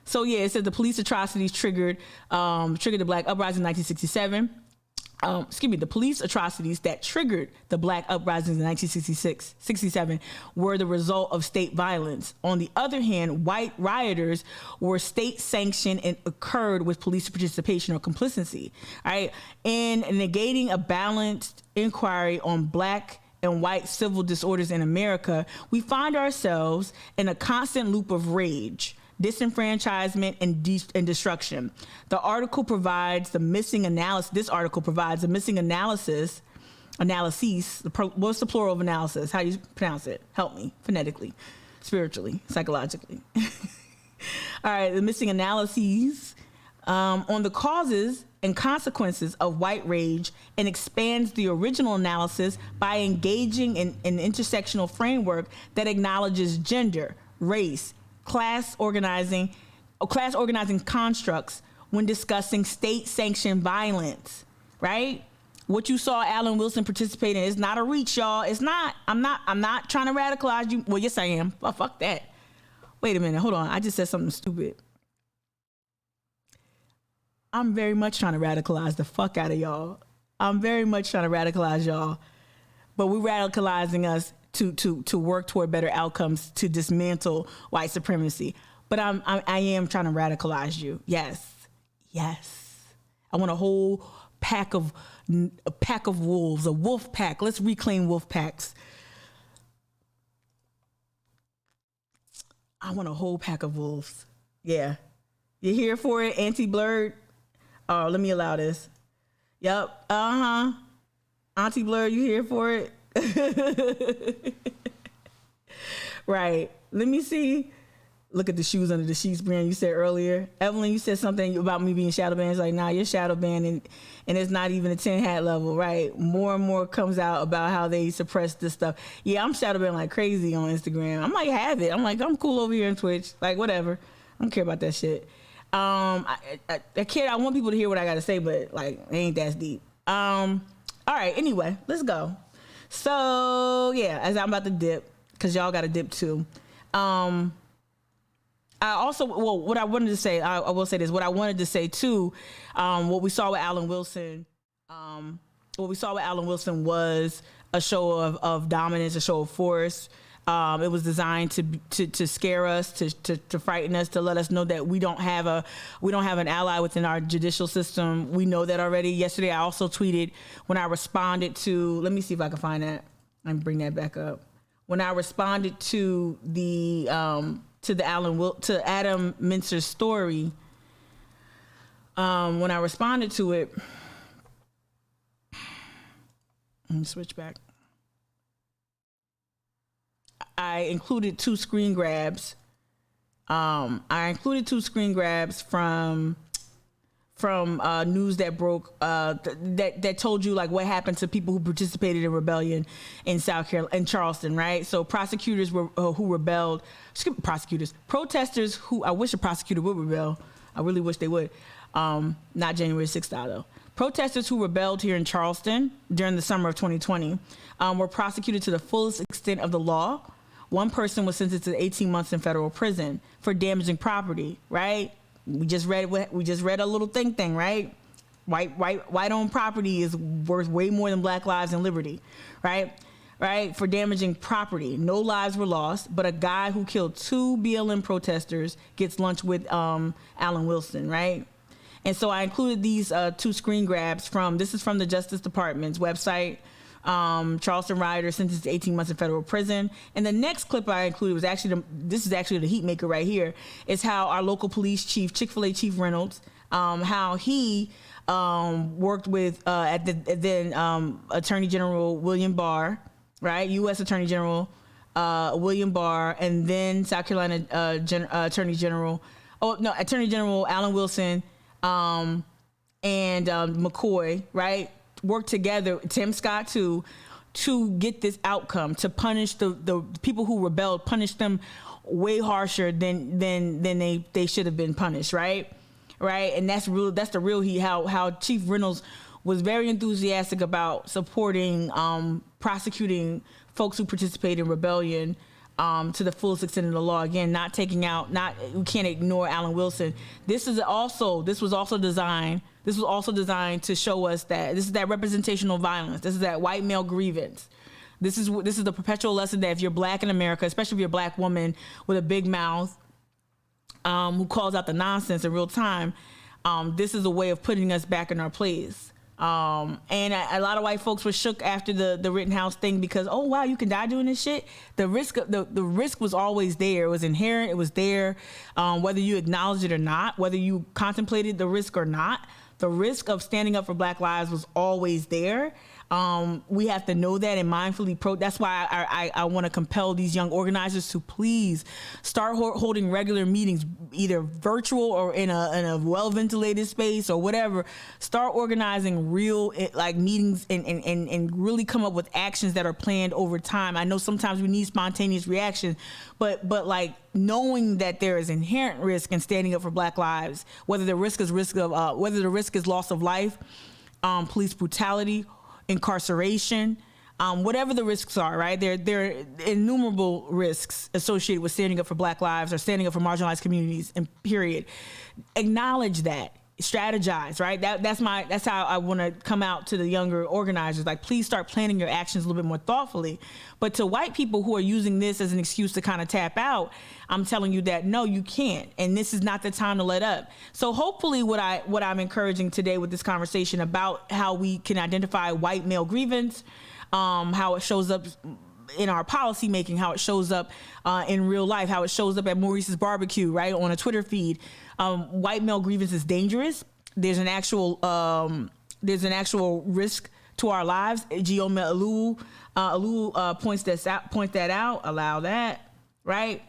So yeah, it says the police atrocities triggered the Black Uprising in 1967. The police atrocities that triggered the Black uprisings in 1967 were the result of state violence. On the other hand, white rioters were state sanctioned and occurred with police participation or complicity. Right? In negating a balanced inquiry on Black and white civil disorders in America, we find ourselves in a constant loop of rage, disenfranchisement, and destruction. The article provides the missing analysis. This article provides the missing analyses. What's the plural of analysis? How do you pronounce it? Help me phonetically, spiritually, psychologically. All right, the missing analyses on the causes and consequences of white rage, and expands the original analysis by engaging in an intersectional framework that acknowledges gender, race, class organizing constructs when discussing state-sanctioned violence, right? What you saw Alan Wilson participate in is not a reach, y'all. It's not. I'm not trying to radicalize you. Well, yes, I am. Oh, fuck that. Wait a minute. Hold on. I just said something stupid. I'm very much trying to radicalize the fuck out of y'all. I'm very much trying to radicalize y'all. But we're radicalizing us to work toward better outcomes, to dismantle white supremacy. But I am trying to radicalize you. Yes. I want a whole pack of wolves, a wolf pack. Let's reclaim wolf packs. I want a whole pack of wolves. Yeah. You here for it, Auntie-Blurred? Oh, let me allow this. Yep. Auntie-Blurred, you here for it? Right. Let me see. Look at the shoes under the sheets, Brian. You said earlier. Evelyn, you said something about me being shadow banned. It's like, nah, you're shadow banned, and it's not even a 10 hat level, right? More and more comes out about how they suppress this stuff. Yeah, I'm shadow banned like crazy on Instagram. I'm like, have it. I'm like, I'm cool over here on Twitch. Like, whatever. I don't care about that shit. I care. I want people to hear what I got to say, but like, it ain't that deep. All right. Anyway, let's go. So yeah, as I'm about to dip, because y'all got to dip too. I also, what I wanted to say, I will say this, what I wanted to say too, what we saw with Alan Wilson, was a show of dominance, a show of force. It was designed to scare us, to frighten us, to let us know that we don't have an ally within our judicial system. We know that already. Yesterday, I also tweeted when I responded to, let me see if I can find that and bring that back up. When I responded to the Adam Mintzer's story, when I responded to it, let me switch back. I included two screen grabs. From news that broke that told you like what happened to people who participated in rebellion in South Carolina, in Charleston, right? So protesters who, I wish a prosecutor would rebel. I really wish they would. Not January 6th style though. Protesters who rebelled here in Charleston during the summer of 2020 were prosecuted to the fullest extent of the law. One person was sentenced to 18 months in federal prison for damaging property, right? We just read a little thing, right? White-owned property is worth way more than Black lives and liberty, right? Right? For damaging property. No lives were lost, but a guy who killed 2 BLM protesters gets lunch with Alan Wilson, right? And so I included these 2 screen grabs this is from the Justice Department's website. Charleston rioter sentenced to 18 months in federal prison. And the next clip I included was this is actually the heat maker right here. It's how our local police chief, Chick-fil-A Chief Reynolds, how he worked with Attorney General William Barr, right? U.S. Attorney General William Barr, and then South Carolina Attorney General Alan Wilson and McCoy, right? Work together, Tim Scott too, to get this outcome, to punish the people who rebelled, punish them way harsher than they should have been punished, right? right? And that's the real heat. How Chief Reynolds was very enthusiastic about supporting, prosecuting folks who participate in rebellion to the fullest extent of the law. Again, we can't ignore Alan Wilson. This was also designed to show us that this is that representational violence. This is that white male grievance. This is the perpetual lesson that if you're black in America, especially if you're a black woman with a big mouth, who calls out the nonsense in real time, this is a way of putting us back in our place. And a lot of white folks were shook after the Rittenhouse thing because, oh wow, you can die doing this shit. The risk was always there. It was inherent. It was there, whether you acknowledged it or not, whether you contemplated the risk or not. The risk of standing up for Black lives was always there. We have to know that and mindfully that's why I want to compel these young organizers to please start holding regular meetings, either virtual or in a well-ventilated space or whatever. Start organizing real meetings and really come up with actions that are planned over time. I know sometimes we need spontaneous reaction, but like knowing that there is inherent risk in standing up for Black lives, whether the risk is loss of life, police brutality, incarceration, whatever the risks are, right? There are innumerable risks associated with standing up for Black lives or standing up for marginalized communities, and period. Acknowledge that. Strategize, right? That's how I want to come out to the younger organizers. Like, please start planning your actions a little bit more thoughtfully. But to white people who are using this as an excuse to kind of tap out, I'm telling you that no, you can't, and this is not the time to let up. So hopefully, what I'm encouraging today with this conversation about how we can identify white male grievance, how it shows up in our policy making, how it shows up in real life, how it shows up at Maurice's barbecue, right, on a Twitter feed. White male grievance is dangerous. There's an actual risk to our lives. Gioma Alu points that out. Allow that, right?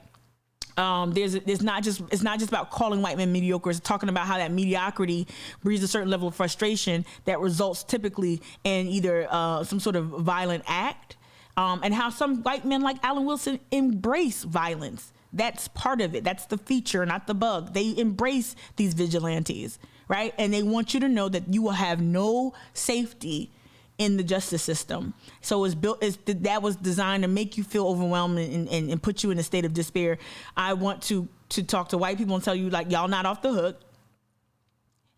It's not just about calling white men mediocre. It's talking about how that mediocrity breeds a certain level of frustration that results typically in either some sort of violent act, and how some white men like Alan Wilson embrace violence. That's part of it. That's the feature, not the bug. They embrace these vigilantes, right? And they want you to know that you will have no safety in the justice system. So that was designed to make you feel overwhelmed and put you in a state of despair. I want to talk to white people and tell you, like, y'all not off the hook.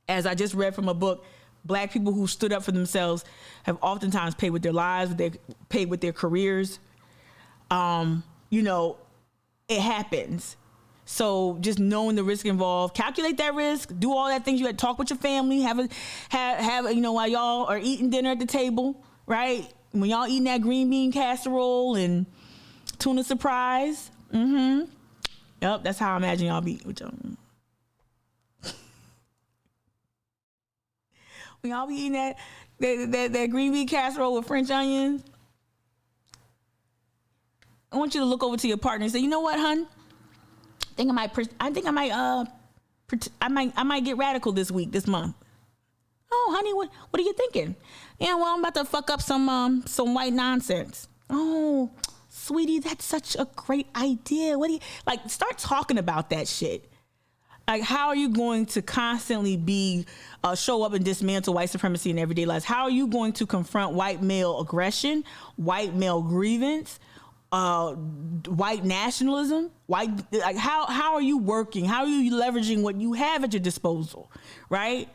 As I just read from a book, Black people who stood up for themselves have oftentimes paid with their lives, paid with their careers. It happens. So just knowing the risk involved, calculate that risk, do all that things you had, talk with your family, have while y'all are eating dinner at the table, right? When y'all eating that green bean casserole and tuna surprise. Yep, that's how I imagine y'all be with y'all. When y'all be eating that green bean casserole with French onions, I want you to look over to your partner and say, you know what, hun? I might get radical this month. Oh, honey, what are you thinking? Yeah, well, I'm about to fuck up some white nonsense. Oh, sweetie, that's such a great idea. What do you like? Start talking about that shit. Like, how are you going to constantly show up and dismantle white supremacy in everyday lives? How are you going to confront white male aggression, white male grievance, white nationalism, how are you working? How are you leveraging what you have at your disposal? Right?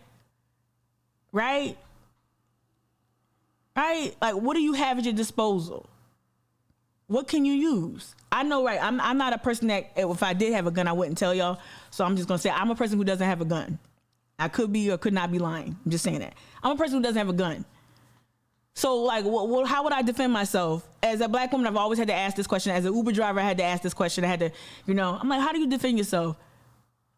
Like, what do you have at your disposal? What can you use? I know, right? I'm not a person that, if I did have a gun, I wouldn't tell y'all. So I'm just gonna say I'm a person who doesn't have a gun. I could be or could not be lying. I'm just saying that. I'm a person who doesn't have a gun. So, like, how would I defend myself? As a Black woman, I've always had to ask this question. As an Uber driver, I had to ask this question. I had to, I'm like, how do you defend yourself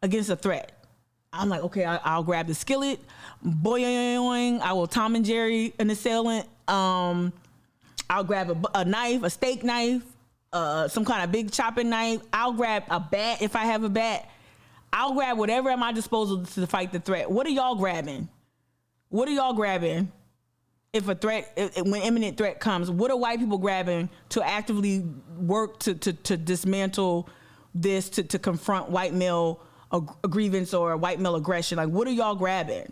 against a threat? I'm like, okay, I'll grab the skillet, boing, I will Tom and Jerry an assailant. I'll grab a knife, a steak knife, some kind of big chopping knife. I'll grab a bat if I have a bat. I'll grab whatever at my disposal to fight the threat. What are y'all grabbing? If when imminent threat comes, what are white people grabbing to actively work to dismantle this, to confront white male a grievance or a white male aggression. Like, what are y'all grabbing,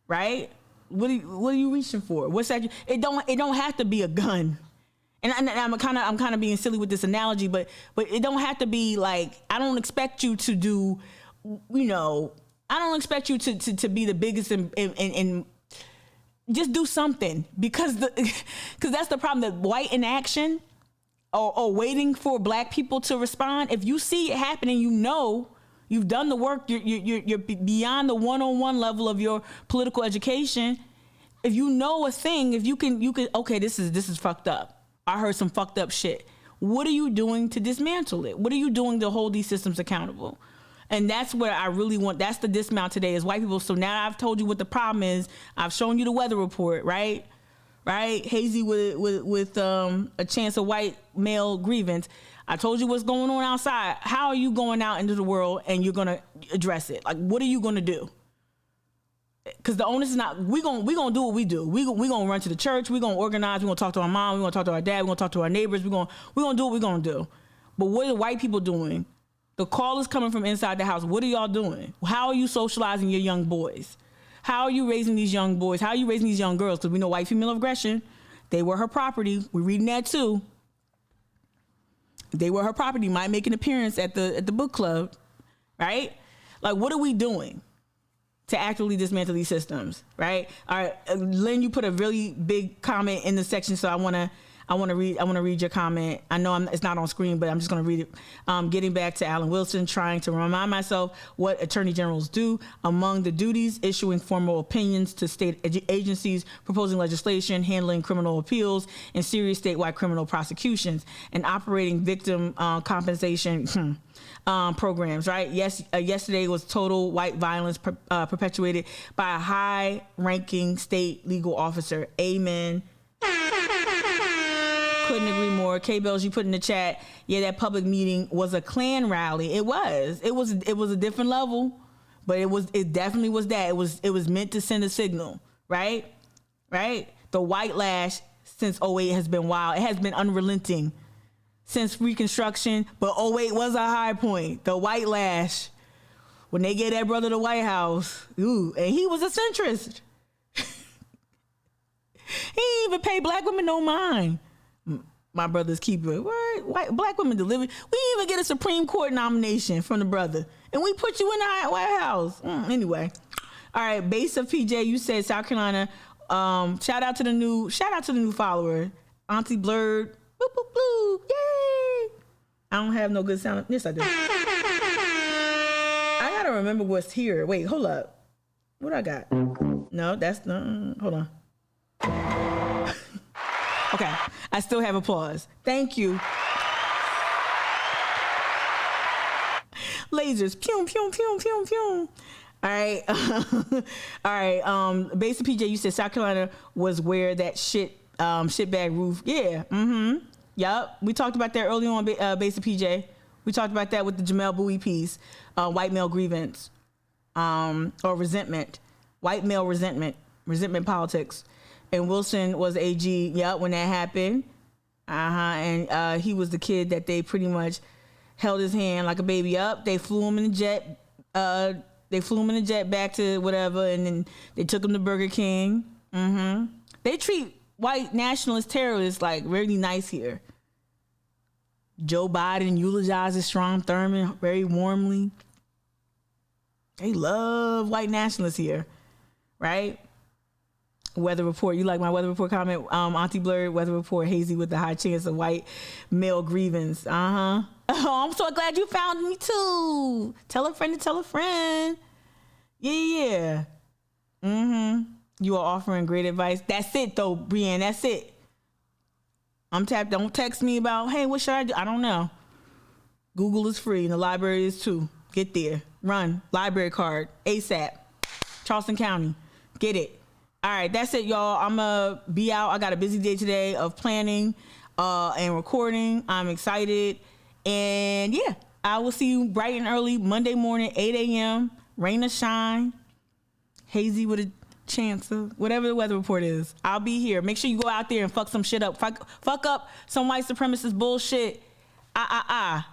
right? What are you reaching for? What's that? It don't have to be a gun. And I'm kind of being silly with this analogy, but it don't have to be like, I don't expect you to do, I don't expect you to be the biggest in just do something, because that's the problem, that white inaction or waiting for black people to respond. If you see it happening, you've done the work, you're beyond the one-on-one level of your political education. If you know a thing, if you can, okay, this is fucked up. I heard some fucked up shit. What are you doing to dismantle it? What are you doing to hold these systems accountable? And that's where I really want, that's the dismount today, is white people. So now I've told you what the problem is. I've shown you the weather report, right? Hazy with a chance of white male grievance. I told you what's going on outside. How are you going out into the world and you're going to address it? Like, what are you going to do? Because the onus is not, we gonna do what we do. We gonna run to the church. We gonna organize. We gonna talk to our mom. We gonna talk to our dad. We gonna talk to our neighbors. We gonna do what we gonna do. But what are the white people doing? The call is coming from inside the house. What are y'all doing? How are you socializing your young boys? How are you raising these young boys? How are you raising these young girls? Because we know white female aggression. They were her property. We're reading that too. They were her property. Might make an appearance at the book club, right? Like, what are we doing to actively dismantle these systems, right? All right, Lynn, you put a really big comment in the section, so I want to read your comment. I know it's not on screen, but I'm just going to read it. Getting back to Alan Wilson, trying to remind myself what attorney generals do. Among the duties, issuing formal opinions to state agencies, proposing legislation, handling criminal appeals, and serious statewide criminal prosecutions, and operating victim compensation programs, right? Yes, yesterday was total white violence perpetuated by a high-ranking state legal officer. Amen. Couldn't agree more. K-Bells, you put in the chat, yeah, that public meeting was a Klan rally. It was a different level, but it definitely was that. It was meant to send a signal, right? The white lash since 2008 has been wild. It has been unrelenting since Reconstruction, but 2008 was a high point. The white lash, when they gave that brother the White House, ooh, and he was a centrist. He didn't even pay black women no mind. My brother's keeper. What? Black women deliver. We didn't even get a Supreme Court nomination from the brother, and we put you in the White House. Anyway, all right. Base of PJ, you said South Carolina. Shout out to the new follower, Auntie Blurred. Boop, boop, boop. Yay! I don't have no good sound. Yes, I do. I gotta remember what's here. Wait, hold up. What I got? No, that's no. Hold on. Okay, I still have applause. Thank you. Lasers. Pew, pew, pew, pew, pew. All right. All right. Base of PJ, you said South Carolina was where that shitbag roof. Yeah. Mm-hmm. Yup. We talked about that early on, Base of PJ. We talked about that with the Jamel Bowie piece, white male grievance, or resentment, white male resentment politics. And Wilson was AG, when that happened. And he was the kid that they pretty much held his hand like a baby up. They flew him in the jet. Back to whatever, and then they took him to Burger King. Mm-hmm. They treat white nationalist terrorists like really nice here. Joe Biden eulogizes Strom Thurmond very warmly. They love white nationalists here, right? Weather report. You like my weather report comment? Auntie Blurred, weather report, Hazy with the high chance of white male grievance. Oh, I'm so glad you found me too. Tell a friend to tell a friend. Yeah. Mm-hmm. You are offering great advice. That's it though, Brienne. That's it. I'm tapped. Don't text me about, hey, what should I do? I don't know. Google is free and the library is too. Get there. Run. Library card. ASAP. Charleston County. Get it. All right, that's it, y'all. I'm going to be out. I got a busy day today of planning and recording. I'm excited. And yeah, I will see you bright and early Monday morning, 8 a.m. Rain or shine. Hazy with a chance of whatever the weather report is. I'll be here. Make sure you go out there and fuck some shit up. Fuck up some white supremacist bullshit. Bye.